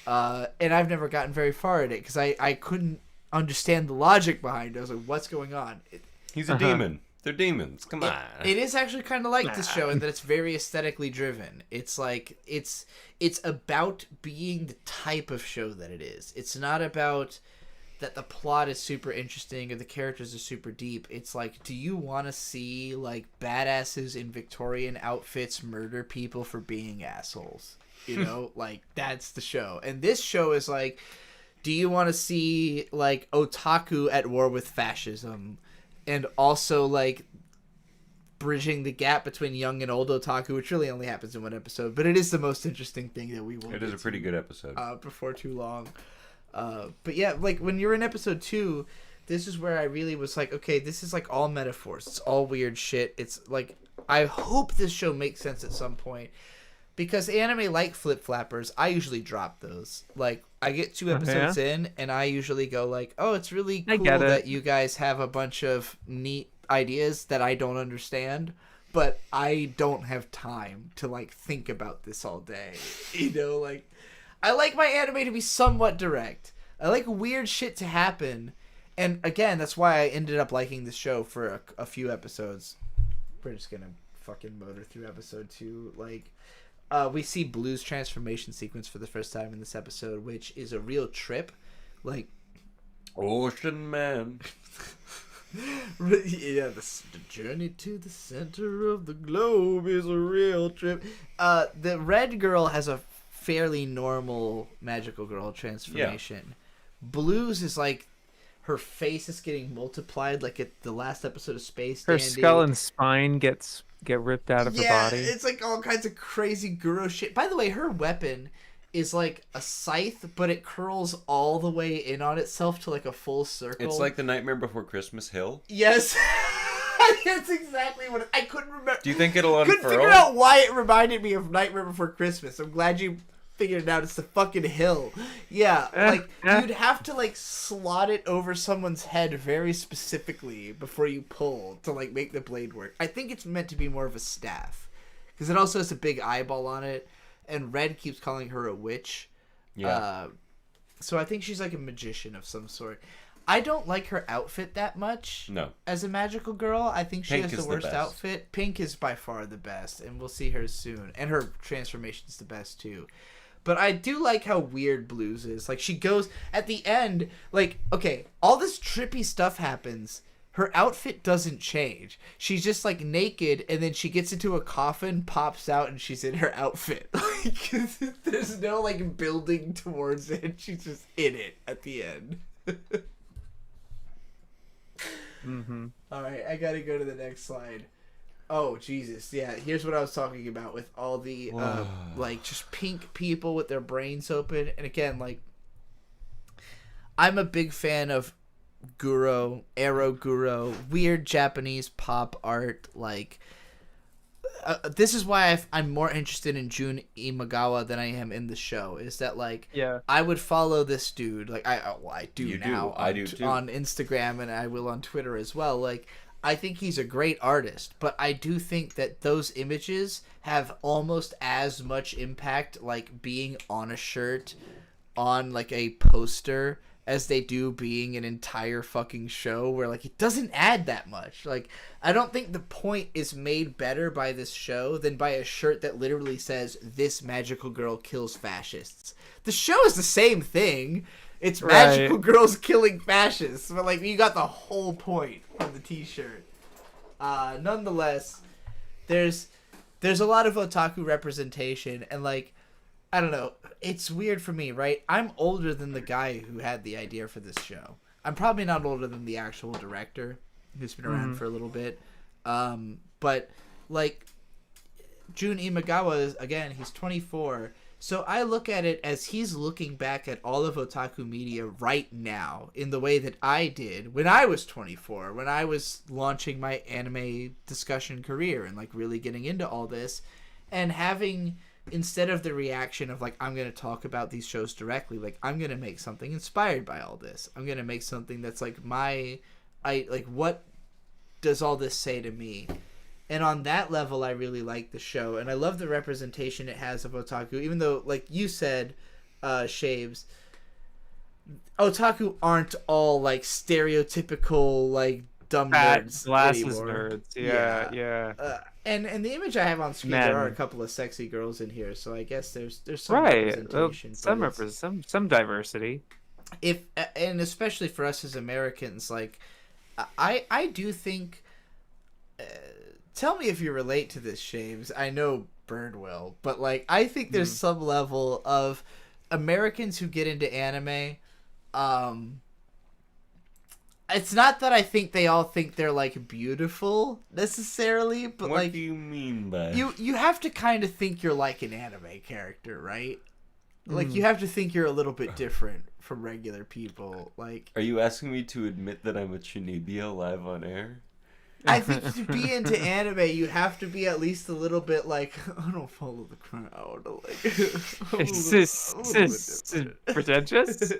And I've never gotten very far in it because I couldn't understand the logic behind it. I was like, what's going on? He's a demon. They're demons. Come on. It is actually kind of like this show in that it's very aesthetically driven. It's like it's about being the type of show that it is. It's not about that the plot is super interesting or the characters are super deep. It's like, do you want to see like badasses in Victorian outfits murder people for being assholes? You know, like that's the show. And this show is like, do you want to see, like, otaku at war with fascism and also, like, bridging the gap between young and old otaku, which really only happens in one episode, but it is the most interesting thing that we will It is a pretty good episode. Before too long. But yeah, like, when you're in episode 2, this is where I really was like, okay, this is like all metaphors. It's all weird shit. It's like, I hope this show makes sense at some point. Because anime like Flip Flappers, I usually drop those. Like, I get 2 episodes in, and I usually go like, oh, it's really cool that you guys have a bunch of neat ideas that I don't understand, but I don't have time to, like, think about this all day. You know, like, I like my anime to be somewhat direct. I like weird shit to happen. And, again, that's why I ended up liking this show for a few episodes. We're just gonna fucking motor through episode 2, like... we see Blue's transformation sequence for the first time in this episode, which is a real trip. Like, Ocean Man. yeah, the journey to the center of the globe is a real trip. The red girl has a fairly normal magical girl transformation. Yeah. Blue's is like her face is getting multiplied, like at the last episode of Space Dandy. Her skull and spine get ripped out of her body. Yeah, it's like all kinds of crazy Guro shit. By the way, her weapon is like a scythe, but it curls all the way in on itself to like a full circle. It's like the Nightmare Before Christmas hill. Yes. That's exactly what I couldn't remember. Do you think it'll unfurl? Couldn't figure out why it reminded me of Nightmare Before Christmas. I'm glad you figured it out. It's the fucking hill. Yeah, like you'd have to like slot it over someone's head very specifically before you pull to like make the blade work. I think it's meant to be more of a staff because it also has a big eyeball on it, and Red keeps calling her a witch. Yeah. So I think she's like a magician of some sort. I don't like her outfit that much. No. As a magical girl, I think she Pink has the worst outfit. Pink is by far the best, and we'll see her soon. And her transformation's the best too. But I do like how weird Blue's is. Like, she goes at the end, like, okay, all this trippy stuff happens. Her outfit doesn't change. She's just, like, naked, and then she gets into a coffin, pops out, and she's in her outfit. Like, there's no, like, building towards it. She's just in it at the end. Mm-hmm. All right, I gotta go to the next slide. Oh, Jesus. Yeah, here's what I was talking about with all the, like, just pink people with their brains open. And again, like, I'm a big fan of Guro, Ero Guro, weird Japanese pop art. Like, this is why I'm more interested in Jun Imagawa than I am in the show. Is that, like, I would follow this dude. Like, I do now. I do too. On Instagram, and I will on Twitter as well. Like, I think he's a great artist, but I do think that those images have almost as much impact, like being on a shirt, on like a poster, as they do being an entire fucking show where like it doesn't add that much. Like, I don't think the point is made better by this show than by a shirt that literally says, "This magical girl kills fascists." The show is the same thing. It's magical girls killing fascists, but like you got the whole point from the t-shirt. Nonetheless, there's a lot of otaku representation, and like, I don't know, it's weird for me, right? I'm older than the guy who had the idea for this show. I'm probably not older than the actual director, who's been around for a little bit. But like, Jun Imagawa is, again, he's 24. So I look at it as he's looking back at all of otaku media right now in the way that I did when I was 24, when I was launching my anime discussion career and like really getting into all this, and having, instead of the reaction of like, I'm going to talk about these shows directly, like I'm going to make something inspired by all this. I'm going to make something that's like what does all this say to me? And on that level, I really like the show. And I love the representation it has of otaku. Even though, like you said, Shaybs, otaku aren't all, like, stereotypical, like, dumb nerds glasses anymore. Nerds. Yeah. And the image I have on screen, there are a couple of sexy girls in here. So I guess there's some representation. Some diversity. And especially for us as Americans, like, I do think... tell me if you relate to this, Shaybs. I know Bird will, but like I think there's some level of Americans who get into anime. It's not that I think they all think they're like beautiful necessarily, but what do you mean by you have to kind of think you're like an anime character, right? Like, you have to think you're a little bit different from regular people. Like, Are you asking me to admit that I'm a Chunibyo live on air? I think to be into anime, you have to be at least a little bit like, I don't follow the crowd. Like, Is this pretentious?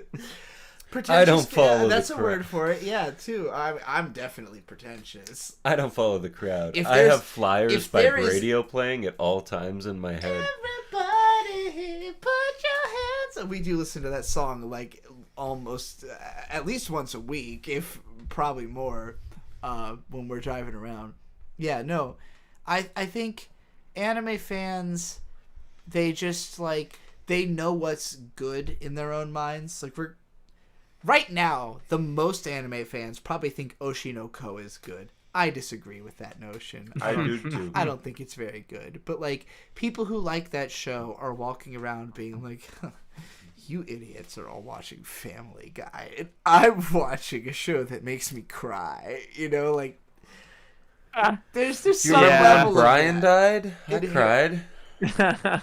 I don't follow the that's a crowd. word for it. Yeah, too. I'm definitely pretentious. I don't follow the crowd. If I there's- have flyers if by there is- radio playing at all times in my head. Everybody, put your hands up. We do listen to that song like almost at least once a week, if probably more, when we're driving around. Yeah, no, I think anime fans, they just like, they know what's good in their own minds. Like, right now, the most anime fans probably think Oshinoko is good. I disagree with that notion. I do too. I don't think it's very good. But, like, people who like that show are walking around being like, you idiots are all watching Family Guy, and I'm watching a show that makes me cry. You know, like, there's You some remember level when Brian of that. died? I cried.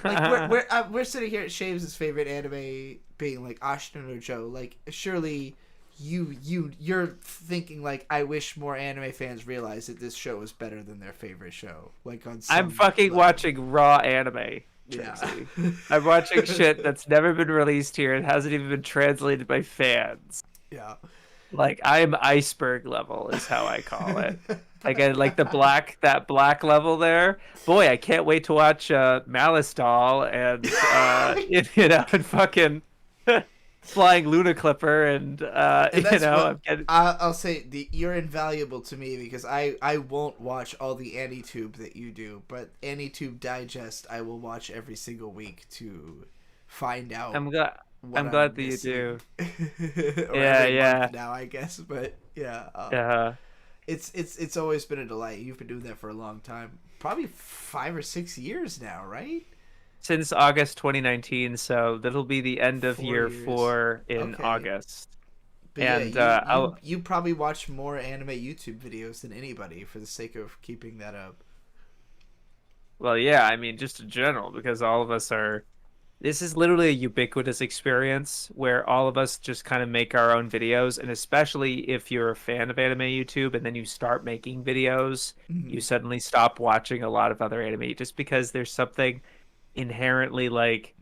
Like, we're sitting here at Shaybs' favorite anime being like Ashita no Joe. Like, surely you're thinking like, I wish more anime fans realize that this show is better than their favorite show. Like, on some I'm fucking level. watching raw anime. Yeah. Tracy. I'm watching shit that's never been released here and hasn't even been translated by fans. Yeah. Like, I'm iceberg level is how I call it. Like that black level there. Boy, I can't wait to watch Malice Doll and and fucking Flying Luna Clipper and that's what- I'm getting... I'll say you're invaluable to me because I won't watch all the AniTube that you do, but AniTube Digest I will watch every single week to find out. I'm glad that you do. Or Yeah, every yeah. month now, I guess, but yeah. It's always been a delight. You've been doing that for a long time, probably 5 or 6 years now, right? Since August 2019, so that'll be the end of 4 year years. 4 in Okay. August. But And, yeah, you probably watch more anime YouTube videos than anybody for the sake of keeping that up. Well, yeah, I mean, just in general, because all of us are... This is literally a ubiquitous experience where all of us just kind of make our own videos, and especially if you're a fan of anime YouTube and then you start making videos, you suddenly stop watching a lot of other anime just because there's something inherently, like,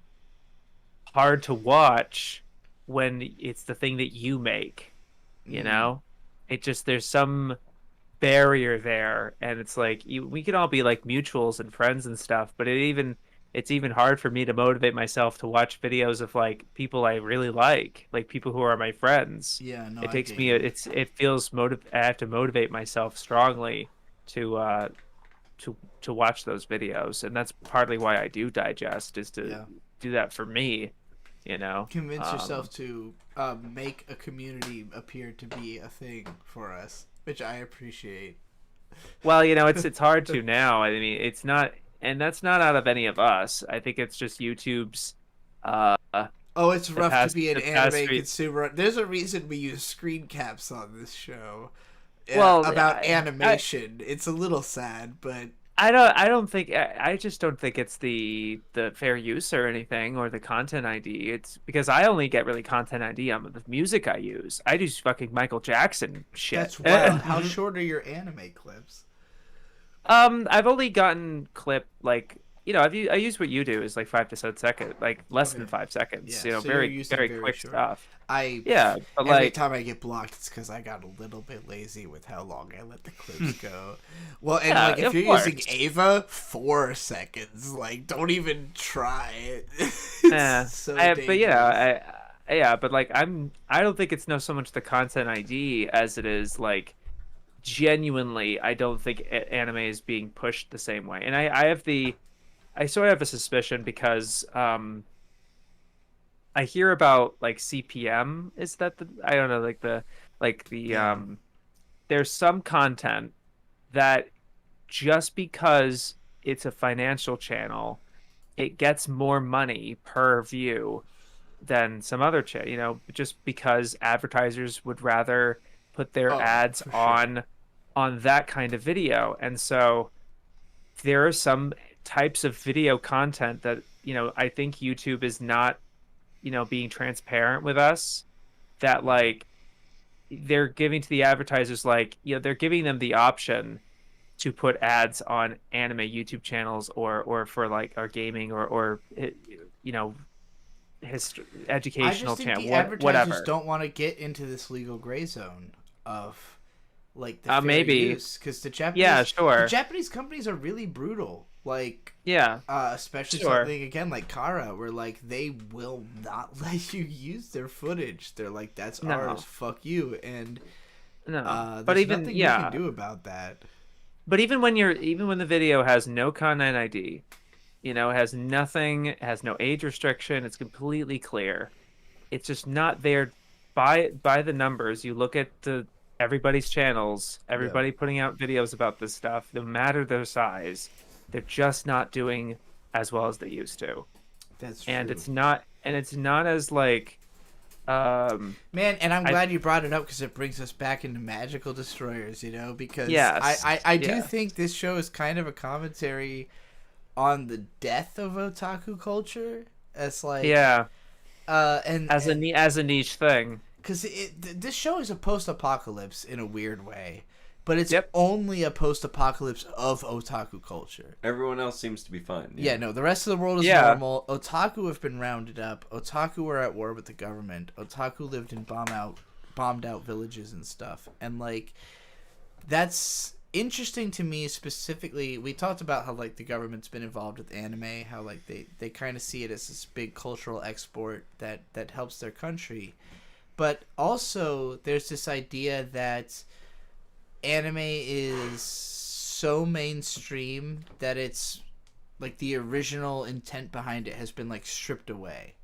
hard to watch when it's the thing that you make, you know? It just, there's some barrier there, and it's like, we can all be like mutuals and friends and stuff, but it's even hard for me to motivate myself to watch videos of like people I really like people who are my friends. Yeah, no, It takes me it feels I have to motivate myself strongly to watch those videos, and that's partly why I do Digest, is to do that for me, you know. Convince yourself to make a community appear to be a thing for us, which I appreciate. Well, you know, it's hard to now. I mean, it's not, and that's not out of any of us. I think it's just YouTube's. Oh, it's rough to be an the past anime few- consumer. There's a reason we use screen caps on this show. Well, About animation, it's a little sad, but I just don't think it's the fair use or anything, or the content ID. It's because I only get really content ID on the music I use. I do fucking Michael Jackson shit. that's wild. How short are your anime clips? I've only gotten clip, like, you know, I use what you do is like 5 to 7 seconds, like less than 5 seconds. Yeah, You know, so you're very using very very quick short. stuff. Yeah, but every like, time I get blocked, it's because I got a little bit lazy with how long I let the clips go. Well, and Yeah, like if of you're course. using Ava, 4 seconds. Like, don't even try it. It's yeah, so but yeah, dangerous. yeah, but like I don't think it's so much the content ID as it is like genuinely. I don't think anime is being pushed the same way, and I sort of have a suspicion because I hear about like CPM. Is that I don't know, there's some content that just because it's a financial channel, it gets more money per view than some other channel, you know, just because advertisers would rather put their ads for sure. on that kind of video. And so there are some types of video content that, you know, I think YouTube is not being transparent with us, that like they're giving to the advertisers, like, they're giving them the option to put ads on anime YouTube channels, or for like our gaming, or you know I educational just think channel, the advertisers whatever. don't want to get into this legal gray zone of like the fair Maybe. use, because Yeah, the sure. Japanese companies are really brutal. Like, Yeah, especially sure. something again like Kara, where like they will not let you use their footage. They're like, "That's No, ours. Fuck you." And no. But there's even, nothing we can yeah. do about that. But even when the video has no content ID, has nothing, has no age restriction, it's completely clear. It's just not there by the numbers. You look at everybody's channels, Yeah, everybody putting out videos about this stuff, no matter their size, they're just not doing as well as they used to. that's And true. it's not as like Man, and I'm I glad you brought it up because it brings us back into magical destroyers, because yes. I do Yeah. think this show is kind of a commentary on the death of otaku culture. As like, Yeah, and as a niche thing. because this show is a post-apocalypse in a weird way, but it's Yep. only a post-apocalypse of otaku culture. Everyone else seems to be fine. Yeah, no, the rest of the world is Yeah. normal. Otaku have been rounded up. Otaku are at war with the government. Otaku lived in bombed out villages and stuff. And like, that's interesting to me specifically. We talked about how like the government's been involved with anime, how like they kind of see it as this big cultural export that helps their country. But also there's this idea that anime is so mainstream that it's like the original intent behind it has been like stripped away.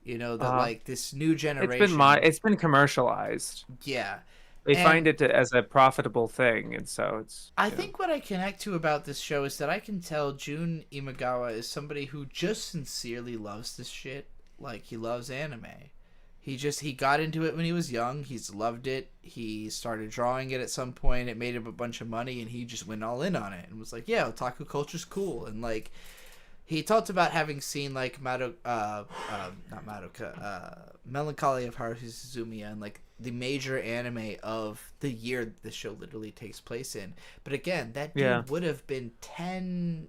That like this new generation. It's been commercialized. Yeah. They And find it as a profitable thing, and so it's. I think what I connect to about this show is that I can tell Jun Imagawa is somebody who just sincerely loves this shit. Like, he loves anime. He got into it when he was young. He's loved it. He started drawing it at some point. It made him a bunch of money, and he just went all in on it and was like, "Yeah, otaku culture's cool." And like, he talked about having seen like not Madoka, Melancholy of Haruhi Suzumiya, and like the major anime of the year the show literally takes place in. But again, that dude would have been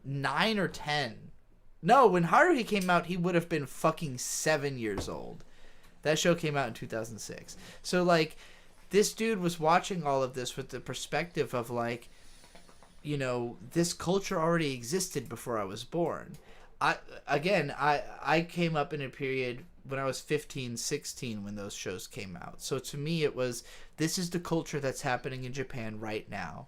9 or 10. No, when Haruhi came out, he would have been fucking 7 years old. That show came out in 2006. So, like, this dude was watching all of this with the perspective of, like, this culture already existed before I was born. I came up in a period when I was 15, 16 when those shows came out. So, to me, it was, this is the culture that's happening in Japan right now.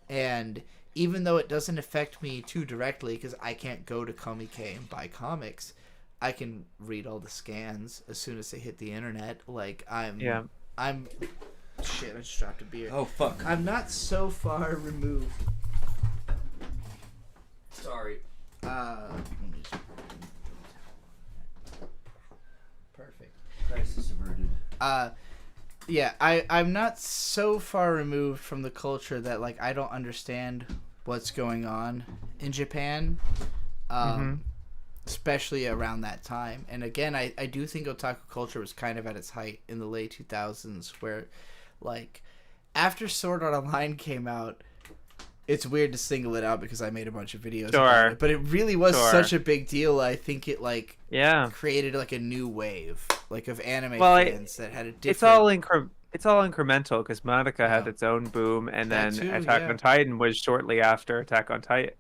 And even though it doesn't affect me too directly, because I can't go to Comic-Con and buy comics, I can read all the scans as soon as they hit the internet. Like, I'm shit, I just dropped a beer. Oh, fuck. I'm not so far removed. Sorry. Perfect. Crisis averted. Yeah, I'm not so far removed from the culture that, like, I don't understand what's going on in Japan. Especially around that time. And again, I do think otaku culture was kind of at its height in the late 2000s, where, like, after Sword Art Online came out, it's weird to single it out because I made a bunch of videos about it, but it really was such a big deal. I think it, like, created, like, a new wave, like, of anime fans that had a different... It's all incremental, because Madoka had its own boom, and then Attack on Titan was shortly after Attack on Titan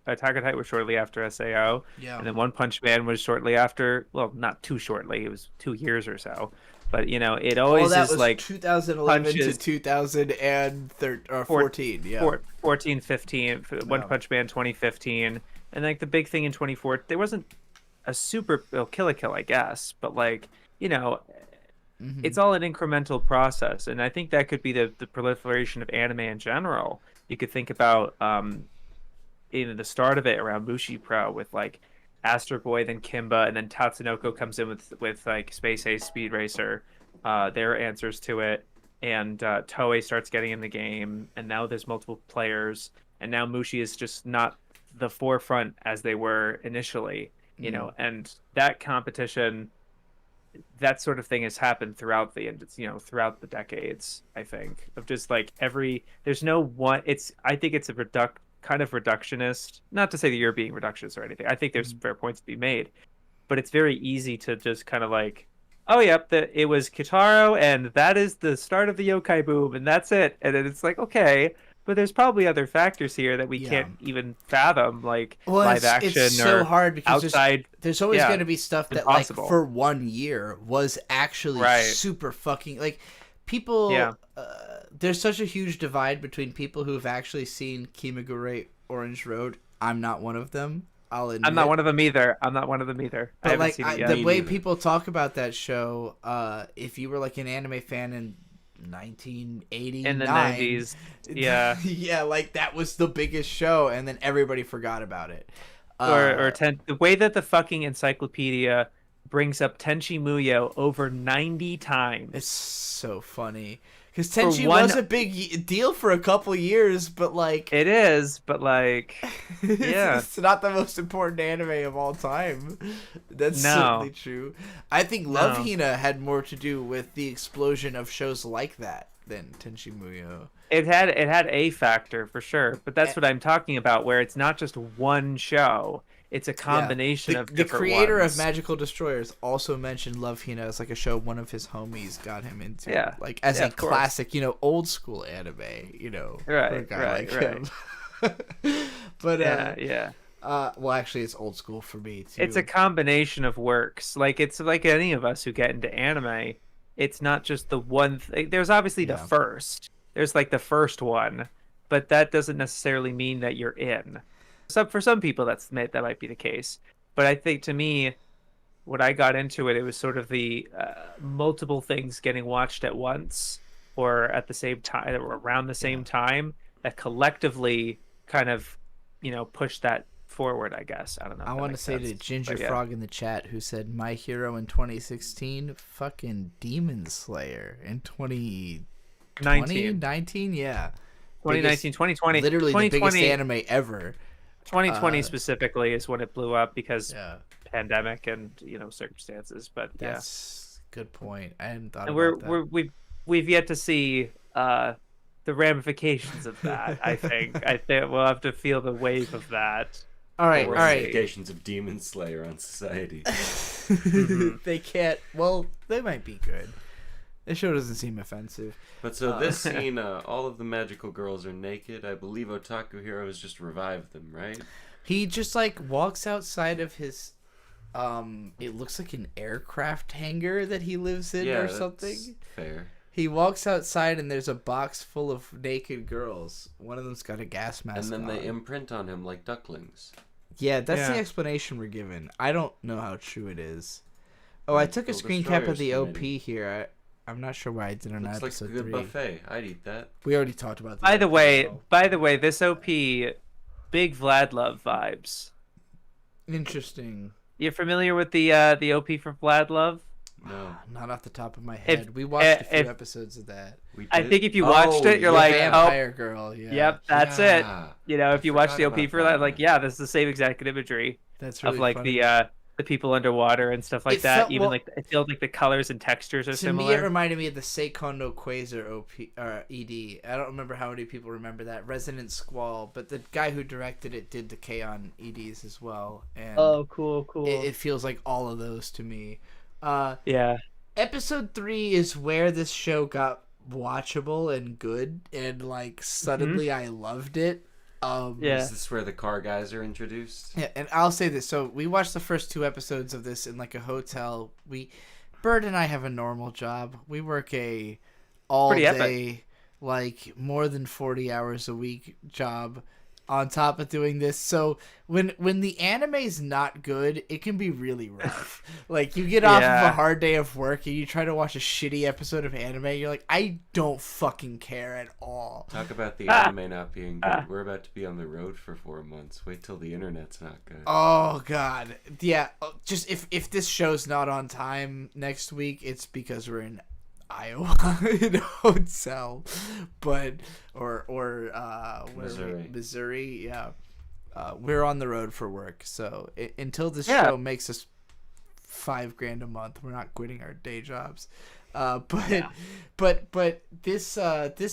was shortly after SAO, and then One Punch Man was shortly after. Well, not too shortly; it was 2 years or so. But it always that is was like 2011 to 2013 or 14, 14, 15. One Punch Man 2015, and like the big thing in 2014, there wasn't a super Kill la Kill, I guess, but like it's all an incremental process, and I think that could be the proliferation of anime in general. You could think about the start of it around Mushi Pro with like Astro Boy, then Kimba, and then Tatsunoko comes in with like Space Ace Speed Racer, their answers to it, and Toei starts getting in the game, and now there's multiple players, and now Mushi is just not the forefront as they were initially, and that competition that sort of thing has happened throughout throughout the decades, I think, of just like there's no one. I think it's a kind of reductionist. Not to say that you're being reductionist or anything. I think there's fair points to be made, but it's very easy to just kind of like, oh yep, it was Kitaro, and that is the start of the yokai boom, and that's it. And then it's like, okay, but there's probably other factors here that we can't even fathom, like live action it's so or hard because outside. There's always going to be stuff that impossible. like for 1 year was actually super fucking like people. Yeah. There's such a huge divide between people who have actually seen Kimagure Orange Road. I'm not one of them. I'll admit. I'm not one of them either. I haven't like seen it yet. the way people talk about that show, if you were like an anime fan in 1989 in the 90s, yeah, yeah, like that was the biggest show, and then everybody forgot about it. The way that the fucking encyclopedia brings up Tenchi Muyo over 90 times. It's so funny. Because Tenchi was a big deal for a couple years, but like... It is, but like... Yeah. It's not the most important anime of all time. That's certainly true. I think Love Hina had more to do with the explosion of shows like that than Tenchi Muyo. It had a factor, for sure. But that's what I'm talking about, where it's not just one show. It's a combination of different The creator ones. of Magical Destroyers also mentioned Love Hina as like a show one of his homies got him into. Yeah. Like as a classic, old school anime, for a guy like him. But well, actually it's old school for me too. It's a combination of works. Like it's like any of us who get into anime, it's not just the one thing. There's obviously the first. There's like the first one, but that doesn't necessarily mean that you're in. For some people, that might be the case. But I think to me, when I got into it, it was sort of the multiple things getting watched at once or at the same time or around the same time that collectively kind of, pushed that forward, I guess. I don't know. I want to say to Ginger Frog in the chat who said My Hero in 2016, fucking Demon Slayer in 2019, yeah. 2019, 2020. Literally the biggest anime ever. 2020 specifically is when it blew up because pandemic and circumstances. But that's a good point. I hadn't thought and about that. We've yet to see the ramifications of that. I think we'll have to feel the wave of that. All right. Ramifications of Demon Slayer on society. They can't. Well, they might be good. This show doesn't seem offensive. But so this scene, all of the magical girls are naked. I believe Otaku Hero has just revived them, right? He just like walks outside of his, it looks like an aircraft hangar that he lives in or something. Fair. He walks outside and there's a box full of naked girls. One of them's got a gas mask and then they imprint on him like ducklings. Yeah, that's the explanation we're given. I don't know how true it is. Oh, I took a screen cap of the OP here. I'm not sure why I did on episode 3. Looks like a good buffet. I'd eat that. We already talked about that. By the way, this OP, big Vlad Love vibes. Interesting. You're familiar with the OP for Vlad Love? No. Not off the top of my head. We watched a few episodes of that. I think if you watched it, you're like, Vampire Girl. Yeah. Yep, that's it. If you watch the OP for that, like, this is the same exact imagery. That's really of like funny. The people underwater and stuff like that. It feels like the colors and textures are similar. To me, it reminded me of the Seikon no Quasar OP or ED. I don't remember how many people remember that. Resonant Squall, but the guy who directed it did the K-On! EDs as well. And cool. It feels like all of those to me. Episode 3 is where this show got watchable and good, and like suddenly I loved it. Is this where the car guys are introduced? Yeah, and I'll say this. So we watched the first 2 episodes of this in like a hotel. Bird and I have a normal job. We work a all-day, like more than 40 hours a week job on top of doing this. So when the anime's not good, it can be really rough. Like you get off of a hard day of work and you try to watch a shitty episode of anime, you're like, I don't fucking care at all. Talk about the anime not being good. We're about to be on the road for 4 months. Wait till the internet's not good. Oh god. Yeah, just if this show's not on time next week, it's because we're in Iowa in a hotel, but or Missouri, we're on the road for work. So until this show makes us $5,000 a month. We're not quitting our day jobs. But this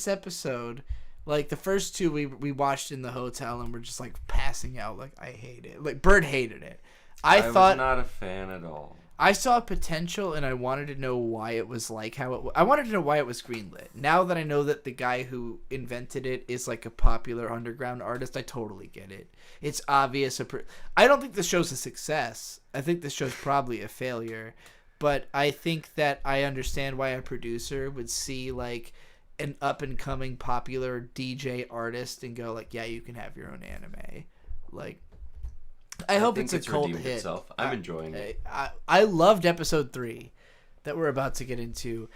episode, like the first two we watched in the hotel and we're just like passing out. Like, I hate it. Like, Bird hated it. I thought was not a fan at all. I saw potential and I wanted to know why it was like how it. I wanted to know why it was greenlit. Now that I know that the guy who invented it is like a popular underground artist, I totally get it. It's obvious. I don't think the show's a success. I think the show's probably a failure. But I think that I understand why a producer would see like an up and coming popular DJ artist and go like, yeah, you can have your own anime. Like, I hope it's a cult hit. Itself. I'm enjoying it. I loved episode 3 that we're about to get into.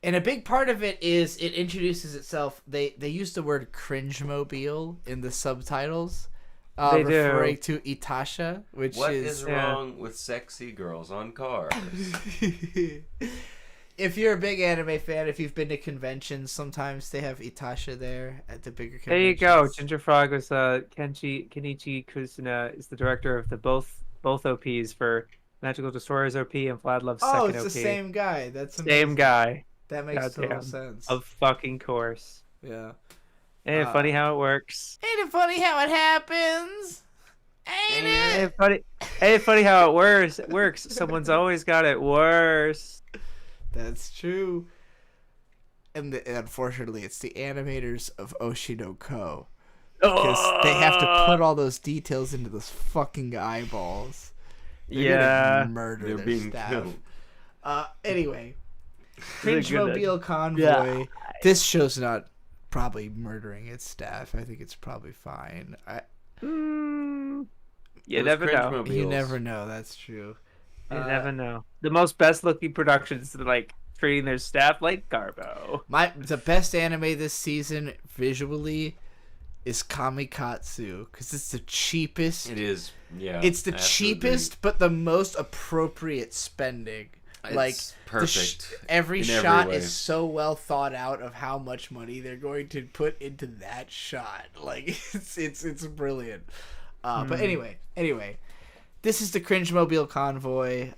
And a big part of it is it introduces itself. They use the word cringe-mobile in the subtitles. Referring to Itasha, which what is wrong with sexy girls on cars? If you're a big anime fan, if you've been to conventions, sometimes they have Itasha there at the bigger conventions. There you go. Ginger Frog was Kenichi Kusuna is the director of the both OPs for Magical Destroyers OP and Vlad Love's second OP. Oh, it's the same guy. That's amazing. Same guy. That makes total sense. Of fucking course. Yeah. Ain't it funny how it works? Ain't it funny how it happens? Ain't it? Ain't it funny how it works? Someone's always got it worse. That's true. And unfortunately, it's the animators of Oshinoko. Because they have to put all those details into those fucking eyeballs. They're gonna murder their being staff. killed. Anyway. Cringe-mobile Convoy. Yeah. This show's not probably murdering its staff. I think it's probably fine. You never know. You never know. That's true. You never know. The most best-looking productions are like treating their staff like Garbo. The best anime this season visually is Kamikatsu because it's the cheapest. It is. Yeah. It's the cheapest, but the most appropriate spending. It's like perfect. Every shot is so well thought out of how much money they're going to put into that shot. Like it's brilliant. But anyway, this is the Cringe-mobile Convoy.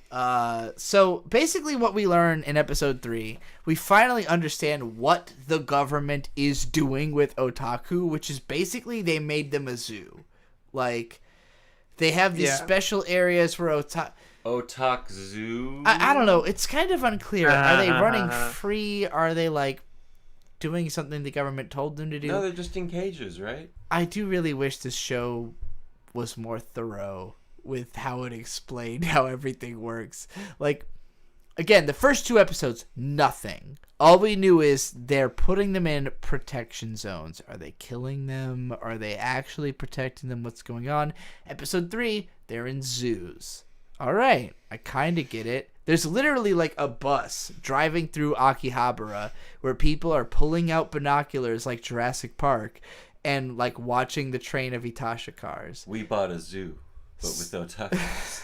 So basically, what we learn in episode 3, we finally understand what the government is doing with otaku, which is basically they made them a zoo. Like they have these special areas where Otaku. I don't know. It's kind of unclear. Are they running free? Are they like doing something the government told them to do? No, they're just in cages, right? I do really wish this show was more thorough with how it explained how everything works. Like, again, the first 2 episodes, nothing. All we knew is they're putting them in protection zones. Are they killing them? Are they actually protecting them? What's going on? Episode 3, they're in zoos. All right, I kind of get it. There's literally like a bus driving through Akihabara where people are pulling out binoculars like Jurassic Park and like watching the train of Itasha cars. We bought a zoo, but with otakus.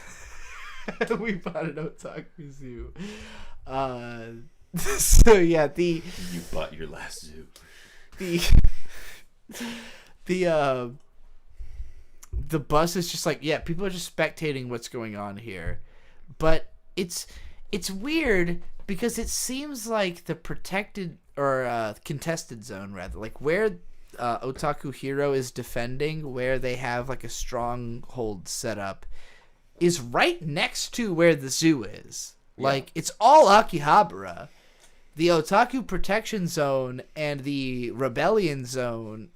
We bought an otaku zoo. So yeah, you bought your last zoo. The bus is just like, yeah, people are just spectating what's going on here. But it's weird because it seems like the protected or contested zone, rather, like where Otaku Hero is defending, where they have like a stronghold set up, is right next to where the zoo is. Yeah. Like, it's all Akihabara. The Otaku Protection Zone and the Rebellion Zone,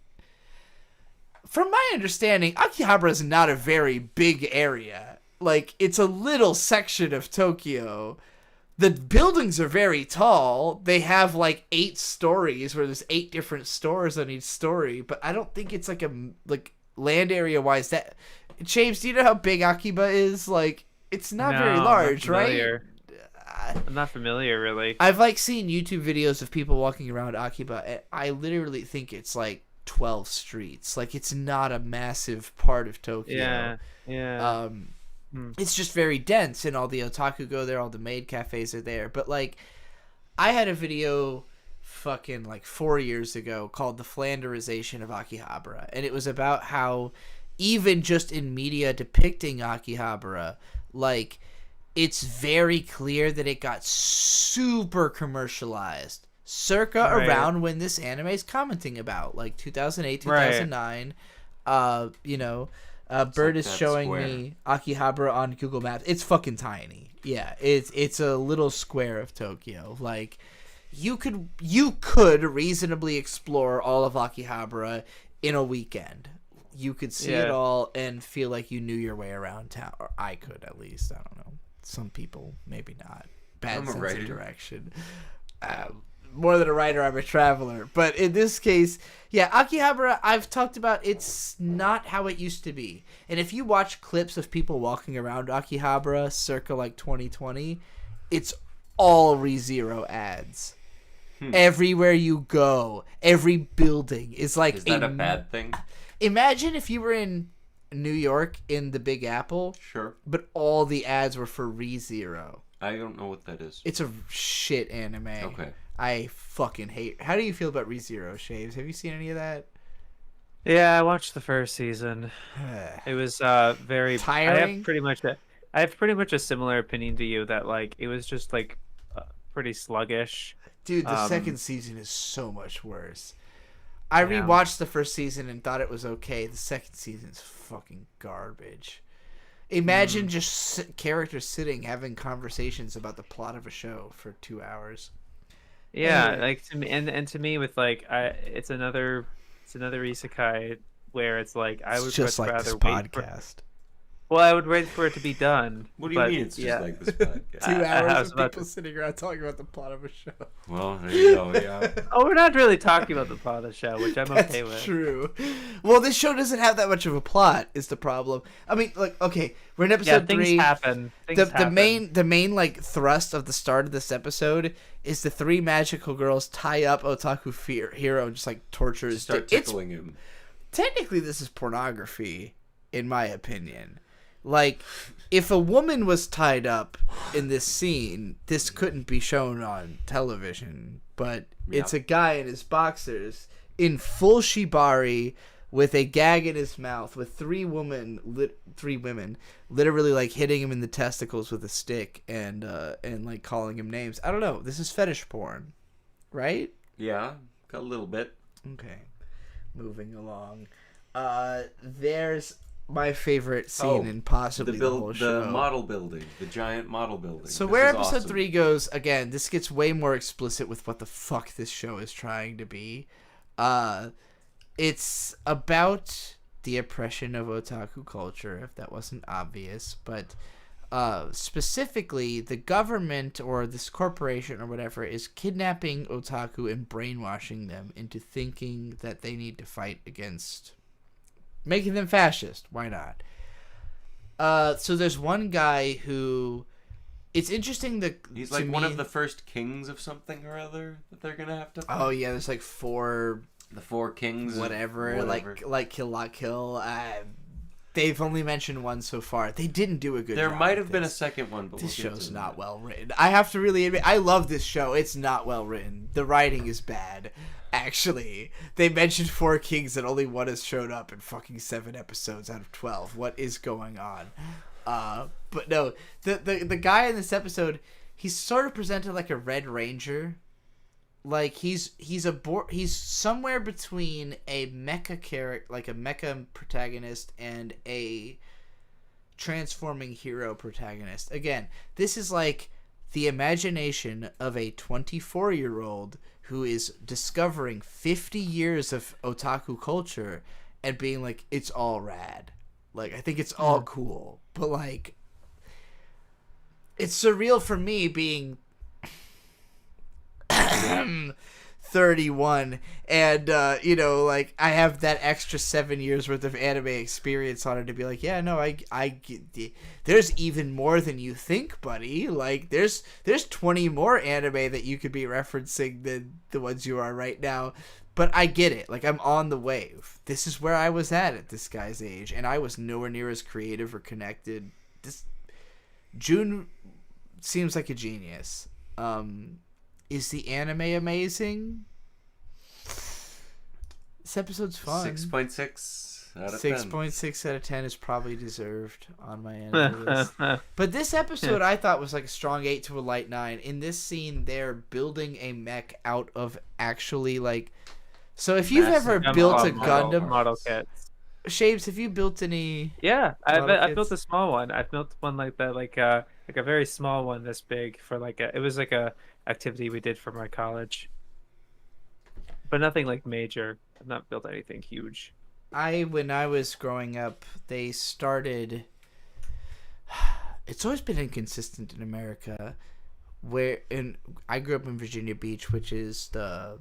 from my understanding, Akihabara is not a very big area. Like, it's a little section of Tokyo. The buildings are very tall. They have, like, 8 stories where there's 8 different stores on each story. But I don't think it's, like, land area-wise. That Shaybs, do you know how big Akiba is? Like, it's not very large, right? I'm not familiar, really. I've, like, seen YouTube videos of people walking around Akiba, and I literally think it's, like, 12 streets. Like, it's not a massive part of Tokyo. Yeah. It's just very dense, and all the otaku go there, all the maid cafes are there. But, like, I had a video fucking, like, 4 years ago called The Flanderization of Akihabara, and it was about how even just in media depicting Akihabara, like, it's very clear that it got super commercialized circa around when this anime is commenting about, like 2008, 2009. Bird is showing me Akihabara on Google Maps. It's fucking tiny. Yeah, it's a little square of Tokyo. Like, you could reasonably explore all of Akihabara in a weekend. You could see it all and feel like you knew your way around town. Or I could, at least. I don't know. Some people, maybe not. Bad sense of direction. More than a writer, I'm a traveler. But in this case, yeah, Akihabara, I've talked about, it's not how it used to be. And if you watch clips of people walking around Akihabara circa like 2020, it's all ReZero ads. Everywhere you go, every building is like... Is that a bad thing? Imagine if you were in New York in the Big Apple. Sure. But all the ads were for ReZero. I don't know what that is. It's a shit anime. Okay. I fucking hate... How do you feel about ReZero, Shaybs? Have you seen any of that? Yeah, I watched the first season. It was very... Tiring? I have pretty much a similar opinion to you that, like, it was just, like, pretty sluggish. Dude, the second season is so much worse. I rewatched the first season and thought it was okay. The second season is fucking garbage. Imagine just characters sitting having conversations about the plot of a show for 2 hours. Yeah, Anyway. like to me, and to me, with like, it's another isekai where it's like I would just much like rather this wait podcast. Well, I would wait for it to be done. What do you mean it's just like this podcast? 2 hours of about people sitting around talking about the plot of a show. Well, there you go, yeah. Oh, we're not really talking about the plot of the show, which I'm That's okay with. true. Well, this show doesn't have that much of a plot, is the problem. I mean, like, okay, we're in episode 3. Things happen. The main like thrust of the start of this episode is the 3 magical girls tie up Otaku hero and just like tortures. Start tickling him. Technically, this is pornography, in my opinion. Like, if a woman was tied up in this scene, this couldn't be shown on television. But it's a guy in his boxers in full shibari with a gag in his mouth with 3 women literally like hitting him in the testicles with a stick and like calling him names. I don't know. This is fetish porn, right? Yeah, a little bit. Okay. Moving along. There's my favorite scene in possibly the whole show. The model building. The giant model building. So this where is episode awesome. 3 goes, again, this gets way more explicit with what the fuck this show is trying to be. It's about the oppression of otaku culture, if that wasn't obvious, but specifically the government or this corporation or whatever is kidnapping otaku and brainwashing them into thinking that they need to fight against making them fascist. Why not? So there's one guy who... It's interesting that... He's like one of the first kings of something or other that they're going to have to fight. Oh, yeah, there's like 4... The 4 kings. Whatever. Like Kill La Kill. They've only mentioned one so far. They didn't do a good job. There might have been a second one, but this we'll get show's to not that. well written. I have to really admit, I love this show. It's not well written. The writing is bad. Actually, they mentioned 4 kings and only one has shown up in fucking 7 episodes out of 12. What is going on? But no, the guy in this episode, he's sort of presented like a Red Ranger. Like he's somewhere between a mecha character, like a mecha protagonist, and a transforming hero protagonist. Again, this is like the imagination of a 24-year-old who is discovering 50 years of otaku culture and being like, it's all rad. Like, I think it's all cool. But, like, it's surreal for me being 31 and, like, I have that extra 7 years worth of anime experience on it to be like, yeah, no, I get there's even more than you think, buddy. Like, there's 20 more anime that you could be referencing than the ones you are right now. But I get it. Like, I'm on the wave. This is where I was at this guy's age, and I was nowhere near as creative or connected. June seems like a genius. Is the anime amazing? This episode's fun. 6.6. out of 10. 6.6 out of 10 is probably deserved on my anime list. But this episode I thought was like a strong 8 to a light 9. In this scene, they're building a mech out of actually like. So if you've ever built a Gundam model kits, Shaybs, have you built any? Yeah, model I built kits? a small one. I built one like that, like a very small one this big for like it was like a activity we did for my college, but nothing like major. I've not built anything huge. When I was growing up, they started. It's always been inconsistent in America, I grew up in Virginia Beach, which is the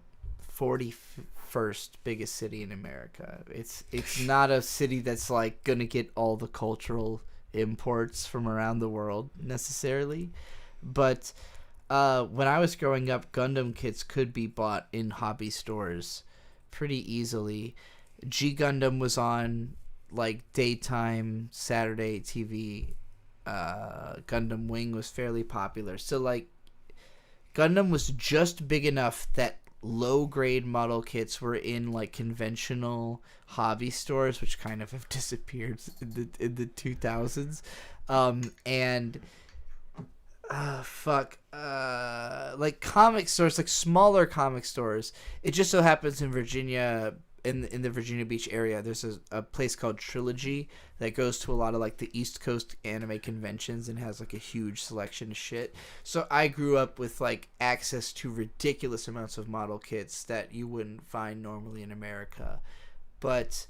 41st biggest city in America. It's not a city that's like gonna get all the cultural imports from around the world necessarily, but when I was growing up, Gundam kits could be bought in hobby stores pretty easily. G Gundam was on like daytime Saturday TV. Gundam Wing was fairly popular, so like Gundam was just big enough that low grade model kits were in like conventional hobby stores, which kind of have disappeared in the 2000s, like comic stores, like smaller comic stores. It just so happens in Virginia, in the Virginia Beach area, there's a place called Trilogy that goes to a lot of like the East Coast anime conventions and has like a huge selection of shit. So I grew up with like access to ridiculous amounts of model kits that you wouldn't find normally in America. But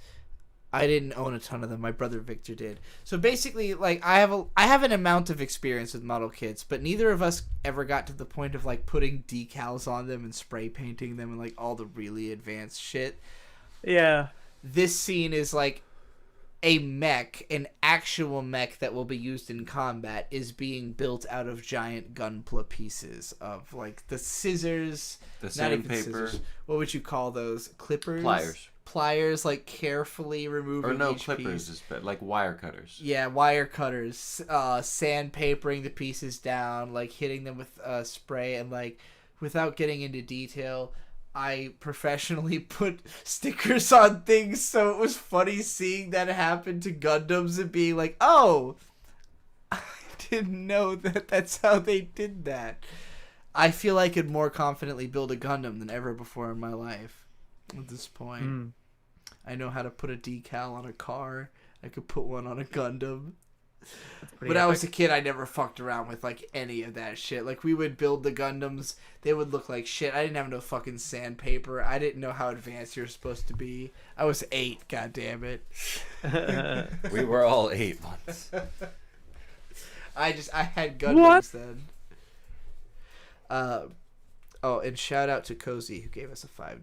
I didn't own a ton of them. My brother Victor did. So basically, like I have an amount of experience with model kits, but neither of us ever got to the point of like putting decals on them and spray painting them and like all the really advanced shit. Yeah. This scene is like a mech, an actual mech that will be used in combat, is being built out of giant gunpla pieces of like the scissors, The not even sandpaper. scissors. What would you call those? Clippers? Pliers, like carefully removing or no, each clippers piece. is like wire cutters. Yeah, wire cutters, sandpapering the pieces down, like hitting them with spray, and like without getting into detail, I professionally put stickers on things, so it was funny seeing that happen to Gundams and being like, oh, I didn't know that's how they did that. I feel I could more confidently build a Gundam than ever before in my life at this point. I know how to put a decal on a car. I could put one on a Gundam. When I was a kid, I never fucked around with like any of that shit. Like we would build the Gundams, they would look like shit. I didn't have no fucking sandpaper. I didn't know how advanced you were supposed to be. I was 8, god damn it. We were all 8 once. I had Gundams then. And shout out to Cozy who gave us a $5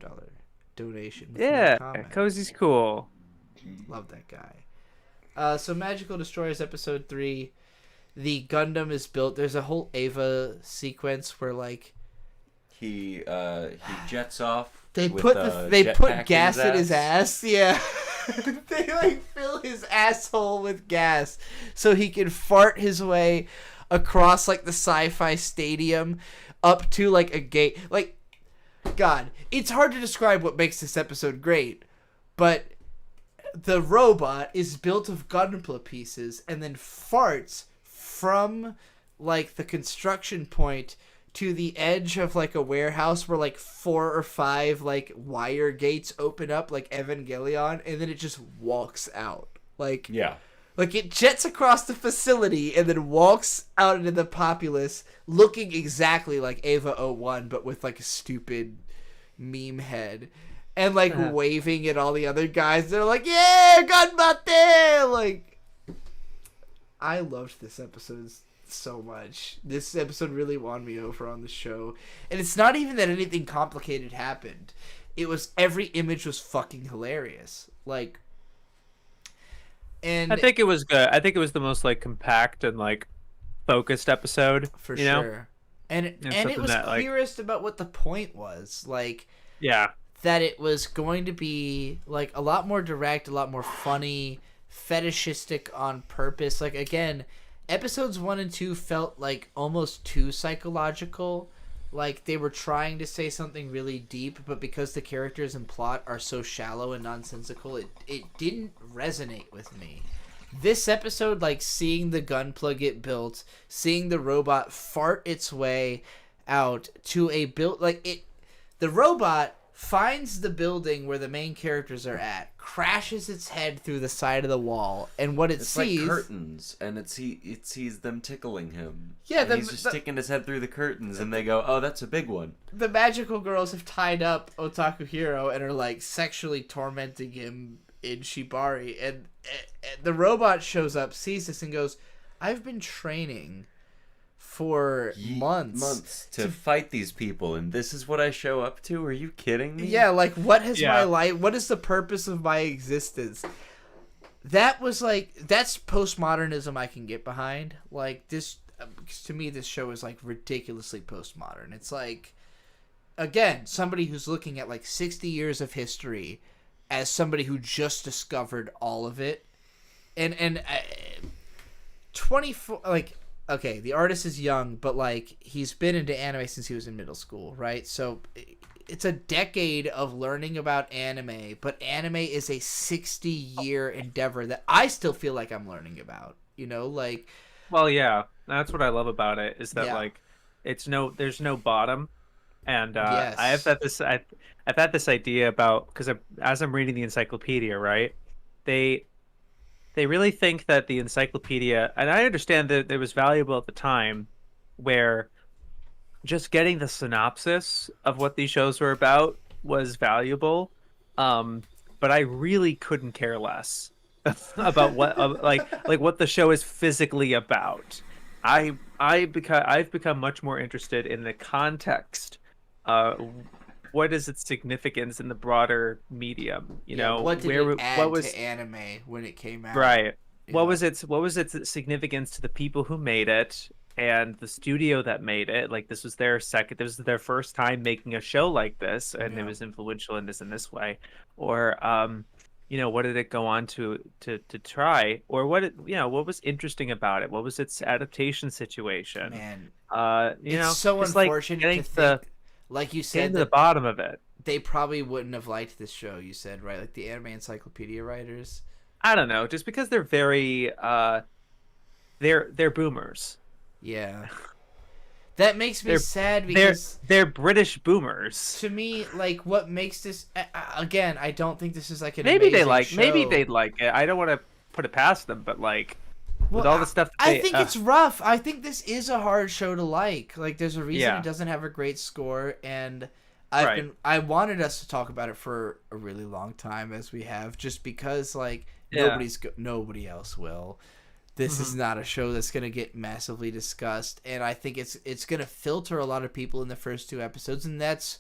donation. Yeah, Cozy's cool. Love that guy. So Magical Destroyers episode 3, the Gundam is built. There's a whole Ava sequence where like he jets off. They with put jetpack gas in in his ass. Yeah. They like fill his asshole with gas so he can fart his way across like the sci-fi stadium up to like a gate. Like, God, it's hard to describe what makes this episode great, but the robot is built of gunpla pieces and then farts from like the construction point to the edge of like a warehouse where like 4 or 5 like wire gates open up like Evangelion, and then it just walks out. Like, Yeah. Like it jets across the facility and then walks out into the populace looking exactly like Ava 01 but with like a stupid meme head. And, like, waving at all the other guys. They're like, yeah, ganbatte! Like, I loved this episode so much. This episode really won me over on the show. And it's not even that anything complicated happened. It was, every image was fucking hilarious. Like, and... I think it was good. I think it was the most, like, compact and, like, focused episode. For you sure. know? And it was that, clearest about what the point was. Like... Yeah. That it was going to be like a lot more direct, a lot more funny, fetishistic on purpose. Like again, episodes 1 and 2 felt like almost too psychological, like they were trying to say something really deep, but because the characters and plot are so shallow and nonsensical, it didn't resonate with me. This episode, like seeing the gunpla get built, seeing the robot fart its way out to a build, the robot finds the building where the main characters are at, crashes its head through the side of the wall, and what it sees... like curtains, and it sees them tickling him. Yeah, and he's just sticking his head through the curtains, and they go, oh, that's a big one. The magical girls have tied up Otaku Hero and are, like, sexually tormenting him in Shibari, and the robot shows up, sees this, and goes, I've been training for months to fight these people, and this is what I show up to? Are you kidding me? Yeah, like, what has my life... What is the purpose of my existence? That was, like... That's postmodernism I can get behind. Like, this... To me, this show is, like, ridiculously postmodern. It's, like... Again, somebody who's looking at, like, 60 years of history as somebody who just discovered all of it. And 24... Like... Okay, the artist is young, but, like, he's been into anime since he was in middle school, right? So it's a decade of learning about anime, but anime is a 60-year endeavor that I still feel like I'm learning about, you know? Like... Well, yeah, that's what I love about it, is that, like, there's no bottom. And yes. I've had this idea about, because as I'm reading the encyclopedia, right, they really think that the encyclopedia, and I understand that it was valuable at the time, where just getting the synopsis of what these shows were about was valuable, but I really couldn't care less about what like what the show is physically about. I've become much more interested in the context. What is its significance in the broader medium? You know, what did it add to anime when it came out? Right. Yeah. What was its significance to the people who made it and the studio that made it? Like, this was their first time making a show like this, and it was influential in this way. Or you know, what did it go on to try? Or what was interesting about it? What was its adaptation situation? Man, it's so unfortunate to think. Like you said, to the bottom of it. They probably wouldn't have liked this show, you said, right? Like the anime encyclopedia writers. I don't know, just because they're very they're boomers. Yeah. That makes me sad because they're British boomers. To me, like, what makes this again, I don't think this is like an maybe amazing show. Maybe they'd like it. I don't want to put it past them, but like, with all the stuff that I think it's rough. I think this is a hard show to like. Like, there's a reason it doesn't have a great score, and I wanted us to talk about it for a really long time, as we have, just because, like, nobody else will. This is not a show that's going to get massively discussed, and I think it's going to filter a lot of people in the first 2 episodes, and that's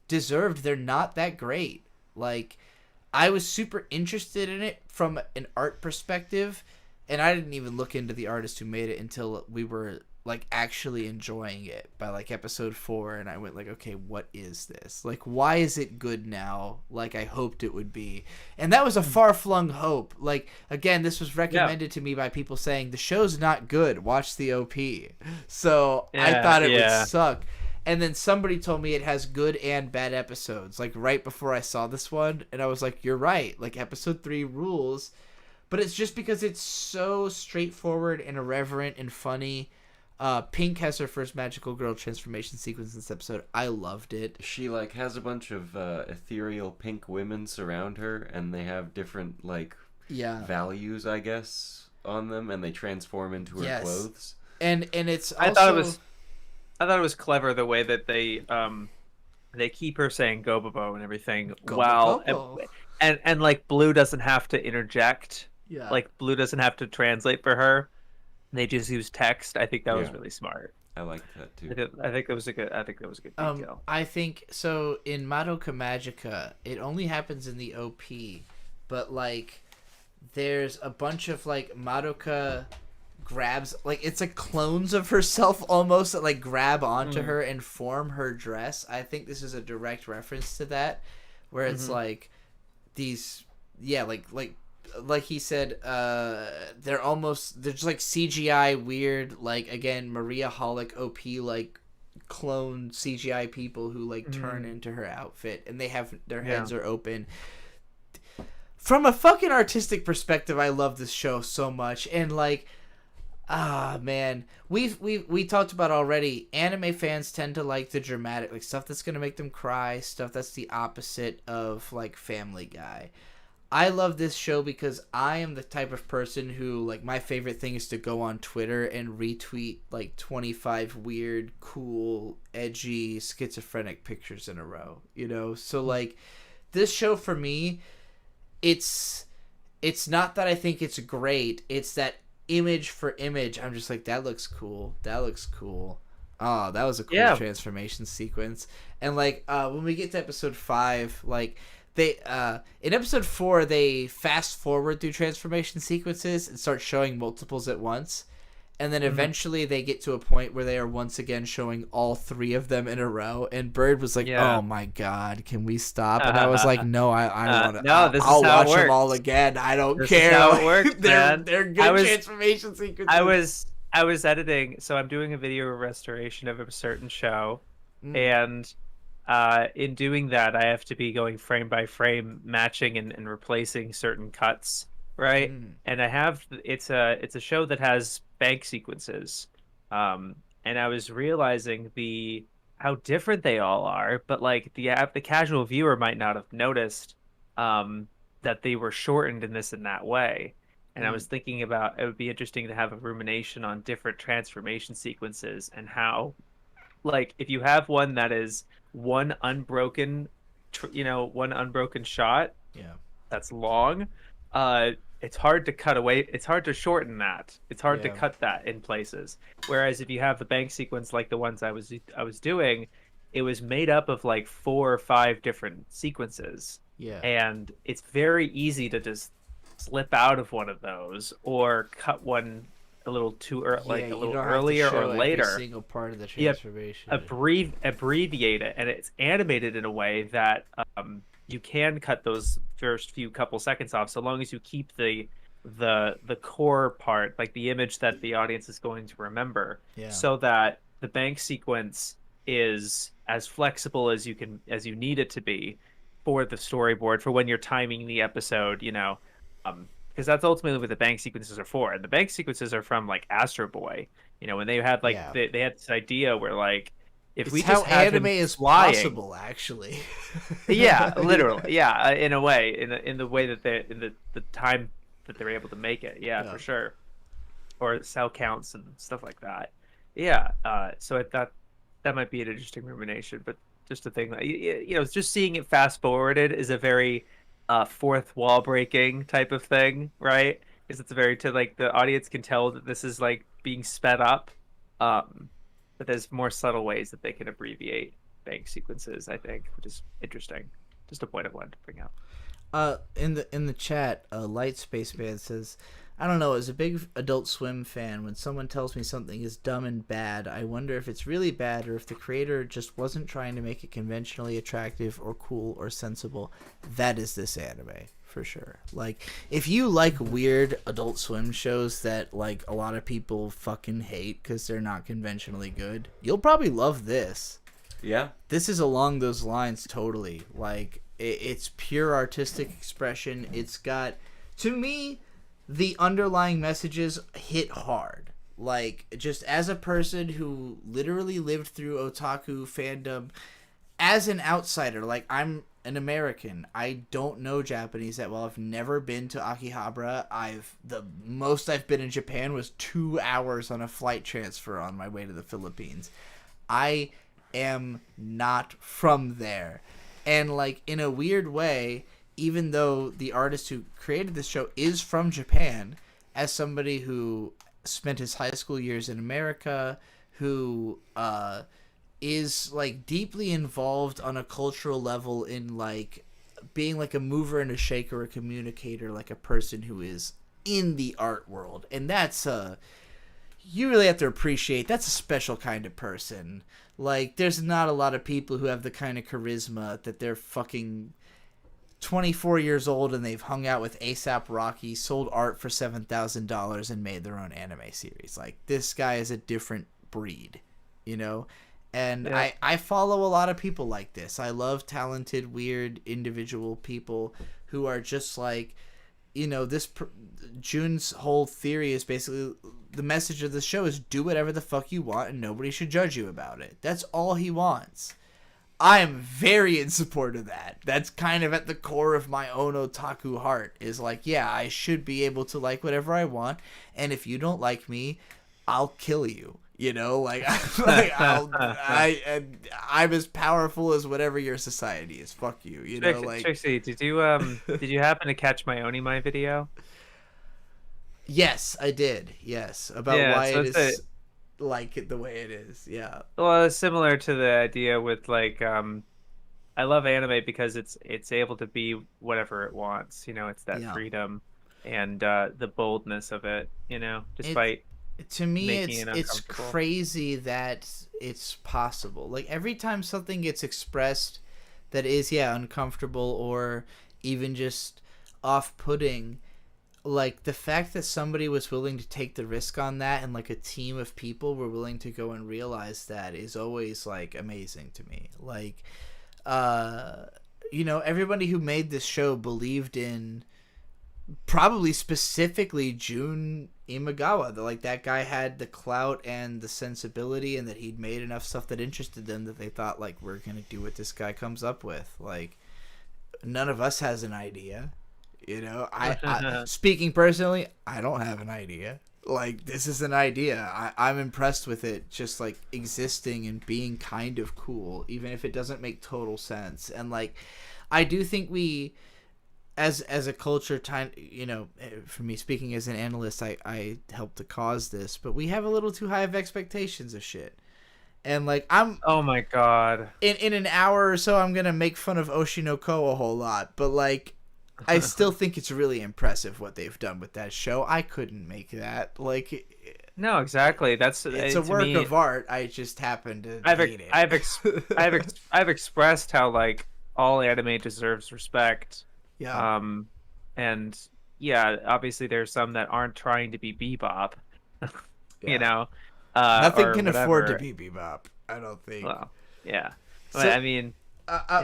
deserved. They're not that great. Like, I was super interested in it from an art perspective, and I didn't even look into the artist who made it until we were, like, actually enjoying it by, like, episode 4, and I went, like, okay, what is this? Like, why is it good now, like I hoped it would be? And that was a far-flung hope. Like, again, this was recommended to me by people saying, the show's not good, watch the OP. So I thought it would suck. And then somebody told me it has good and bad episodes, like, right before I saw this one, and I was like, you're right, like, episode 3 rules. But it's just because it's so straightforward and irreverent and funny. Pink has her first magical girl transformation sequence in this episode. I loved it. She, like, has a bunch of ethereal pink women surround her, and they have different, like, values, I guess, on them, and they transform into her clothes. And it's also... I thought it was clever the way that they keep her saying Gobobo and everything. Go. And like, Blue doesn't have to interject. Yeah. Like, Blue doesn't have to translate for her. They just use text. I think that was really smart. I liked that too. I think that was a good detail. I think so. In Madoka Magica, it only happens in the OP, but, like, there's a bunch of, like, Madoka grabs, like, it's like clones of herself almost that, like, grab onto her and form her dress. I think this is a direct reference to that, where it's like these, like he said, they're just like CGI weird, like, again, Maria Holic OP, like, clone CGI people who like turn into her outfit, and they have their heads are open. From a fucking artistic perspective, I love this show so much, and like, man, we talked about already. Anime fans tend to like the dramatic, like stuff that's gonna make them cry, stuff that's the opposite of like Family Guy. I love this show because I am the type of person who, like, my favorite thing is to go on Twitter and retweet like 25 weird, cool, edgy, schizophrenic pictures in a row. You know, so like, this show for me, it's not that I think it's great. It's that image for image, I'm just like, that looks cool. That looks cool. Oh, that was a cool transformation sequence. And like, when we get to episode 5, like, they in episode 4 they fast forward through transformation sequences and start showing multiples at once, and then eventually they get to a point where they are once again showing all 3 of them in a row. And Bird was like, "Oh my god, can we stop?" And I was like, "No, I don't want to. No, I'll watch them all again. I don't care." This is how it works, man. They're good transformation sequences. I was editing, so I'm doing a video restoration of a certain show, and in doing that, I have to be going frame by frame, matching and replacing certain cuts, right? And I have it's a show that has bank sequences, and I was realizing how different they all are, but like the casual viewer might not have noticed that they were shortened in this and that way. And I was thinking about, it would be interesting to have a rumination on different transformation sequences and how, like, if you have one that is one unbroken shot, that's long, it's hard to cut away. It's hard to shorten that. It's hard to cut that in places. Whereas if you have the bank sequence like the ones I was doing, it was made up of like 4 or 5 different sequences. Yeah. And it's very easy to just slip out of one of those or cut one a little too early, a little earlier or later. Every single part of the transformation. Abbreviate it, and it's animated in a way that you can cut those first few couple seconds off, so long as you keep the core part, like the image that the audience is going to remember, so that the bank sequence is as flexible as you need it to be for the storyboard, for when you're timing the episode, you know. Because that's ultimately what the bank sequences are for. And the bank sequences are from like Astro Boy, you know, when they had like they had this idea where like, if we just had anime is flying, possible, actually. Yeah, literally, yeah, in a way, in the way that they in the time that they're able to make it, for sure, or cell counts and stuff like that. Yeah, so I thought that might be an interesting rumination, but just a thing that you know, just seeing it fast forwarded is a very fourth wall breaking type of thing, right? Because it's very like the audience can tell that this is like being sped up, but there's more subtle ways that they can abbreviate bank sequences, I think, which is interesting. Just a point I wanted to bring out. In the chat, Light Spaceman says, I don't know, as a big Adult Swim fan, when someone tells me something is dumb and bad, I wonder if it's really bad or if the creator just wasn't trying to make it conventionally attractive or cool or sensible. That is this anime, for sure. Like, if you like weird Adult Swim shows that, like, a lot of people fucking hate because they're not conventionally good, you'll probably love this. Yeah. This is along those lines, totally. Like, it's pure artistic expression. It's got, to me, the underlying messages hit hard. Like, just as a person who literally lived through otaku fandom as an outsider, like, I'm an American. I don't know Japanese that well. I've never been to Akihabara. The most I've been in Japan was 2 hours on a flight transfer on my way to the Philippines. I am not from there. And, like, in a weird way, even though the artist who created this show is from Japan, as somebody who spent his high school years in America, who is like deeply involved on a cultural level in like being like a mover and a shaker, a communicator, like a person who is in the art world. And that's you really have to appreciate, that's a special kind of person. Like, there's not a lot of people who have the kind of charisma that they're fucking 24 years old and they've hung out with A$AP Rocky, sold art for $7,000 and made their own anime series. Like, this guy is a different breed, you know? And Yeah. I follow a lot of people like this. I love talented, weird, individual people who are just like, June's whole theory is basically the message of the show is do whatever the fuck you want and nobody should judge you about it. That's all he wants. I am very in support of that. That's kind of at the core of my own otaku heart is like, yeah, I should be able to like whatever I want. And if you don't like me, I'll kill you. I'm as powerful as whatever your society is. Fuck you. Trixie, did you happen to catch my Onimai video? Yes, I did. Yes, about Yeah, why so it it's is like it the way it is. Yeah. well, it's similar to the idea with like I love anime because it's able to be whatever it wants. It's that Yeah. freedom and the boldness of it. Despite To me, making it's it it's uncomfortable. crazy that it's possible. Like every time something gets expressed that is uncomfortable or even just off-putting, like the fact that somebody was willing to take the risk on that and like a team of people were willing to go and realize that is always like amazing to me. Like everybody who made this show believed in probably specifically Jun Imagawa. That guy had the clout and the sensibility, and that he'd made enough stuff that interested them that they thought, like, we're gonna do what this guy comes up with. Like, none of us has an idea. I speaking personally, I don't have an idea. Like, this is an idea. I'm impressed with it just, like, existing and being kind of cool, even if it doesn't make total sense. And, like, I do think we... As a culture, for me speaking as an analyst, I helped to cause this, but we have a little too high of expectations of shit. And like Oh my god. in an hour or so, I'm gonna make fun of Oshinoko a whole lot, but like I still think it's really impressive what they've done with that show. I couldn't make that. Like, No, exactly. It's it's a work of art. I just happen to hate it. I've expressed how like all anime deserves respect. Yeah. And yeah, obviously there's some that aren't trying to be Bebop, Yeah. uh, Nothing or can afford to whatever. be Bebop, I don't think. Well, yeah, So- but I mean,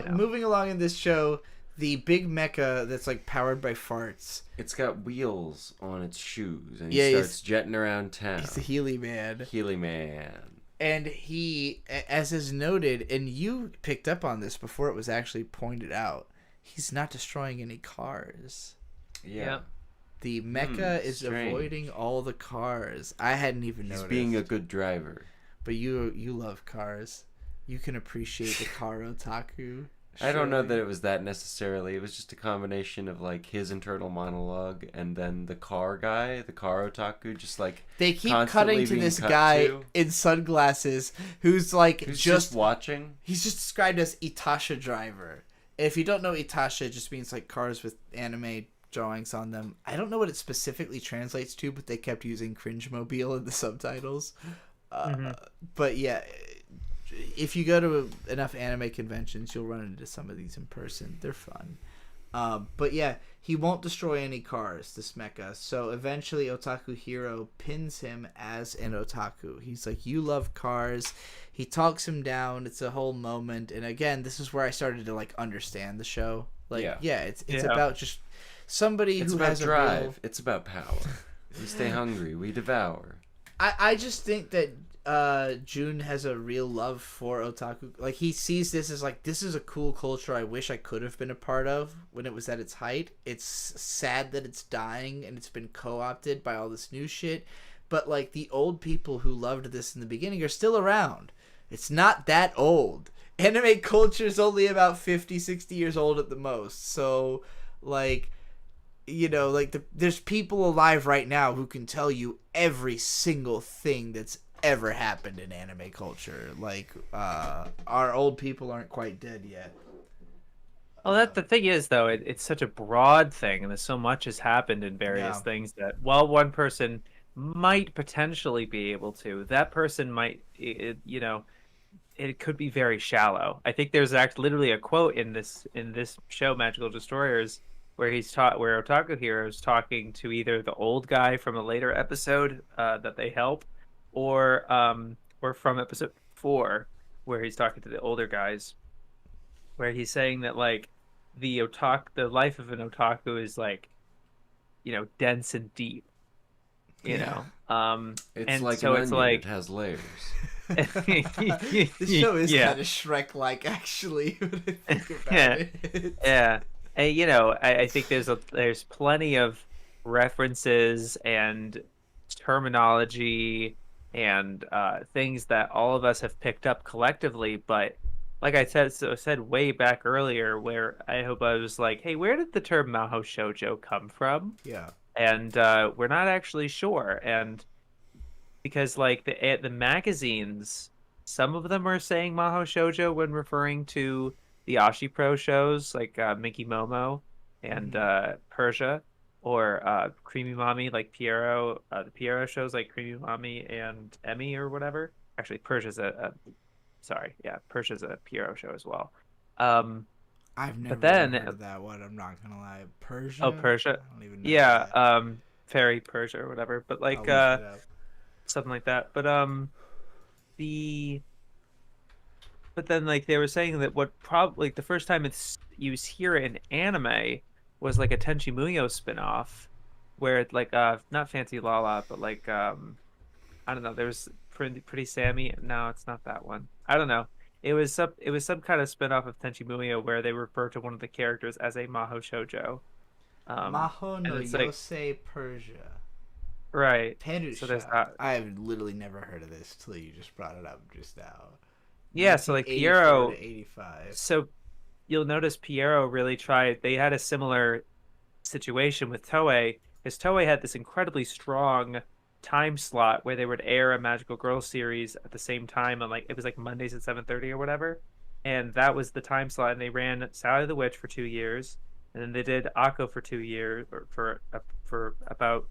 Moving along in this show, the big mecha that's like powered by farts. It's got wheels on its shoes, and Yeah, he he's- starts jetting around town. He's the Healy man. Healy man. And he, as is noted, and you picked up on this before it was actually pointed out, he's not destroying any cars. Yeah. The mecha is strange. avoiding all the cars. I hadn't even He's noticed. being a good driver. But you love cars. You can appreciate the car otaku. I don't know surely. that it was that necessarily. It was just a combination of like his internal monologue and then the car guy, the car otaku, just like They keep constantly cutting to being this cut guy to. in sunglasses who's like Who's just watching. he's just described as Itasha driver. If you don't know, Itasha just means like cars with anime drawings on them. I don't know what it specifically translates to, but they kept using cringe mobile in the subtitles. But yeah, if you go to enough anime conventions, you'll run into some of these in person. They're fun. But yeah, he won't destroy any cars, this mecha. So eventually Otaku Hero pins him as an otaku. He's like, you love cars. He talks him down. It's a whole moment. And again, this is where I started to like understand the show. Like, it's about just somebody It's who about has drive. a real... It's about power. We stay hungry. We devour. I just think that Jun has a real love for otaku. Like, he sees this as like, this is a cool culture I wish I could have been a part of when it was at its height. It's sad that it's dying and it's been co-opted by all this new shit, but like the old people who loved this in the beginning are still around. It's not that old. Anime culture is only about 50, 60 years old at the most. So like, there's people alive right now who can tell you every single thing that's ever happened in anime culture. Like, our old people aren't quite dead yet. well, that the thing is though, it's such a broad thing, and there's so much has happened in various things that while one person might potentially be able to, that person might, it could be very shallow. I think there's literally a quote in this show, Magical Destroyers, where where Otaku Hero is talking to either the old guy from a later episode that they help, or from episode 4, where he's talking to the older guys, where he's saying that like the life of an otaku is like, dense and deep, Yeah. It's and like so an it's onion. like It has layers. This show is Yeah. kind of Shrek-like, actually, when I think about Yeah. it. Yeah, and I think there's plenty of references and terminology and things that all of us have picked up collectively. But like I said way back earlier, where I hope I was like, hey, where did the term Mahou Shoujo come from? Yeah. And we're not actually sure. And because like the magazines, some of them are saying Mahou Shoujo when referring to the Ashipro shows like Miki Momo and Persia, or Creamy Mommy like Piero, the Piero shows like Creamy Mommy and Emmy or whatever. Actually, Persia's sorry, yeah, Persia's a Piero show as well. Um, I've never but then heard of that one. I'm not gonna lie. Persia? oh, Persia, I don't even know yeah, that. Fairy Persia or whatever. But I'll like look it up. something like that. But the but then like they were saying that what probably like the first time you hear it in anime was like a Tenchi Muyo spin-off where it like not Fancy Lala but like I don't know, there was Pretty Sammy. No, it's not that one. I don't know. It was some kind of spin-off of Tenchi Muyo where they refer to one of the characters as a Mahou Shoujo. Mahou And no it's like Yosei Persia. right. So there's Perusha. that. I've literally never heard of this till you just brought it up just now. Yeah, so like 1984 Piero, to 85. so you'll notice Piero really tried. They had a similar situation with Toei, because Toei had this incredibly strong time slot where they would air a Magical Girl series at the same time on like it was like Mondays at 7:30 or whatever, and that was the time slot. And they ran Sally the Witch for 2 years, and then they did Akko for 2 years, or for about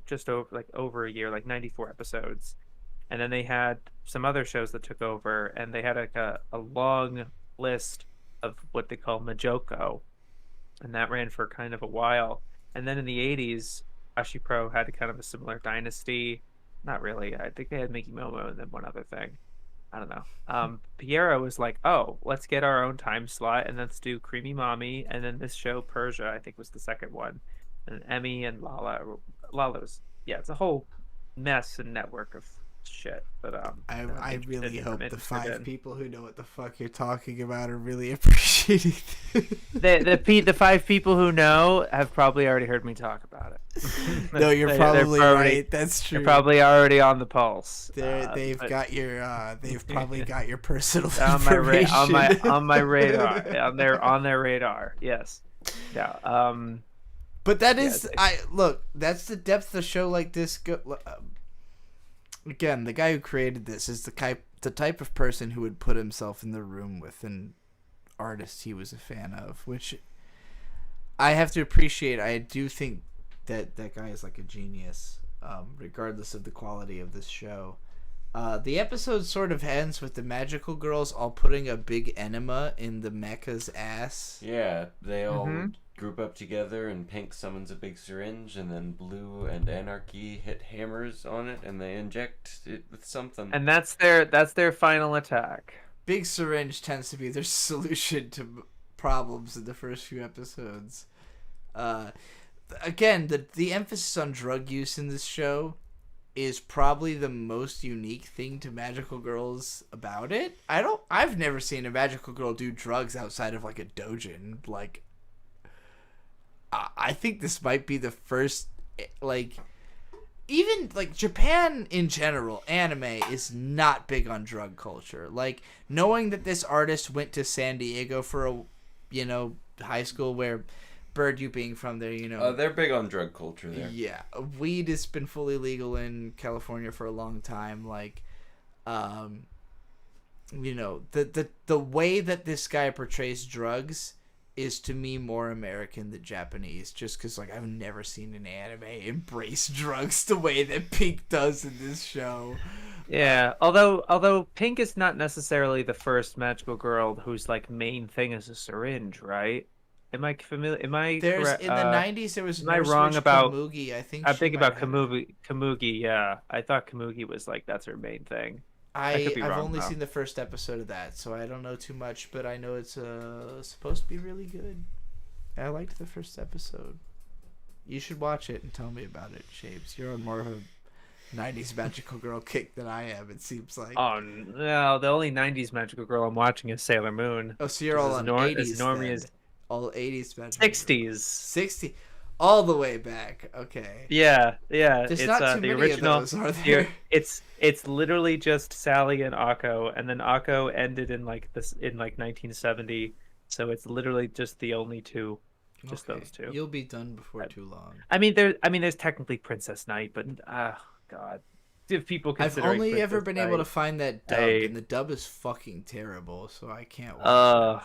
just over a year, like 94 episodes. And then they had some other shows that took over, and they had like a long list of what they call Majoko, and that ran for kind of a while. And then in the 80s, Ashipro had kind of a similar dynasty. Not really. I think they had Miki Momo and then one other thing. I don't know. Piero was like, oh, let's get our own time slot and let's do Creamy Mommy. And then this show, Persia, I think was the second one. And Emmy and Lala. Lala's, yeah, it's a whole mess and network of shit. But I really hope the five in. people who know what the fuck you're talking about are really appreciating The five people who know have probably already heard me talk about it. No, you're probably right. That's true. They're probably already on the pulse. They've got your they've probably got your personal on my information. on my radar. on their radar. Yes. Yeah. But that is yeah, look, that's the depth a show like this again, the guy who created this is the type of person who would put himself in the room with an artist he was a fan of, which I have to appreciate. I do think that guy is like a genius, regardless of the quality of this show. The episode sort of ends with the magical girls all putting a big enema in the mecha's ass. Yeah, they all group up together, and Pink summons a big syringe, and then Blue and Anarchy hit hammers on it, and they inject it with something. And that's their final attack. Big syringe tends to be their solution to problems in the first few episodes. Again, the emphasis on drug use in this show is probably the most unique thing to magical girls about it. I've never seen a magical girl do drugs outside of like a dojin. Like, I think this might be the first, like, even like Japan in general, anime is not big on drug culture. Like, knowing that this artist went to San Diego for a, high school where, Bird, you being from there, they're big on drug culture there. Yeah, weed has been fully legal in California for a long time. Like, the way that this guy portrays drugs is to me more American than Japanese, just because like I've never seen an anime embrace drugs the way that Pink does in this show. Yeah, although Pink is not necessarily the first magical girl whose like main thing is a syringe, right? Am I familiar? Am I correct? In the 90s there was am I wrong about Kamugi? I'm thinking about Kamugi. Yeah, I thought Kamugi was like that's her main thing. could be I've wrong, only though. seen the first episode of that, so I don't know too much, but I know it's supposed to be really good. I liked the first episode. You should watch it and tell me about it, Shaybs. You're on more of a 90s magical girl kick than I am, it seems like. Oh no, the only '90s magical girl I'm watching is Sailor Moon. Oh, so you're all on 80s as normie then. as All 80s magical girl. 60s. 60. All the way back. Okay. Yeah. There's It's not too the many original. of those, are there? It's literally just Sally and Akko, and then Akko ended in like 1970. So it's literally just the only two, just Okay. those two. You'll be done before too long. I mean, there's technically Princess Knight, but God, if people I've considering only ever Princess been able to Knight, find that dub, I- and the dub is fucking terrible, so I can't watch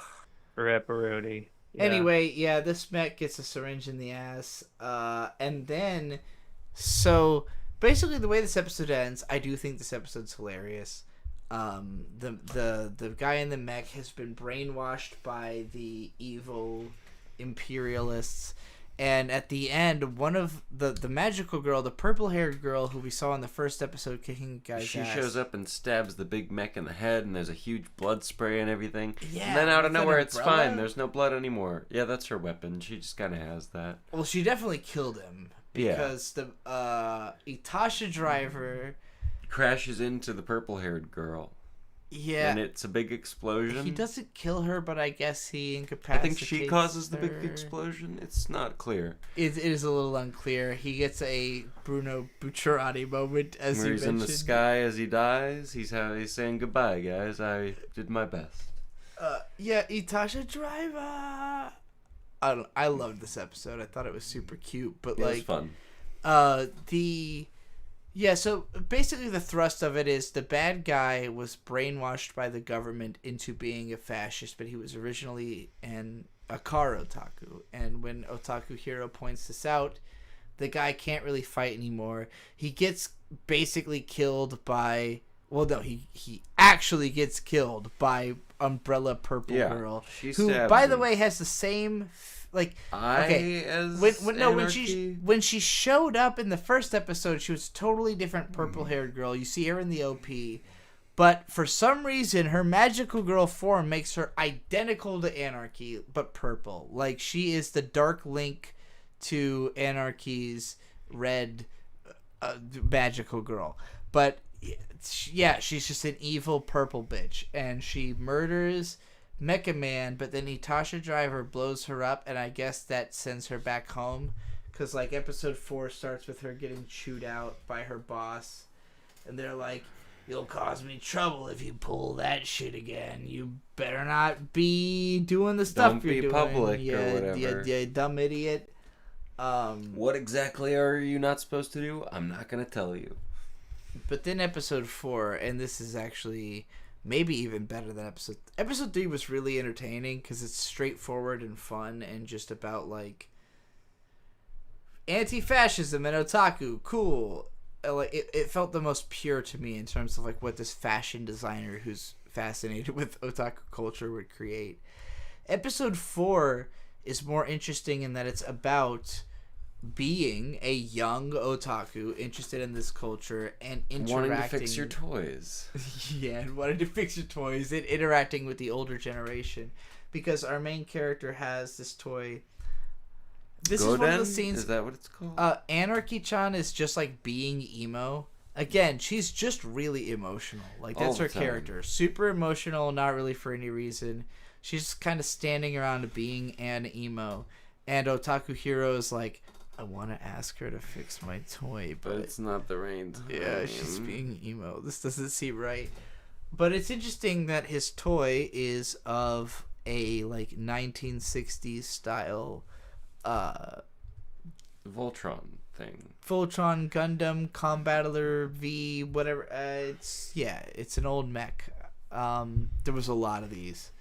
it. Ripperoonie. Yeah. Anyway, yeah, this mech gets a syringe in the ass, and then, so basically the way this episode ends, I do think this episode's hilarious. The guy in the mech has been brainwashed by the evil imperialists, and at the end, one of the magical girl, the purple-haired girl who we saw in the first episode kicking guys' She ass, shows up and stabs the big mech in the head, and there's a huge blood spray and everything. Yeah, and then out of with an nowhere, it's umbrella? fine. There's no blood anymore. Yeah, that's her weapon. She just kind of has that. Well, she definitely killed him Yeah. because the Itasha driver. Crashes into the purple-haired girl. Yeah, And it's a big explosion. he doesn't kill her, but I guess he I incapacitates think she causes the big her. explosion. It's not clear. It is a little unclear. He gets a Bruno Bucciarati moment, as Where you he's mentioned. in the sky as he dies, he's saying goodbye, guys. I did my best. Yeah, Itasha driver. I loved this episode. I thought it was super cute, but It was like, fun. So basically the thrust of it is the bad guy was brainwashed by the government into being a fascist, but he was originally a car otaku. And when Otaku Hero points this out, the guy can't really fight anymore. He gets basically killed by... Well, no, he actually gets killed by Umbrella Purple Girl, she who, stabs by the him. way, has the same... Like, As when she showed up in the first episode, she was a totally different purple-haired girl. You see her in the OP, but for some reason, her magical girl form makes her identical to Anarchy, but purple. Like, she is the Dark Link to Anarchy's red magical girl. But yeah, she's just an evil purple bitch, and she murders Mecha Man, but then Itasha Driver blows her up, and I guess that sends her back home, because like episode 4 starts with her getting chewed out by her boss, and they're like, "You'll cause me trouble if you pull that shit again. You better not be doing the stuff Don't you're be doing, public or you whatever. dumb idiot." What exactly are you not supposed to do? I'm not gonna tell you. But then episode 4, and this is actually maybe even better than episode 3 was really entertaining because it's straightforward and fun and just about like anti-fascism and otaku. Cool. Like it felt the most pure to me in terms of like what this fashion designer who's fascinated with otaku culture would create. Episode 4 is more interesting in that it's about being a young otaku interested in this culture and interacting. Wanting to fix your toys. Yeah, and wanting to fix your toys and interacting with the older generation, because our main character has this toy. This is one of the scenes. Is that what it's called? Anarchy-chan is just like being emo. Again, she's just really emotional. Like that's All her the time. character. Super emotional, not really for any reason. She's just kind of standing around being an emo. And Otaku Hero is like, I want to ask her to fix my toy, but it's not the rain time. yeah, she's being emo. This doesn't seem right. But it's interesting that his toy is of a like 1960s style Voltron thing. Voltron Gundam Combattler V whatever. It's an old mech. There was a lot of these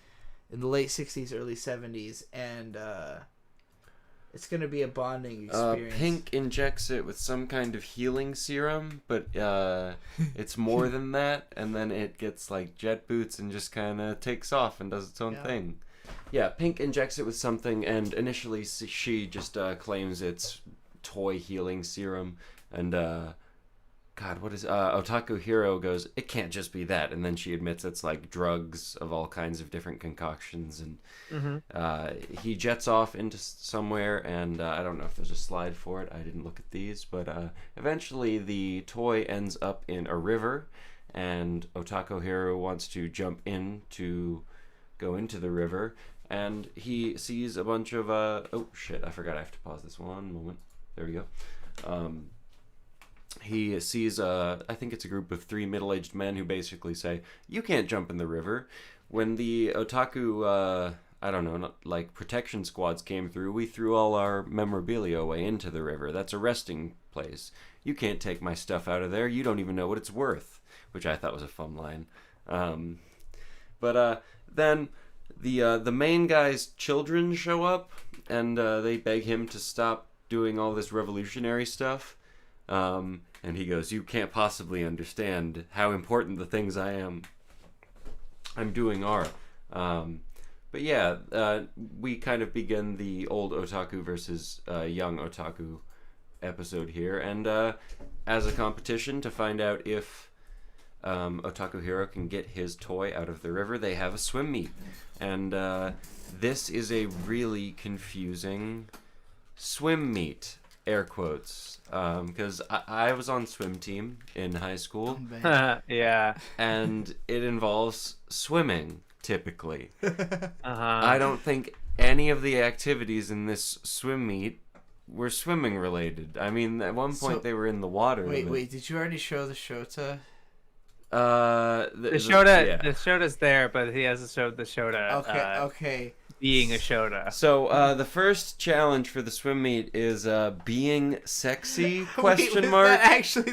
in the late 60s, early 70s, and it's going to be a bonding experience. Pink injects it with some kind of healing serum, but it's more than that, and then it gets like jet boots and just kind of takes off and does its own thing. Yeah, Pink injects it with something, and initially she just claims it's toy healing serum, and God, what is Otaku Hero goes, it can't just be that, and then she admits it's like drugs of all kinds of different concoctions, and he jets off into somewhere, and I don't know if there's a slide for it. I didn't look at these, but eventually the toy ends up in a river, and Otaku Hero wants to jump in to go into the river, and he sees a bunch of oh shit, I forgot I have to pause this one moment. There we go. He sees, I think it's a group of 3 middle-aged men who basically say, you can't jump in the river. When the otaku, I don't know, like protection squads came through, we threw all our memorabilia away into the river. That's a resting place. You can't take my stuff out of there. You don't even know what it's worth, which I thought was a fun line. But then the main guy's children show up, and they beg him to stop doing all this revolutionary stuff. And he goes, you can't possibly understand how important the things I'm doing are. But yeah, we kind of begin the old otaku versus young otaku episode here. And as a competition to find out if Otaku Hero can get his toy out of the river, they have a swim meet. And this is a really confusing swim meet. Air quotes, because I was on swim team in high school. Yeah. And it involves swimming, typically. Uh-huh. I don't think any of the activities in this swim meet were swimming related. I mean, at one point they were in the water. Wait, did you already show the Shota? The Shota's there, but he hasn't showed the Shota. Okay. Being a Shota. So the first challenge for the swim meet is being sexy? Question mark. That actually,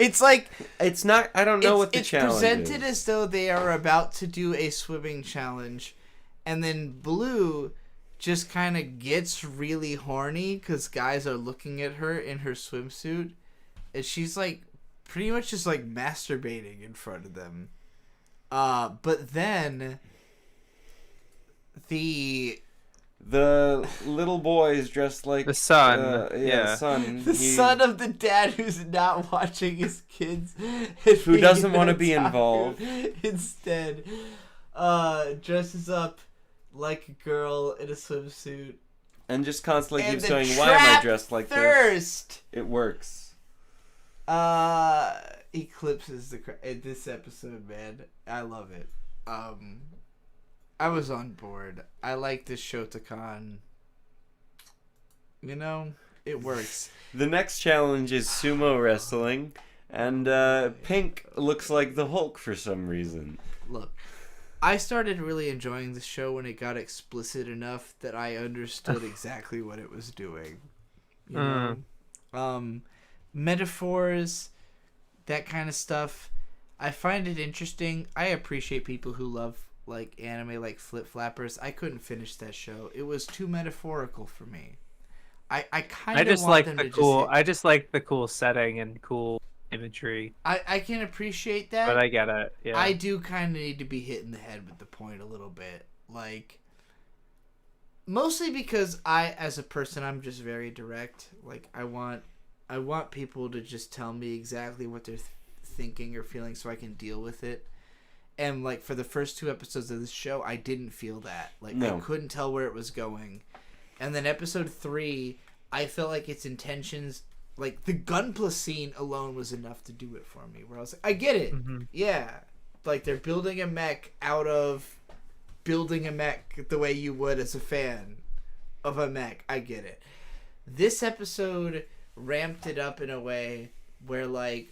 it's like it's not. I don't know what the challenge is. It's presented as though they are about to do a swimming challenge, and then Blue just kind of gets really horny because guys are looking at her in her swimsuit, and she's like pretty much just like masturbating in front of them. But then the little boy is dressed like the son. Son. The son of the dad who's not watching his kids, who doesn't want to be involved. Instead, dresses up like a girl in a swimsuit, and just constantly keeps going, "Why am I dressed like this?" It works. Eclipses this episode, man. I love it. I was on board. I like this Shotokan. You know, it works. The next challenge is sumo wrestling, and Pink looks like the Hulk for some reason. Look, I started really enjoying the show when it got explicit enough that I understood exactly what it was doing. You know? Metaphors, that kind of stuff. I find it interesting. I appreciate people who love like anime, like Flip Flappers. I couldn't finish that show. It was too metaphorical for me. I kind of just want like them the to cool. just I just like the cool setting and cool imagery. I can appreciate that, But I get it. Yeah. I do kind of need to be hit in the head with the point a little bit, like mostly because I, as a person, I'm just very direct. Like I want people to just tell me exactly what they're thinking or feeling so I can deal with it. And like for the first 2 episodes of this show, I didn't feel that. Like I couldn't tell where it was going. And then episode 3, I felt like its intentions, like the Gunpla scene alone was enough to do it for me. Where I was like, I get it. Mm-hmm. Yeah. Like they're building a mech out of building a mech the way you would as a fan of a mech. I get it. This episode ramped it up in a way where like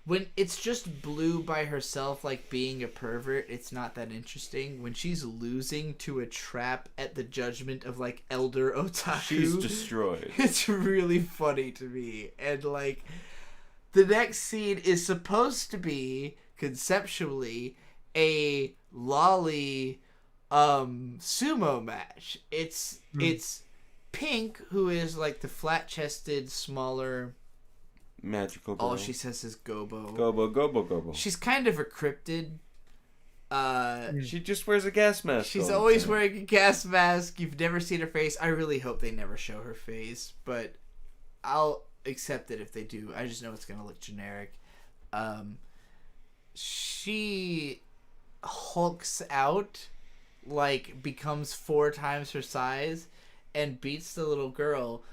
when it's just Blue by herself, like being a pervert, it's not that interesting. When she's losing to a trap at the judgment of like elder otaku, she's destroyed. It's really funny to me. And like the next scene is supposed to be conceptually a lolly sumo match. It's Pink, who is like the flat-chested, smaller, magical girl. all she says is gobo. Gobo. She's kind of a cryptid. She just wears a gas mask. She's always wearing a gas mask. You've never seen her face. I really hope they never show her face, but accept it if they do. I just know it's gonna look generic. She hulks out, like becomes 4 times her size, and beats the little girl.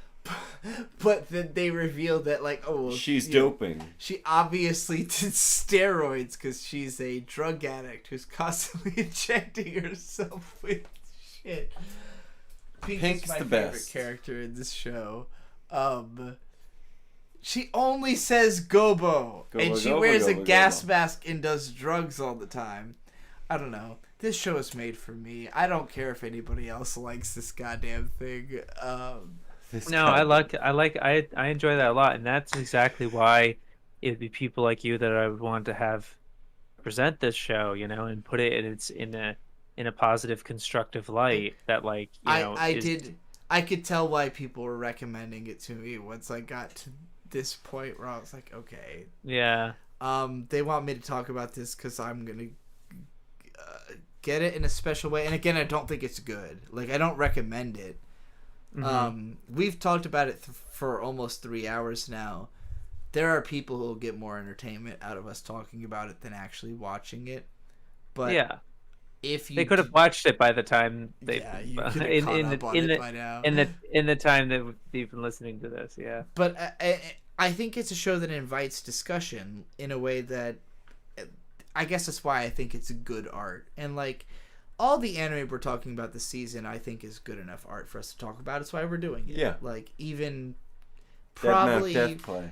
But then they reveal that, like, oh, well, she's doping. She obviously did steroids because she's a drug addict who's constantly injecting herself with shit. Pink is my favorite character in this show. She only says gobo, and she wears a gas mask and does drugs all the time. I don't know. This show is made for me. I don't care if anybody else likes this goddamn thing. No, I enjoy that a lot, and that's exactly why it'd be people like you that I would want to have present this show, you know, and put it in a positive, constructive light. That, like, you know, I could tell why people were recommending it to me once I got to this point where I was like, okay, yeah. They want me to talk about this because I'm gonna get it in a special way, and again, I don't think it's good. Like, I don't recommend it. Mm-hmm. We've talked about it for almost 3 hours now. There are people who will get more entertainment out of us talking about it than actually watching it. But yeah, if you they could have watched it by the time they you could have caught up on it by now. in the time that they've been listening to this. Yeah, but I think it's a show that invites discussion in a way that, I guess that's why I think it's good art. And, like, all the anime we're talking about this season, I think, is good enough art for us to talk about. It's why we're doing it. Yeah. Like, even probably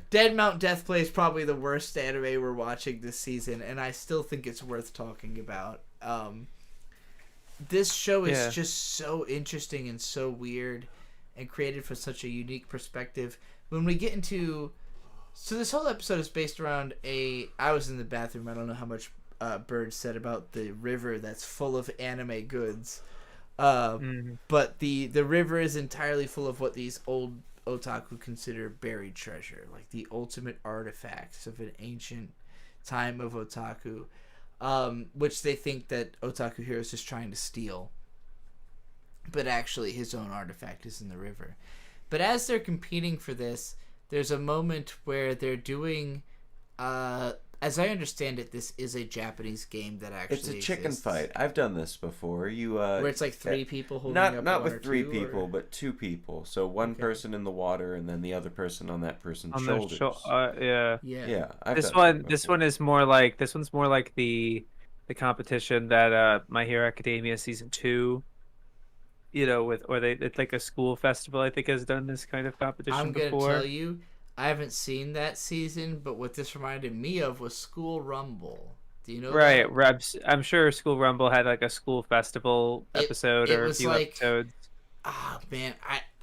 Dead Mount Death Play is probably the worst anime we're watching this season, and I still think it's worth talking about. This show is just so interesting and so weird and created from such a unique perspective. When we get into... So this whole episode is based around I was in the bathroom. I don't know how much Bird said about the river that's full of anime goods. But the river is entirely full of what these old otaku consider buried treasure. Like the ultimate artifacts of an ancient time of otaku. Which they think that Otaku Hero is just trying to steal. But actually his own artifact is in the river. But as they're competing for this, there's a moment where they're doing, as I understand it, this is a Japanese game that actually exists. It's a chicken exists. fight. I've done this before. Where it's like 3 people holding up not one with or 3 two, people, or... but 2 people. So one person in the water, and then the other person on that person's shoulders. Yeah. This one's more like the competition that My Hero Academia season 2. You know, it's like a school festival, I think, has done this kind of competition before. I'm gonna tell you, I haven't seen that season, but what this reminded me of was School Rumble. Do you know? Right, I'm sure School Rumble had like a school festival episode or a few episodes. Ah, man,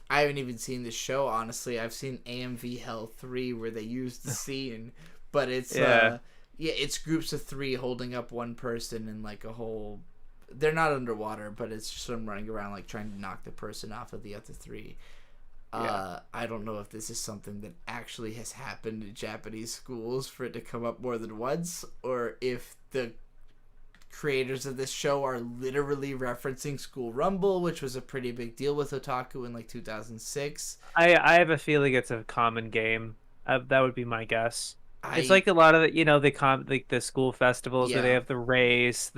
I haven't even seen the show, honestly. I've seen AMV Hell 3 where they used the scene, but it's it's groups of 3 holding up one person in like a whole... They're not underwater, but it's just them running around like trying to knock the person off of the other 3. I don't know if this is something that actually has happened in Japanese schools for it to come up more than once, or if the creators of this show are literally referencing School Rumble, which was a pretty big deal with otaku in like 2006. I have a feeling it's a common game. That would be my guess. It's like a lot of the school festivals where they have the race,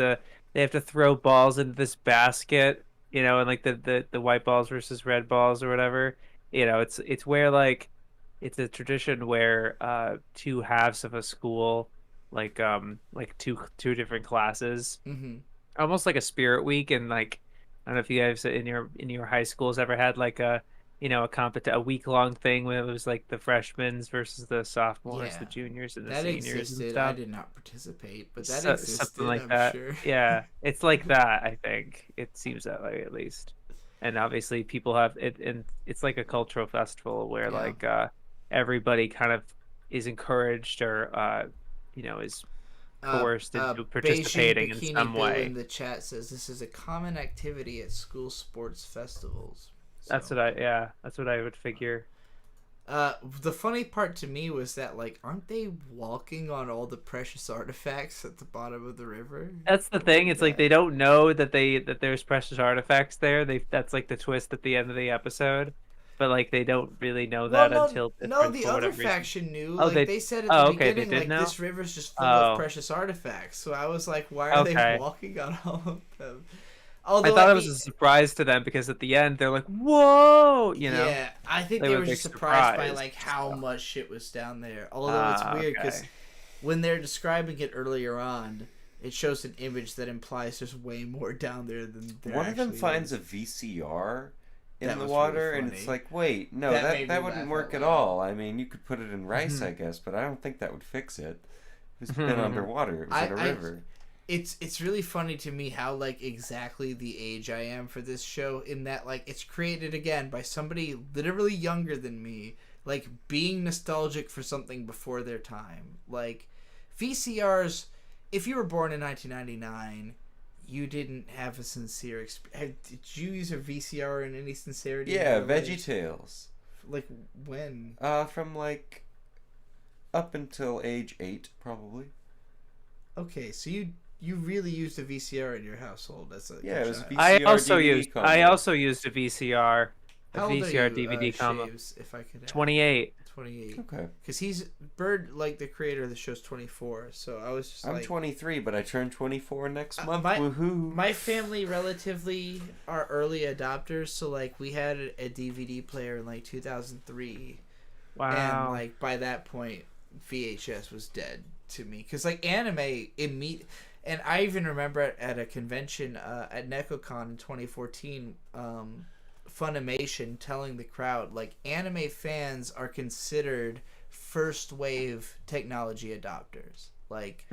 they have to throw balls into this basket, you know, and like the white balls versus red balls or whatever. You know, it's where like it's a tradition where 2 halves of a school, like two different classes, almost like a spirit week. And like, I don't know if you guys in your high schools ever had like a week-long thing where it was like the freshmen versus the sophomores, the juniors, and the seniors. Existed. And stuff. I did not participate, but that existed. Something like I'm that. Sure. Yeah, it's like that. I think it seems that way at least. And obviously, people have it, and it's like a cultural festival where like everybody kind of is encouraged or is coerced into participating in some way. In the chat says this is a common activity at school sports festivals. So. That's what I would figure. The funny part to me was that, like, aren't they walking on all the precious artifacts at the bottom of the river? That's the thing. It's like they don't know that there's precious artifacts there. That's like the twist at the end of the episode. but like they don't really know Well, that no, until no, the for other whatever reason. faction knew. Oh, Like they said at the okay, they beginning, did like know? this river's just full of Oh. precious artifacts. So I was like, why are they Okay. walking on all of them? I Although thought it was a surprise to them because at the end they're like, "Whoa!" You know. Yeah, I think They they were were big just surprised by surprised like and how stuff. much shit was down there. Although it's weird because Okay. when they're describing it earlier on, it shows an image that implies there's way more down there than there One of them actually finds is. a VCR in That the was water, really and it's funny. like, wait, no, That made me that laugh wouldn't out work at loud. all. I mean, you could put it in rice, Mhm. I guess, but I don't think that would fix it. It's been underwater. It was in a river. It's really funny to me how like exactly the age I am for this show, in that like it's created again by somebody literally younger than me, like being nostalgic for something before their time. Like VCRs, if you were born in 1999, you didn't have a sincere experience. Did you use a VCR in any sincerity? Yeah, in your life? VeggieTales. Like when? From like up until age 8, probably. Okay, so you really used a VCR in your household as a Yeah, it was a child. VCR DVD combo. I also used a VCR, a How old VCR are you, DVD combo. Shaybs, if I could ask? 28. 28. Okay. Because he's Bird, like the creator of the show's 24. So I was just I'm like, 23, but I turn 24 next month. my- Woohoo! my family relatively are early adopters. So like we had a DVD player in like 2003, Wow. and like by that point VHS was dead to me. Because like anime and I even remember at a convention at NecoCon in 2014. Funimation telling the crowd like anime fans are considered first wave technology adopters. Like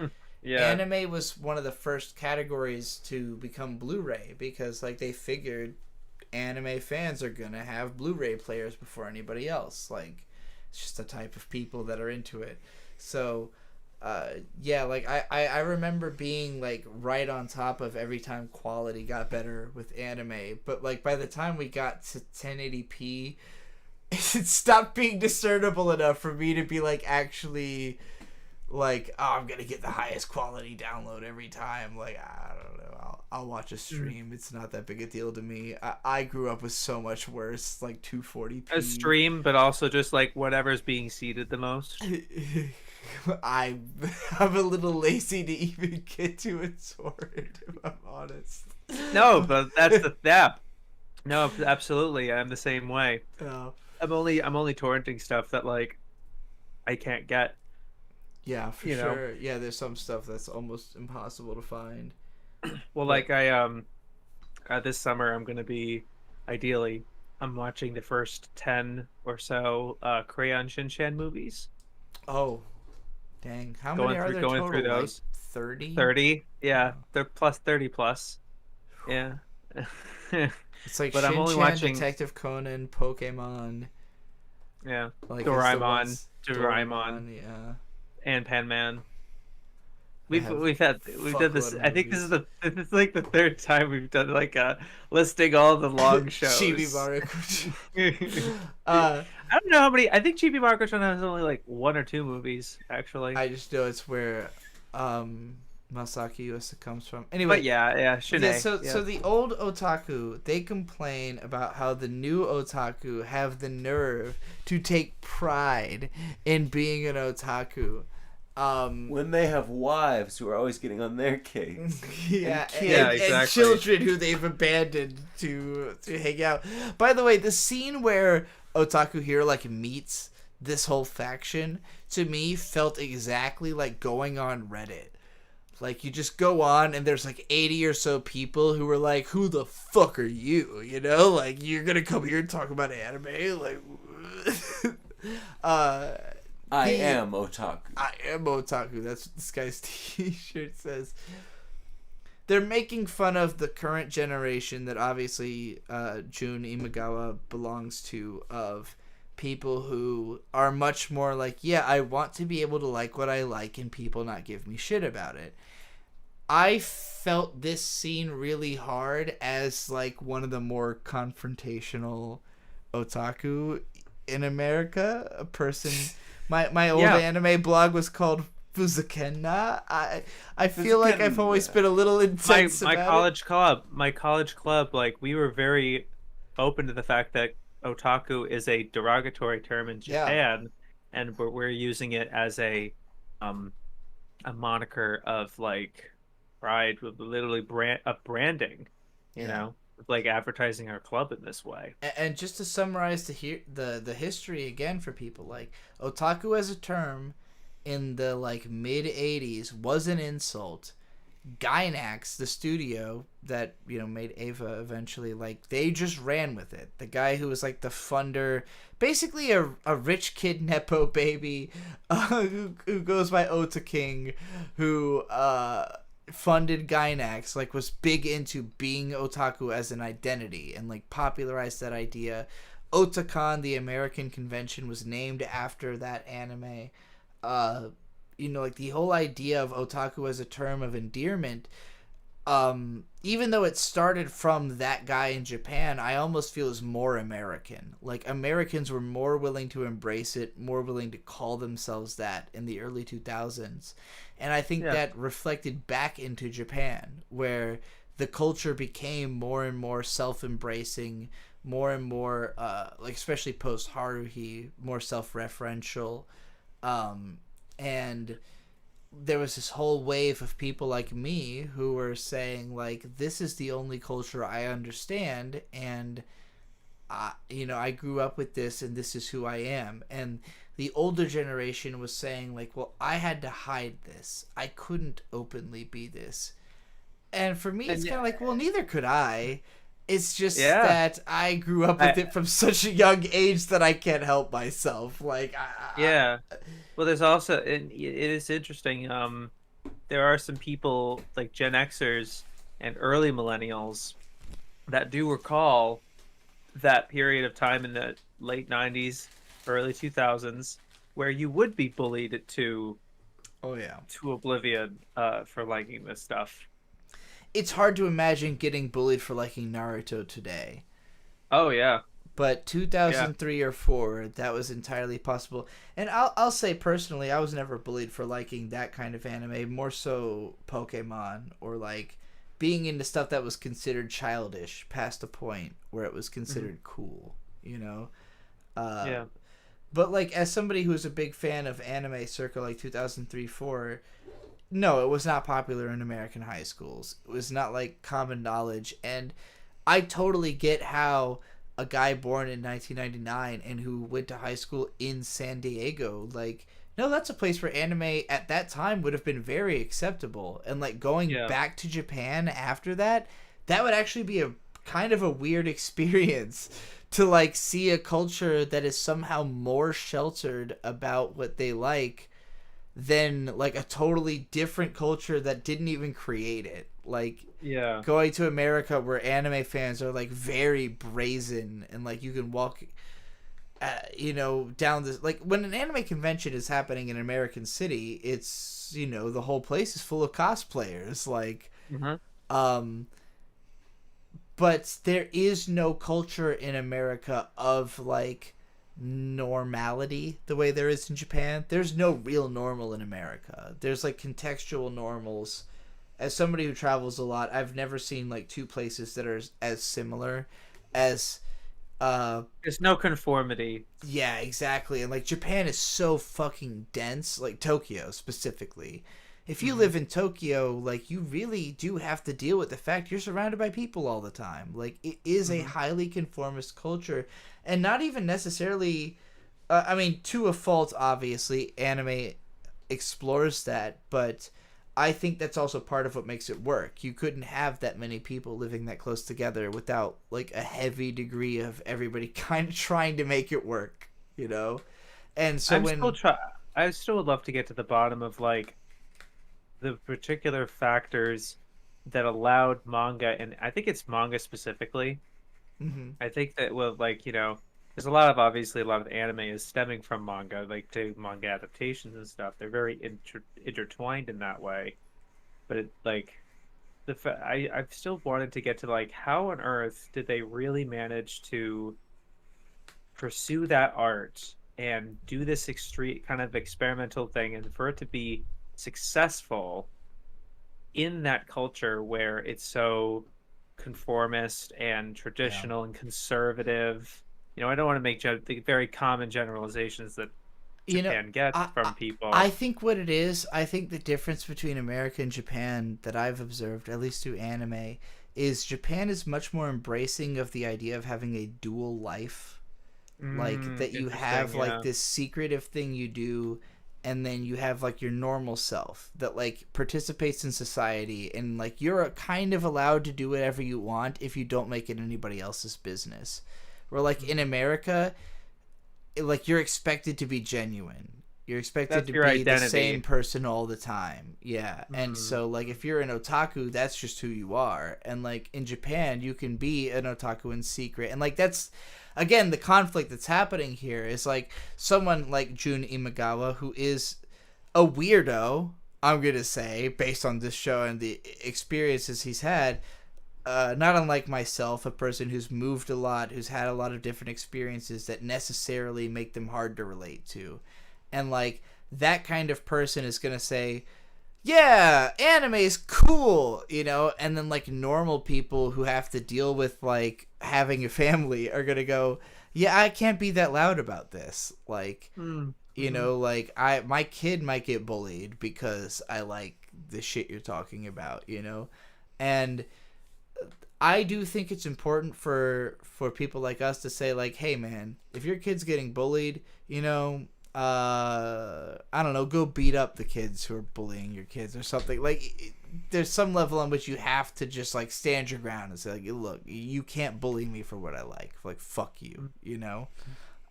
yeah. anime was one of the first categories to become Blu-ray because like they figured anime fans are gonna have Blu-ray players before anybody else. Like it's just the type of people that are into it. So yeah, like I remember being like right on top of every time quality got better with anime, but like by the time we got to 1080p, it stopped being discernible enough for me to be like actually like, oh, I'm gonna get the highest quality download every time. Like I don't know, I'll watch a stream. It's not that big a deal to me. I grew up with so much worse, like 240p. A stream, but also just like whatever's being seeded the most. I'm a little lazy to even get to it sorted, if I'm honest. No, but that's the No, absolutely. I'm the same way. Oh. I'm only torrenting stuff that like I can't get. Yeah, for You know. sure. Yeah, there's some stuff that's almost impossible to find. Well, like I this summer I'm gonna be ideally I'm watching the first 10 or so Crayon Shin-chan movies. Oh, dang! How Going many are through- there going total? through those. Like 30. 30, yeah, they're plus 30 plus. Yeah. It's like But I'm only Shin-chan, watching- Detective Conan, Pokemon. Yeah, Like Doraemon, Doraemon. Yeah. and Pan Man. They have We've done this. fuckload of I think this is like the third time we've done like listing all the long shows. Chibi Maruko. I don't know how many. I think Chibi Maruko-chan has only like 1 or 2 movies actually. I just know it's where Masaki Yuasa comes from. Anyway, But yeah, Shine. yeah, so the old otaku, they complain about how the new otaku have the nerve to take pride in being an otaku. When they have wives who are always getting on their case. Yeah, kids. Yeah, and exactly. children who they've abandoned to hang out. By the way, the scene where Otaku Hero like meets this whole faction to me felt exactly like going on Reddit. Like you just go on and there's like 80 or so people who are like, "Who the fuck are you?" You know, like you're gonna come here and talk about anime, like. I am otaku. I am otaku. That's what this guy's t-shirt says. They're making fun of the current generation that obviously Jun Imagawa belongs to, of people who are much more like, yeah, I want to be able to like what I like and people not give me shit about it. I felt this scene really hard as like one of the more confrontational otaku in America. A person, my old anime blog was called Fuzukenna. I feel like I've always been a little intense my about college club, like we were very open to the fact that otaku is a derogatory term in Yeah. Japan, and we're using it as um a moniker of like pride, with literally branding, you Yeah. know, like advertising our club in this way. And just to summarize the history again for people, like otaku as a term in the like mid 80s was an insult. Gainax, the studio that made Ava eventually, like they just ran with it. The guy who was like the funder, basically a rich kid nepo baby, who goes by Ota King, who funded Gainax, like was big into being otaku as an identity and like popularized that idea. Otakon, the American convention, was named after that anime. Uh, like the whole idea of otaku as a term of endearment, even though it started from that guy in Japan, I almost feel is more American. Like Americans were more willing to embrace it, more willing to call themselves that in the early 2000s. And I think Yeah. that reflected back into Japan, where the culture became more and more self-embracing, more and more like especially post Haruhi, more self-referential. And there was this whole wave of people like me who were saying like this is the only culture I understand, and I grew up with this and this is who I am. And the older generation was saying like, well, I had to hide this, I couldn't openly be this. And for me it's And kind of like, well, neither could I. It's just yeah, that I grew up with I, it from such a young age that I can't help myself. Like yeah. Well, there's also, and it is interesting. There are some people like Gen Xers and early millennials that do recall that period of time in the late 90s, early 2000s, where you would be bullied oh yeah. to oblivion for liking this stuff. It's hard to imagine getting bullied for liking Naruto today. Oh yeah, But yeah. 2003 or 4, that was entirely possible. And I'll say personally, I was never bullied for liking that kind of anime, more so Pokemon, or like being into stuff that was considered childish past a point where it was Hmm. considered cool, you know? Uh, Yeah. but like as somebody who's a big fan of anime circa like 2003 4, no, it was not popular in American high schools. It was not like common knowledge. And I totally get how a guy born in 1999 and who went to high school in San Diego, like, no, that's a place where anime at that time would have been very acceptable. And like going Yeah. back to Japan after that, that would actually be a kind of a weird experience to like see a culture that is somehow more sheltered about what they like than like a totally different culture that didn't even create it. Like Yeah. going to America where anime fans are like very brazen and like you can walk down this, like when an anime convention is happening in an American city, it's the whole place is full of cosplayers, like Hmm. um but there is no culture in America of like normality the way there is in Japan. There's no real normal in America. There's like contextual normals. As somebody who travels a lot, I've never seen like two places that are as similar as uh There's no conformity. yeah, exactly. And like Japan is so fucking dense, like Tokyo specifically. If you Hmm. live in Tokyo, like you really do have to deal with the fact you're surrounded by people all the time. Like it is a Hmm. highly conformist culture, and not even necessarily. I mean, to a fault, obviously, anime explores that, but I think that's also part of what makes it work. You couldn't have that many people living that close together without like a heavy degree of everybody kind of trying to make it work, you know? And so I'm still when try. I still would love to get to the bottom of like the particular factors that allowed manga, and I think it's manga specifically. mhm, I think that well, like there's a lot of obviously a lot of anime is stemming from manga, like to manga adaptations and stuff. They're very intertwined in that way. But it like I've still wanted to get to like how on earth did they really manage to pursue that art and do this extreme kind of experimental thing, and for it to be successful in that culture where it's so conformist and yeah. traditional and conservative. I don't want to make the very common generalizations that Japan gets from people. I think what it is, I think the difference between America and Japan that I've observed, at least through anime, is Japan is much more embracing of the idea of having a dual life. Like, that you have, like, this secretive thing you do, and then you have, like, your normal self that, like, participates in society, and, like, you're kind of allowed to do whatever you want if you don't make it anybody else's business. Where, like, in America, like, you're expected to be genuine. You're expected to be identity. The same person all the time. Yeah. And so, like, if you're an otaku, that's just who you are. And, like, in Japan, you can be an otaku in secret. And, like, that's, again, the conflict that's happening here is, like, someone like Jun Imagawa, who is a weirdo, I'm going to say, based on this show and the experiences he's had, not unlike myself, a person who's moved a lot, who's had a lot of different experiences that necessarily make them hard to relate to. And, like, that kind of person is going to say, yeah, anime is cool, you know? And then, like, normal people who have to deal with, like, having a family are going to go, yeah, I can't be that loud about this. Like, you know, like, my kid might get bullied because I like the shit you're talking about, you know? And I do think it's important for people like us to say, like, hey, man, if your kid's getting bullied, you know, I don't know, go beat up the kids who are bullying your kids or something. Like, there's some level on which you have to just, like, stand your ground and say, like, look, you can't bully me for what I like. Like, fuck you, you know?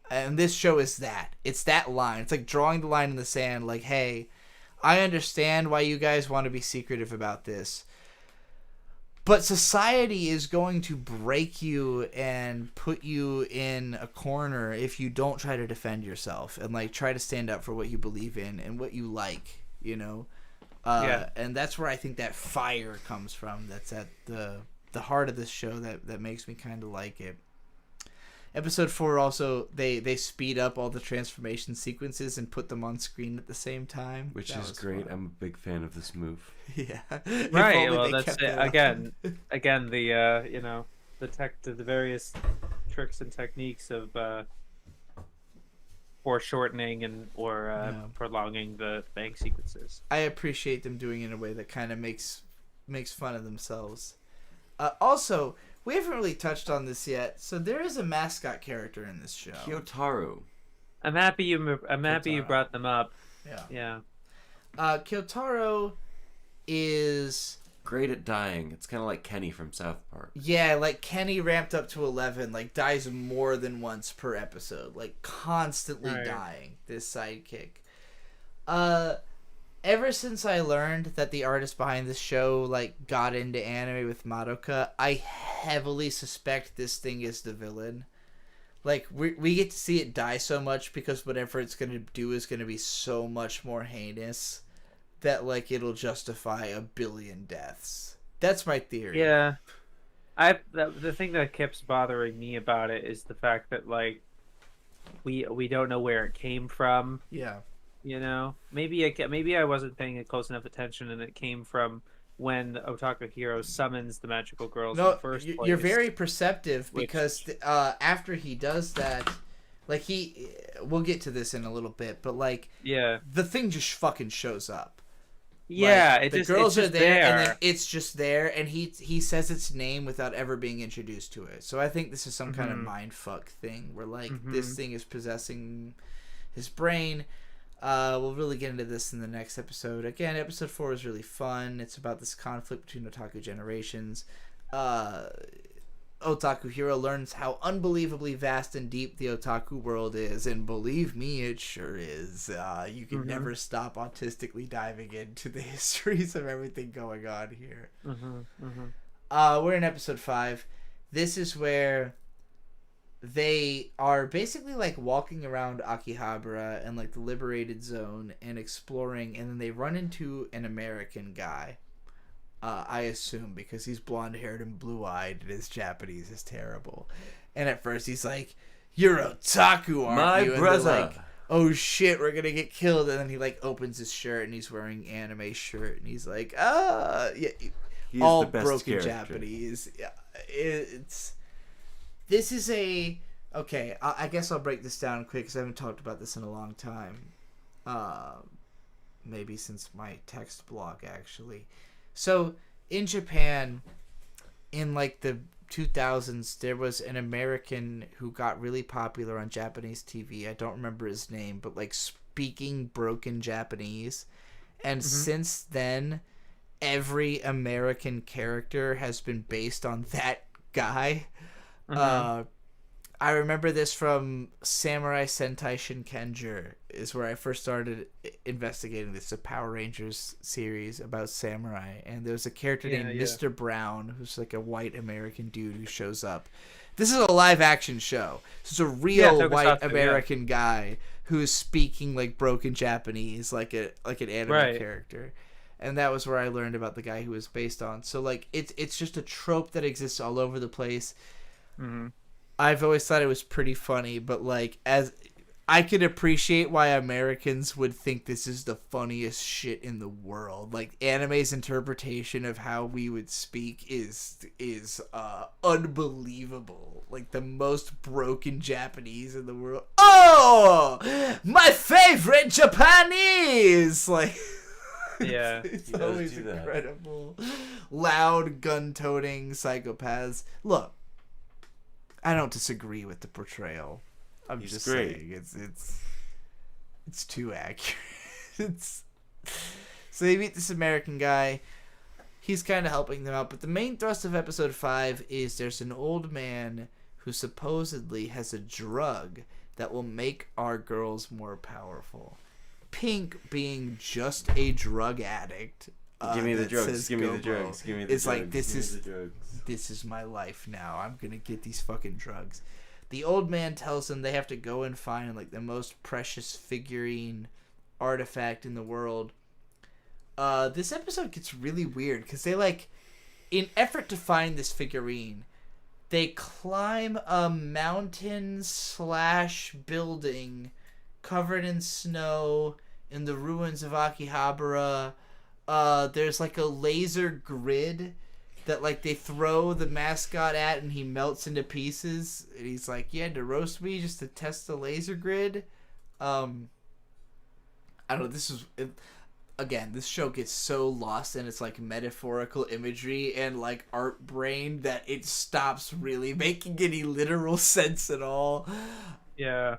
And this show is that. It's that line. It's like drawing the line in the sand, like, hey, I understand why you guys want to be secretive about this, but society is going to break you and put you in a corner if you don't try to defend yourself and, like, try to stand up for what you believe in and what you like, you know? And that's where I think that fire comes from. That's at the heart of this show that makes me kind of like it. Episode 4 also, they speed up all the transformation sequences and put them on screen at the same time. Which is great. Fun. I'm a big fan of this move. Yeah. Right, well, that's it. Again, the, you know, the various tricks and techniques of foreshortening and or prolonging the bank sequences. I appreciate them doing it in a way that kind of makes fun of themselves. Also, we haven't really touched on this yet. So there is a mascot character in this show. Kyotaru. I'm happy you brought them up. Yeah. Kyotaru is great at dying. It's kind of like Kenny from South Park. Yeah, like Kenny ramped up to 11, like dies more than once per episode, like constantly dying. This sidekick. Ever since I learned that the artist behind this show, like, got into anime with Madoka, I heavily suspect this thing is the villain. Like, we get to see it die so much because whatever it's going to do is going to be so much more heinous that, like, it'll justify 1 billion deaths. That's my theory. Yeah. The thing that keeps bothering me about it is the fact that, like, we don't know where it came from. Yeah. You know, maybe I wasn't paying close enough attention, and it came from when the Otaku hero summons the magical girls in the first place. You're very perceptive because after he does that, like, we'll get to this in a little bit, but, like, the thing just fucking shows up. Yeah, like, the girls are there, and then it's just there, and he says its name without ever being introduced to it. So I think this is some kind of mindfuck thing where, like, this thing is possessing his brain. We'll really get into this in the next episode. Again, episode 4 is really fun. It's about this conflict between otaku generations. Otaku hero learns how unbelievably vast and deep the otaku world is, and believe me, it sure is. You can never stop autistically diving into the histories of everything going on here. We're in episode 5. This is where they are basically, like, walking around Akihabara and, like, the liberated zone and exploring, and then they run into an American guy. I assume, because he's blonde-haired and blue-eyed and his Japanese is terrible. And at first he's like, "You're otaku, aren't you?" My brother. And like, "Oh shit, we're gonna get killed." And then he, like, opens his shirt and he's wearing anime shirt and he's like, yeah, all broken Japanese. Yeah, this is a Okay, I guess I'll break this down quick because I haven't talked about this in a long time. Maybe since my text blog, actually. So, in Japan, in like the 2000s, there was an American who got really popular on Japanese TV. I don't remember his name, but like speaking broken Japanese. And since then, every American character has been based on that guy. I remember this from Samurai Sentai Shinkenger, is where I first started investigating this, a Power Rangers series about samurai. And there's a character named Mr. Brown, who's like a white American dude who shows up. This is a live action show. So it's a real white American guy who's speaking like broken Japanese, like an anime character. And that was where I learned about the guy who was based on. So like it's just a trope that exists all over the place. I've always thought it was pretty funny, but like as I could appreciate why Americans would think this is the funniest shit in the world. Like anime's interpretation of how we would speak is unbelievable. Like the most broken Japanese in the world. Oh, my favorite Japanese. Like yeah, it's always incredible. Loud gun-toting psychopaths. Look, I don't disagree with the portrayal. I'm just saying it's too accurate. So they meet this American guy. He's kind of helping them out, but the main thrust of episode 5 is there's an old man who supposedly has a drug that will make our girls more powerful. Pink, being just a drug addict, give me the drugs. Give me the drugs. Give me the drugs. It's like this is my life now. I'm gonna get these fucking drugs. The old man tells them they have to go and find like the most precious figurine artifact in the world. This episode gets really weird because they like, in effort to find this figurine, they climb a mountain / building covered in snow in the ruins of Akihabara. There's like a laser grid that like they throw the mascot at and he melts into pieces. And he's like, you had to roast me just to test the laser grid. I don't know. Again, this show gets so lost in its like metaphorical imagery and like art brain that it stops really making any literal sense at all. Yeah.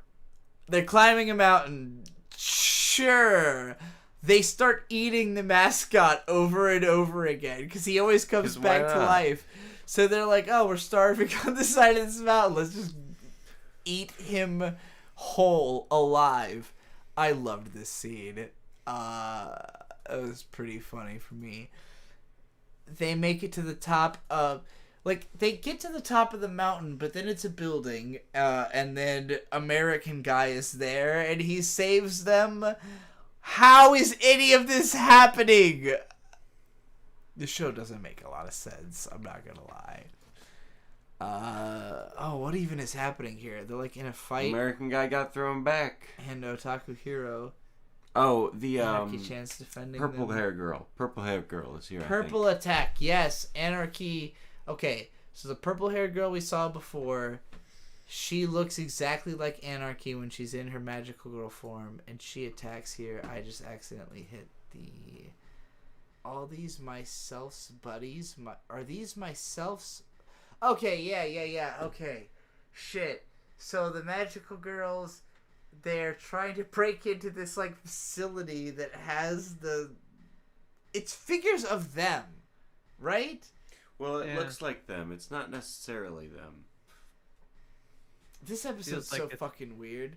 They're climbing a mountain. Sure. They start eating the mascot over and over again because he always comes back to life. So they're like, oh, we're starving on the side of this mountain. Let's just eat him whole, alive. I loved this scene. It was pretty funny for me. They make it to the top of... Like, they get to the top of the mountain, but then it's a building, and then American guy is there, and he saves them. How is any of this happening? This show doesn't make a lot of sense, I'm not gonna lie. What even is happening here? They're, like, in a fight. American guy got thrown back. And Otaku Hero. Oh, the, Anarchy-chan's defending purple them. hair girl. Purple hair girl is here, Purple attack, yes. Anarchy... Okay, so the purple hair girl we saw before, she looks exactly like Anarchy when she's in her magical girl form, and she attacks here. I just accidentally hit the... All these myself's buddies? Are these myself's... Okay, yeah, okay. Shit. So the magical girls, they're trying to break into this, like, facility that has the... It's figures of them, right? Well, it looks like them. It's not necessarily them. This episode's so fucking weird.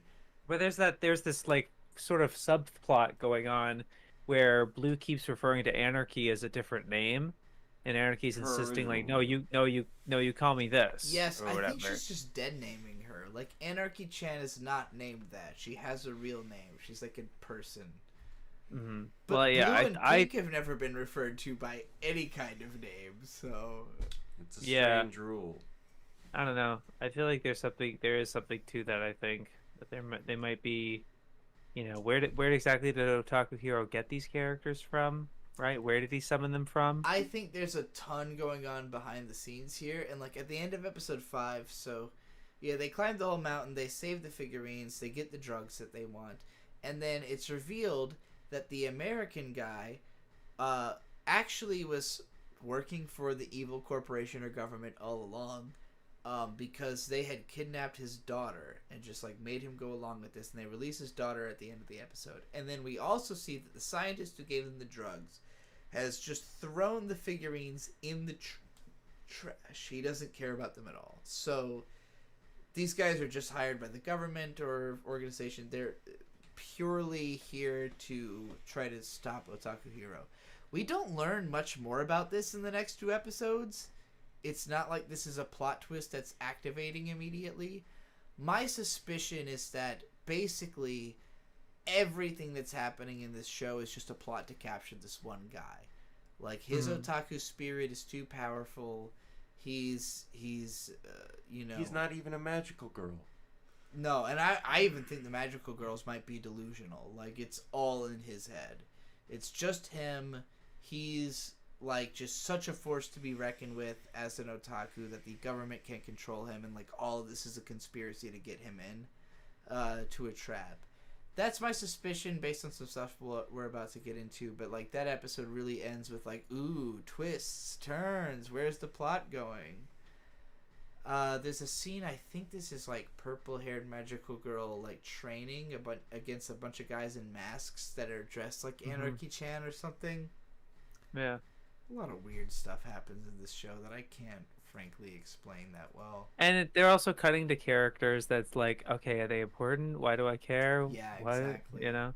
But there's this like sort of subplot going on where Blue keeps referring to Anarchy as a different name, and Anarchy's insisting like, no, you call me this. Yes, I think she's just dead naming her. Like Anarchy-chan is not named that. She has a real name. She's like a person. Mm-hmm. But well, yeah, Blue and Pink have never been referred to by any kind of name, so it's a strange rule. I don't know. I feel like there is something to that. I think that they might be, where exactly did Otaku Hero get these characters from? Right? Where did he summon them from? I think there's a ton going on behind the scenes here, and like at the end of episode 5, so Yeah, they climb the whole mountain, they save the figurines, they get the drugs that they want, and then it's revealed that the American guy actually was working for the evil corporation or government all along, because they had kidnapped his daughter and just like made him go along with this, and they release his daughter at the end of the episode. And then we also see that the scientist who gave them the drugs has just thrown the figurines in the trash. He doesn't care about them at all. So these guys are just hired by the government or organization. They're purely here to try to stop Otaku Hero. We don't learn much more about this in the next 2 episodes. It's not like this is a plot twist that's activating immediately. My suspicion is that basically everything that's happening in this show is just a plot to capture this one guy. Like, his otaku spirit is too powerful. He's you know... He's not even a magical girl. No, and I even think the magical girls might be delusional. Like, it's all in his head. It's just him. He's, like, just such a force to be reckoned with as an otaku that the government can't control him, and, like, all of this is a conspiracy to get him in to a trap. That's my suspicion based on some stuff we're about to get into, but, like, that episode really ends with, like, ooh, twists, turns, where's the plot going? There's a scene, I think this is, like, purple-haired magical girl, like, training against a bunch of guys in masks that are dressed like Anarchy-chan or something. Yeah. A lot of weird stuff happens in this show that I can't, frankly, explain that well. And they're also cutting to characters that's like, okay, are they important? Why do I care? Yeah, what? exactly. You know?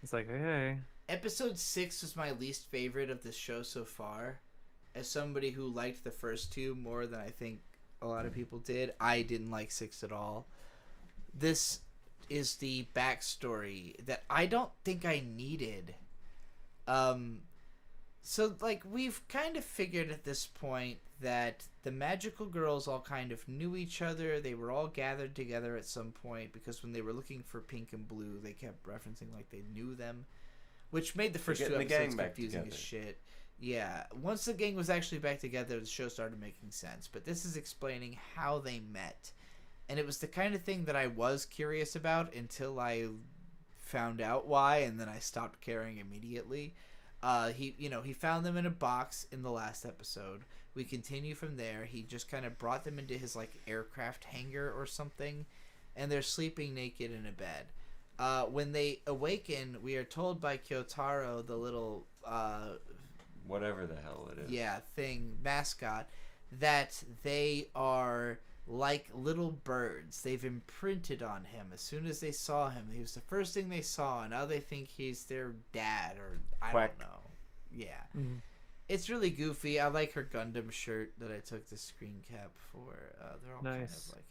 It's like, okay. Episode 6 was my least favorite of the show so far. As somebody who liked the first 2 more than I think a lot of people did, I didn't like 6 at all. This is the backstory that I don't think I needed. So, like, we've kind of figured at this point that the magical girls all kind of knew each other. They were all gathered together at some point because when they were looking for Pink and Blue, they kept referencing like they knew them, which made the first 2 episodes confusing as shit. Yeah, once the gang was actually back together, the show started making sense. But this is explaining how they met. And it was the kind of thing that I was curious about until I found out why, and then I stopped caring immediately. He found them in a box in the last episode. We continue from there. He just kind of brought them into his, like, aircraft hangar or something, and they're sleeping naked in a bed. When they awaken, we are told by Kyotaro, the little whatever the hell it is. Mascot, that they are like little birds. They've imprinted on him. As soon as they saw him, he was the first thing they saw, and now they think he's their dad, or I don't know. Yeah. Mm-hmm. It's really goofy. I like her Gundam shirt that I took the screen cap for. They're all nice. Kind of like,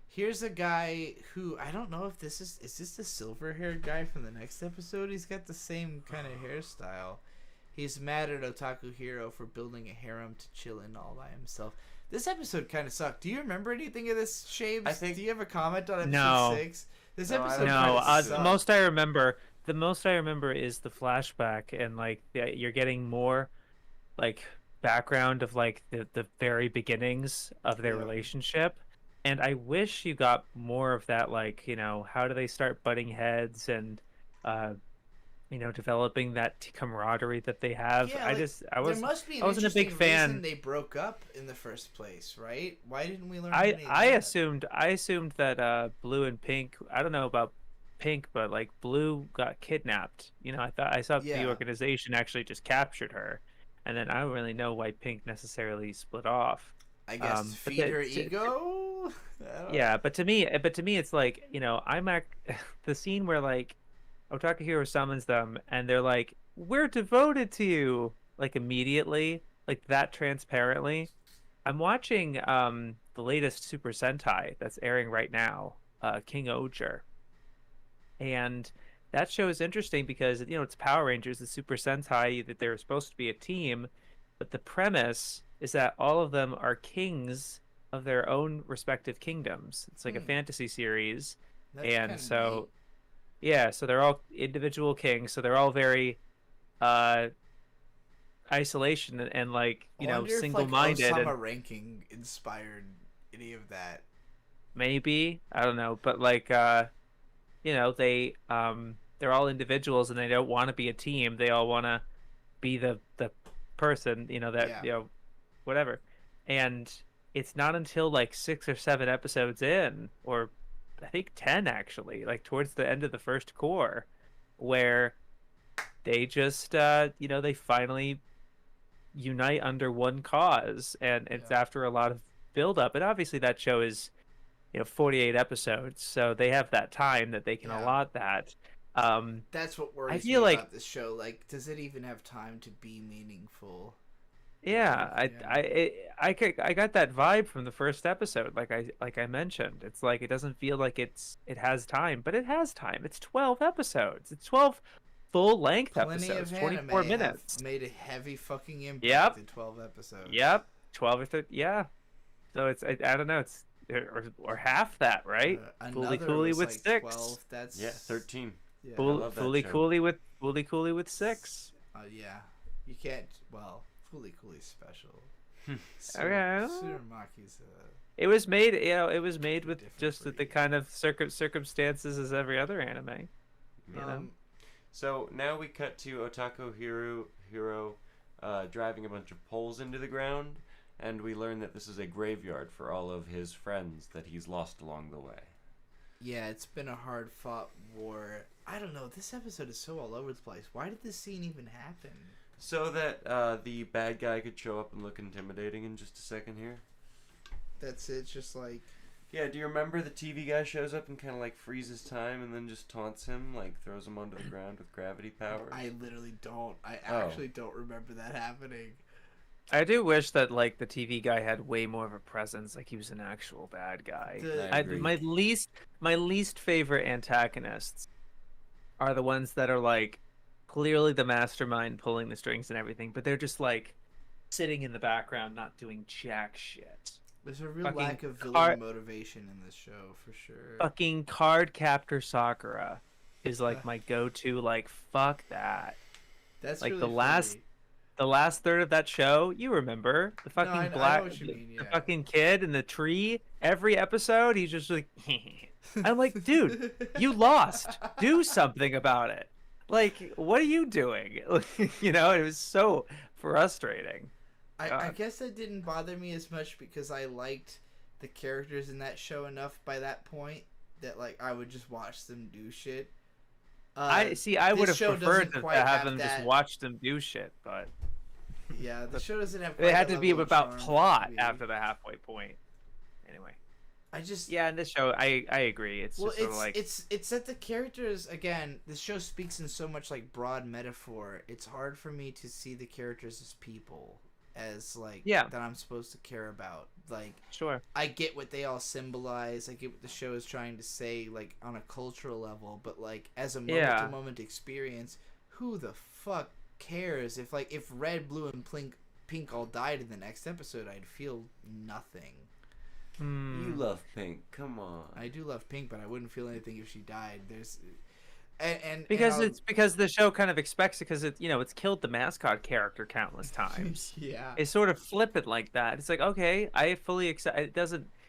here's a guy who, I don't know if this is this the silver-haired guy from the next episode? He's got the same kind of hairstyle. He's mad at Otaku Hero for building a harem to chill in all by himself. This episode kind of sucked. Do you remember anything of this, Shaybs? Do you have a comment on episode 6? This episode the most I remember is the flashback, and like you're getting more like background of like the very beginnings of their relationship. And I wish you got more of that, like, you know, how do they start butting heads and developing that camaraderie that they have. Yeah, I wasn't a big fan. Reason they broke up in the first place, right? Why didn't we learn? I assumed that Blue and Pink. I don't know about Pink, but like Blue got kidnapped. You know, I thought the organization actually just captured her, and then I don't really know why Pink necessarily split off. I guess feed her ego. Yeah, but to me, it's like, you know, the scene where like Otaku Hero summons them, and they're like, "We're devoted to you," like immediately, like that transparently. I'm watching the latest Super Sentai that's airing right now, King Oger, and that show is interesting because, you know, it's Power Rangers, the Super Sentai, that they're supposed to be a team, but the premise is that all of them are kings of their own respective kingdoms. It's like a fantasy series, and so. Neat. Yeah, so they're all individual kings, so they're all very isolation and like, I wonder if, single-minded, Osama and ranking inspired any of that. maybe, I don't know, but like they're all individuals and they don't want to be a team. They all want to be the person, that Yeah. whatever. And it's not until like 6 or 7 episodes in, or I think 10 actually, like towards the end of the first core, where they just they finally unite under one cause, and it's Yeah. after a lot of build up. And obviously that show is 48 episodes, so they have that time that they can Yeah. allot that. That's what I worries feel me like, about this show. Like, does it even have time to be meaningful? yeah, Yeah. I got that vibe from the first episode. Like I mentioned, it's like it doesn't feel like it has time, but it has time. It's 12 episodes. It's 12 full length Plenty episodes, of 24 anime minutes. have made a heavy fucking impact Yep. in 12 episodes. Yep, 12 or 30, yeah. So it's I don't know, it's or half that, right? Fooly Another Cooley was with like 6. 12. That's Yeah, 13. Yeah. I love that Fooly show. Cooley with 6. Yeah. You can't. Well, Fooly Cooley's special. Okay. Tsurumaki's It was made, it was made with Different just the breed. kind of circumstances as every other anime. You know? So now we cut to Otaku Hero driving a bunch of poles into the ground, and we learn that this is a graveyard for all of his friends that he's lost along the way. Yeah, it's been a hard fought war. I don't know. This episode is so all over the place. Why did this scene even happen? So that the bad guy could show up and look intimidating in just a second here. That's it. It's just like. Yeah, do you remember the TV guy shows up and kind of like freezes time and then just taunts him, like throws him onto the ground with gravity power? I literally don't. I actually don't remember that happening. I do wish that like the TV guy had way more of a presence, like he was an actual bad guy. I agree. My least favorite antagonists are the ones that are like clearly the mastermind pulling the strings and everything, but they're just like sitting in the background not doing jack shit. There's a real Fucking lack of villain motivation in this show, for sure. Fucking Card Captor Sakura is like my go-to. Like, fuck that. That's like really the last third of that show. You remember the fucking I know black, what you mean, the yeah. fucking kid in the tree. Every episode, he's just like, I'm like, dude, you lost. Do something about it. Like, what are you doing? It was so frustrating. I guess that didn't bother me as much because I liked the characters in that show enough by that point that like I would just watch them do shit. I would have show preferred doesn't to quite have them that. just watch them do shit, but Yeah, the show doesn't have. it Quite had that to be level of about charm plot for me. after the halfway point. Anyway, Yeah, in this show, I agree. It's just sort of like it's that the characters again. This show speaks in so much like broad metaphor. It's hard for me to see the characters as people, as like that I'm supposed to care about. Like, sure, I get what they all symbolize. I get what the show is trying to say, like on a cultural level. But like as a moment to moment experience, who the fuck cares if red, blue, and pink all died in the next episode? I'd feel nothing. You love Pink, come on. I do love Pink, but I wouldn't feel anything if she died. There's because the show kind of expects it, because it's killed the mascot character countless times. Yeah, It's sort of flippant like that. It's like, okay, I fully accept.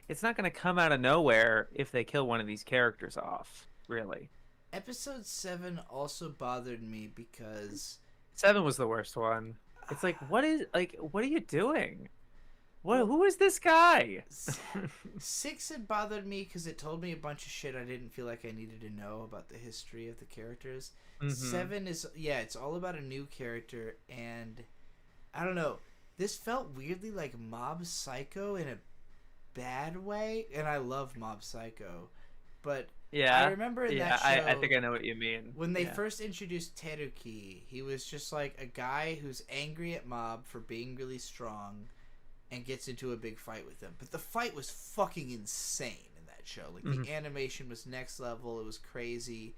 It's not going to come out of nowhere if they kill one of these characters off. Really, Episode 7 also bothered me because 7 was the worst one. It's like, what are you doing? Who is this guy? 6 had bothered me because it told me a bunch of shit I didn't feel like I needed to know about the history of the characters. 7 is, it's all about a new character, and I don't know, this felt weirdly like Mob Psycho in a bad way, and I love Mob Psycho, but I remember in that show, I think I know what you mean. when they first introduced Teruki, he was just like a guy who's angry at Mob for being really strong and gets into a big fight with them. But the fight was fucking insane in that show. Like, the animation was next level. It was crazy.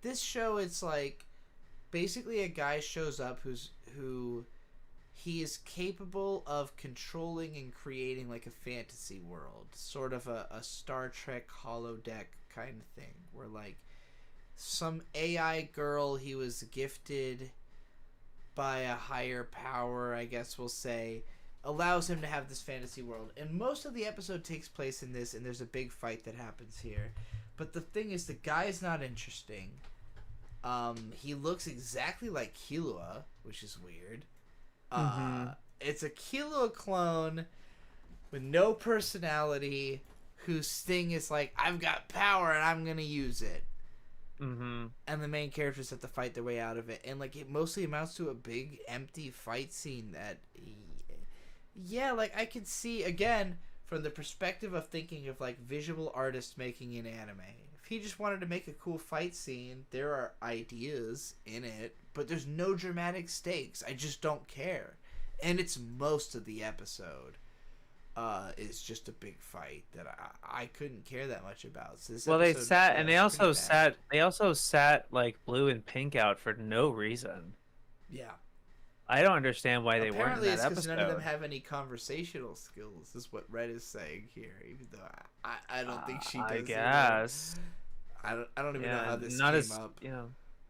This show, it's like, basically a guy shows up who he is capable of controlling and creating, like, a fantasy world. Sort of a Star Trek holodeck kind of thing. Where, like, some AI girl he was gifted by a higher power, I guess we'll say, allows him to have this fantasy world. And most of the episode takes place in this, and there's a big fight that happens here. But the thing is, the guy's not interesting. He looks exactly like Killua, which is weird. It's a Killua clone with no personality, whose thing is like, I've got power and I'm gonna use it. And the main characters have to fight their way out of it, and like it mostly amounts to a big empty fight scene that, yeah, like I can see again from the perspective of thinking of like visual artists making an anime. If he just wanted to make a cool fight scene, there are ideas in it, but there's no dramatic stakes. I just don't care, and it's most of the episode. Is just a big fight that I couldn't care that much about. So they sat, and they also sat like blue and pink out for no reason. Yeah, I don't understand why they weren't in apparently that it's because episode. none of them have any conversational skills. Is what Red is saying here. Even though I don't think she does. I guess. I don't even know how this not came as, up.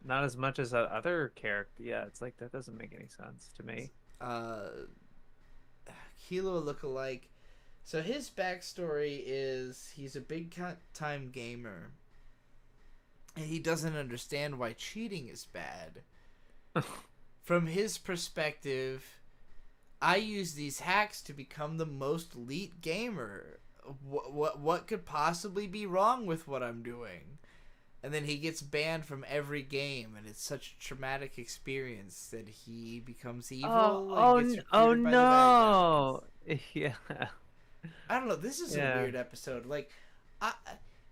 Not as much as other character. Yeah, it's like that doesn't make any sense to me. Killua lookalike. So his backstory is he's a big time gamer, and he doesn't understand why cheating is bad. From his perspective, I use these hacks to become the most elite gamer. What could possibly be wrong with what I'm doing? And then he gets banned from every game, and it's such a traumatic experience that he becomes evil. Oh no! Yeah. I don't know. This is a weird episode. Like,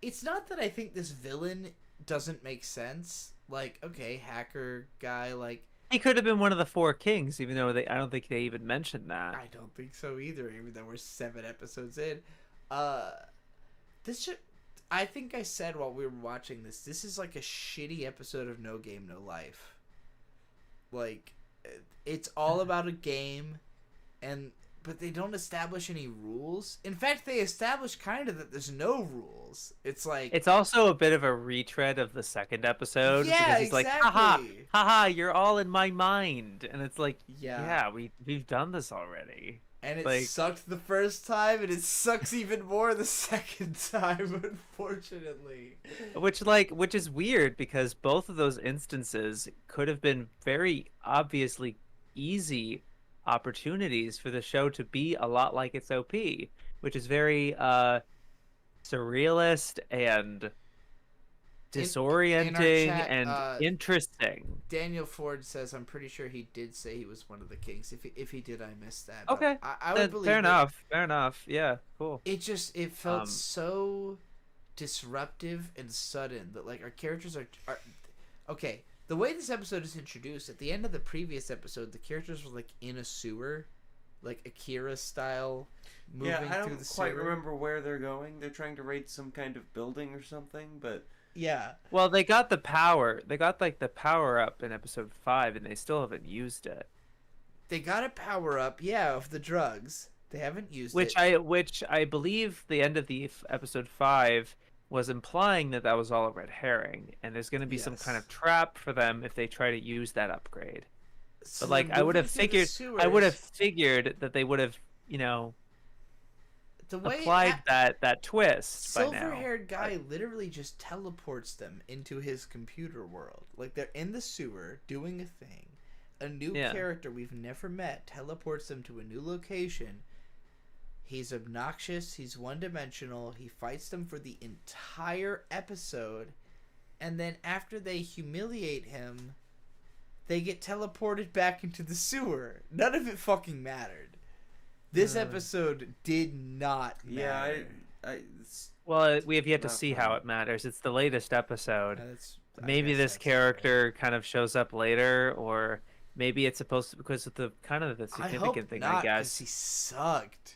it's not that I think this villain doesn't make sense. Like, okay, hacker guy, like... He could have been one of the four kings, even though I don't think they even mentioned that. I don't think so either, even though we're 7 episodes in. I think I said while we were watching this is like a shitty episode of No Game, No Life. Like, it's all about a game, but they don't establish any rules. In fact, they establish kind of that there's no rules. It's like... It's also a bit of a retread of the second episode. Yeah, because he's exactly. Like, haha, you're all in my mind. And it's like, yeah we've done this already. And it like, sucked the first time, and it sucks even more the second time, unfortunately. Which is weird, because both of those instances could have been very obviously easy opportunities for the show to be a lot like its OP, which is very surrealist and disorienting and interesting. Daniel Ford says, I'm pretty sure he did say he was one of the kings. If he did, I missed that. Okay. I would believe fair enough. Yeah, cool. It felt so disruptive and sudden that like our characters are okay. The way this episode is introduced, at the end of the previous episode, the characters were like in a sewer, like Akira style, moving through the sewer. Yeah, I don't quite remember where they're going. They're trying to raid some kind of building or something, but yeah. Well, they got the power. They got like the power up in episode 5, and they still haven't used it. They got a power up, of the drugs. They haven't used it. Which I believe the end of the episode 5 was implying that was all a red herring, and there's going to be some kind of trap for them if they try to use that upgrade. So but like I would have figured that they would have, applied that twist by now. Silver-haired guy literally just teleports them into his computer world. Like they're in the sewer doing a thing. A new character we've never met teleports them to a new location. He's obnoxious. He's one-dimensional. He fights them for the entire episode. And then after they humiliate him, they get teleported back into the sewer. None of it fucking mattered. This episode did not matter. Well, we have yet to see how it matters. It's the latest episode. Maybe this character kind of shows up later, or maybe it's supposed to, because of the kind of the significant thing, I guess. He sucked.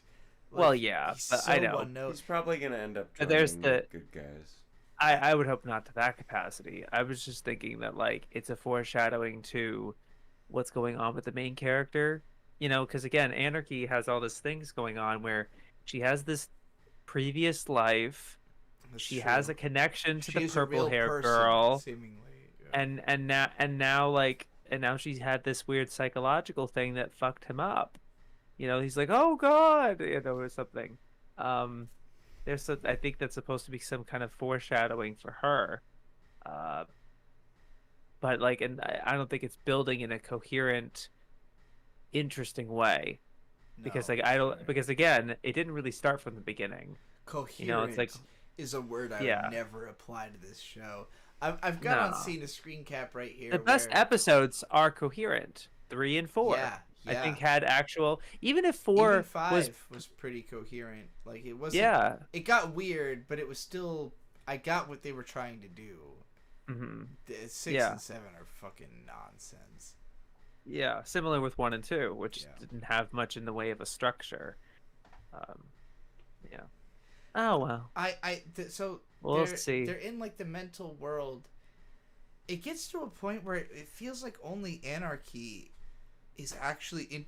Like, well, yeah, but I know. He's probably going to end up joining there's the good guys. I would hope not to that capacity. I was just thinking that, like, it's a foreshadowing to what's going on with the main character. Because, again, Anarchy has all these things going on where she has this previous life. She has a connection to the purple-haired girl. Seemingly. Yeah. And now, like, and now she's had this weird psychological thing that fucked him up. He's like, oh God, or something. I think that's supposed to be some kind of foreshadowing for her. Uh, but like, and I don't think it's building in a coherent, interesting way. Because No, like for sure. because again, it didn't really start from the beginning. Coherent It's like, is a word I yeah, would never apply to this show. I've got on no. scene a screen cap right here. The best where, episodes are coherent. 3 and 4, yeah, I yeah. think, had actual. Even if 4 Even 5 was pretty coherent. Like it wasn't. yeah, It got weird, but it was still. I got what they were trying to do. hmm The 6 yeah, and 7 are fucking nonsense. yeah. Similar with 1 and 2, which Yeah. didn't have much in the way of a structure. Um, yeah. Oh well. So We'll they're see. they're in like the mental world. It gets to a point where it feels like only Anarchy is actually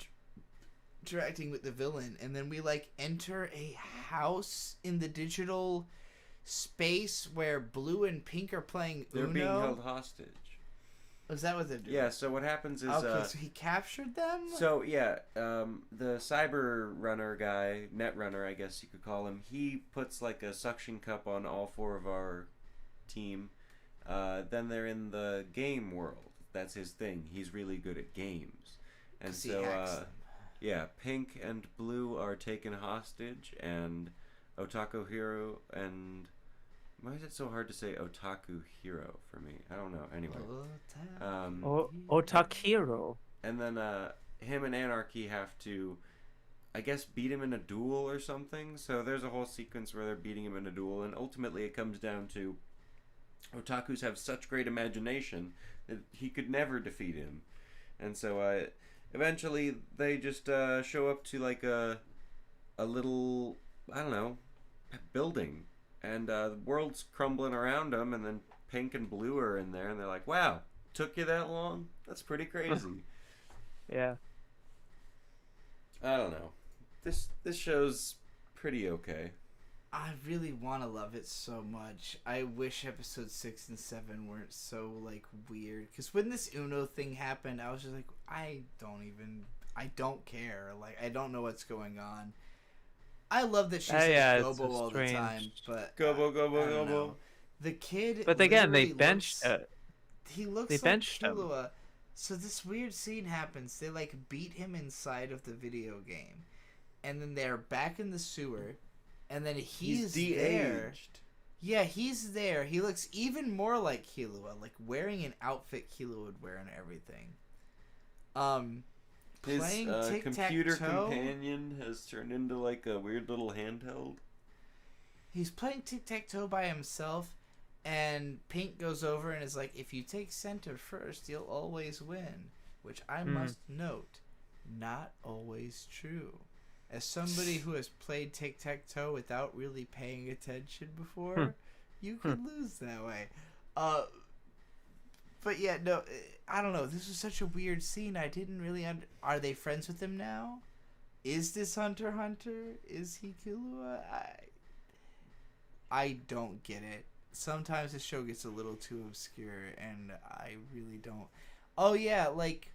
interacting with the villain, and then we like enter a house in the digital space where Blue and Pink are playing Uno. They're being held hostage. Is that what they're doing? Yeah, so what happens is... Okay, so he captured them? So, yeah, the cyber runner guy, net runner, I guess you could call him, he puts, like, a suction cup on all 4 of our team. Then they're in the game world. That's his thing. He's really good at games. And so, yeah, Pink and Blue are taken hostage, and Otaku Hero and... Why is it so hard to say Otaku Hero for me? I don't know. Anyway. Otakiro. And then him and Anarchy have to, I guess, beat him in a duel or something. So there's a whole sequence where they're beating him in a duel, and ultimately it comes down to otakus have such great imagination that he could never defeat him. And so eventually they just show up to like a little, I don't know, building. And the world's crumbling around them, and then Pink and Blue are in there, and they're like, wow, took you that long? That's pretty crazy. Yeah. I don't know. This show's pretty okay. I really want to love it so much. I wish episode 6 and 7 weren't so, like, weird. Because when this Uno thing happened, I was just like, I don't care. Like, I don't know what's going on. I love that she says Gobo all the time, but Gobo. The kid, but again, they benched. He looks they like benched Killua. So this weird scene happens. They like beat him inside of the video game, and then they're back in the sewer, and then he's there. Yeah, he's there. He looks even more like Killua, like wearing an outfit Killua would wear and everything. His Playing computer tic-tac-toe? companion has turned into like a weird little handheld. He's playing tic-tac-toe by himself, and Pink goes over and is like, if you take center first, you'll always win. Which I must note, not always true. As somebody who has played tic-tac-toe without really paying attention before, you could lose that way. But yeah, no, I don't know. This was such a weird scene. I didn't really Are they friends with him now? Is this Hunter x Hunter? Is he Killua? I don't get it. Sometimes the show gets a little too obscure, and I really don't. Oh yeah, like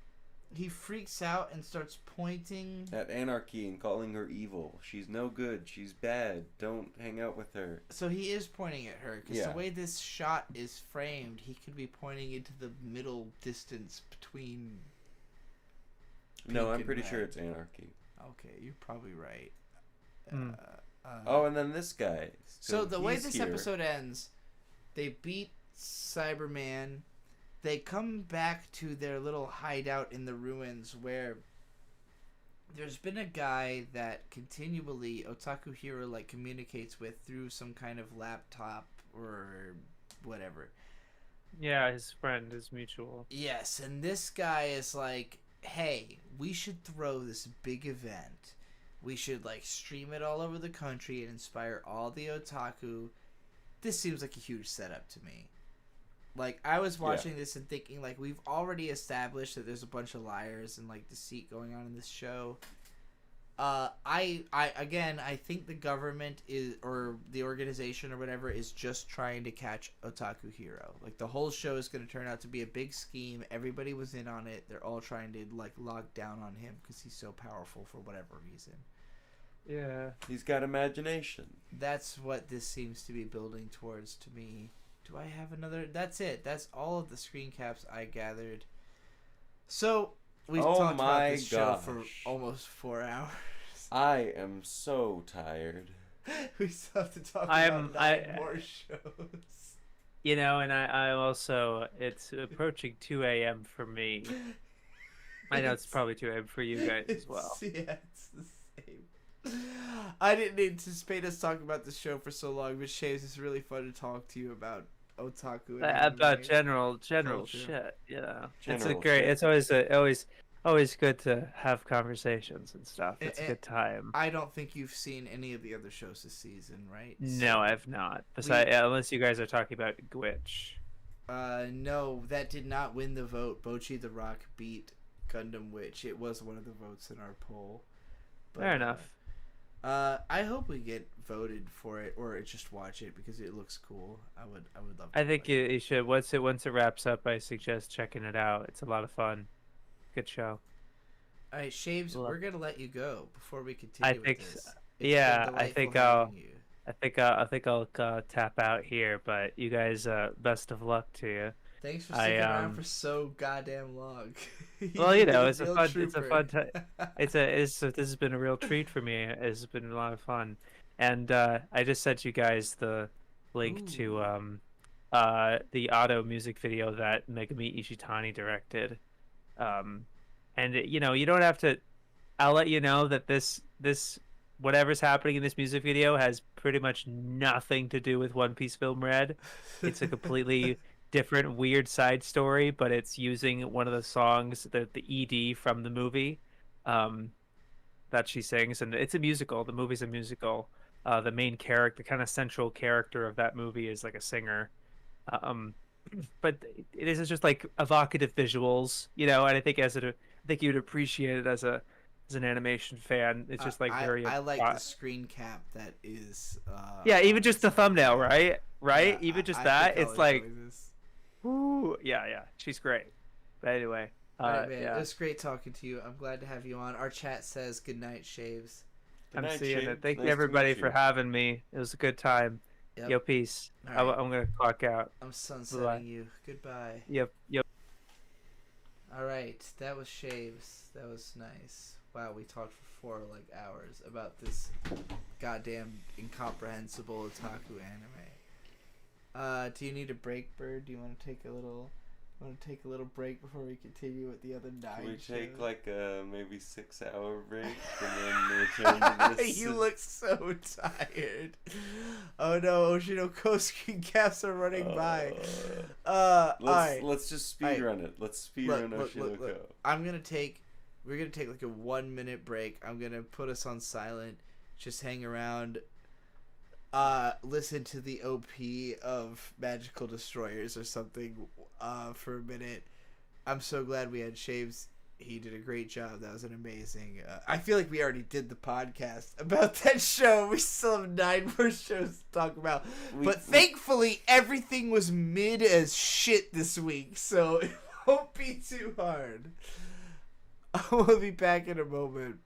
he freaks out and starts pointing At Anarchy and calling her evil. She's no good. She's bad. Don't hang out with her. So he is pointing at her, because the way this shot is framed, he could be pointing into the middle distance between No, I'm and pretty red. sure it's Anarchy. Okay, you're probably right. And then this guy. So the way he's this here. episode ends, they beat Cyberman. They come back to their little hideout in the ruins where there's been a guy that continually Otaku Hero like communicates with through some kind of laptop or whatever. Yeah, his friend is mutual. Yes, and this guy is like, hey, we should throw this big event. We should like stream it all over the country and inspire all the otaku. This seems like a huge setup to me. Like, I was watching this and thinking, like, we've already established that there's a bunch of liars and, like, deceit going on in this show. I think the government is, or the organization or whatever, is just trying to catch Otaku Hero. Like, the whole show is going to turn out to be a big scheme. Everybody was in on it. They're all trying to, like, lock down on him because he's so powerful for whatever reason. Yeah. He's got imagination. That's what this seems to be building towards to me. Do I have another? That's it. That's all of the screen caps I gathered. So, we've talked about this show for almost 4 hours. I am so tired. We still have to talk about 9 more shows. You know, and I also, it's approaching 2 a.m. for me. I know it's probably 2 a.m. for you guys as well. Yeah, it's the same. I didn't anticipate us talking about this show for so long, but Shaybs, it's really fun to talk to you about Otaku. About general shit, you know. It's always good to have conversations and stuff. It's a good time. I don't think you've seen any of the other shows this season, right? No, I've not. Besides, unless you guys are talking about Gwitch. No, that did not win the vote. Bocchi the Rock beat Gundam Witch. It was one of the votes in our poll. But, fair enough. I hope we get voted for it, or just watch it because it looks cool. I would love to. I think you should. Once it wraps up, I suggest checking it out. It's a lot of fun. Good show. All right, Shaybs, we're gonna let you go before we continue with this. I think I'll tap out here. But you guys, best of luck to you. Thanks for sticking around for so goddamn long. Well, you know, it's a fun time. This has been a real treat for me. It's been a lot of fun, and I just sent you guys the link to the Auto music video that Megumi Ishitani directed. And you know, you don't have to. I'll let you know that this whatever's happening in this music video has pretty much nothing to do with One Piece Film Red. It's a completely different weird side story, but it's using one of the songs, the ED from the movie, that she sings, and it's a musical. The movie's a musical. The main character, the kind of central character of that movie, is like a singer. But it is just like evocative visuals, you know. And I think I think you'd appreciate it as an animation fan. It's just like very. I like the screen cap that is. Yeah, even just the thumbnail, right? Yeah, even just that, it's like. Ooh, yeah, she's great. But anyway, right, man, yeah. It was great talking to you. I'm glad to have you on. Our chat says good night, Shaybs. I'm seeing it. Thank you everybody for having me. It was a good time. Yep. Yo, peace. Right. I'm gonna clock out. I'm sunsetting you. Goodbye. Yep. All right, that was Shaybs. That was nice. Wow, we talked for 4 hours about this goddamn incomprehensible otaku anime. Do you need a break, Bird? Do you want to take a little break before we continue with the other 9 Can we shows? take a maybe 6-hour break and then return to this? You look so tired. Oh no, Oshinoko screen caps are running by. Let's just speed run it. Let's speed run Oshinoko. Look. We're gonna take a 1-minute break. I'm gonna put us on silent. Just hang around. Listen to the OP of Magical Destroyers or something for a minute. I'm so glad we had Shaybs. He did a great job. That was an amazing. I feel like we already did the podcast about that show. We still have 9 more shows to talk about. But thankfully, everything was mid as shit this week, so it won't be too hard. We'll be back in a moment.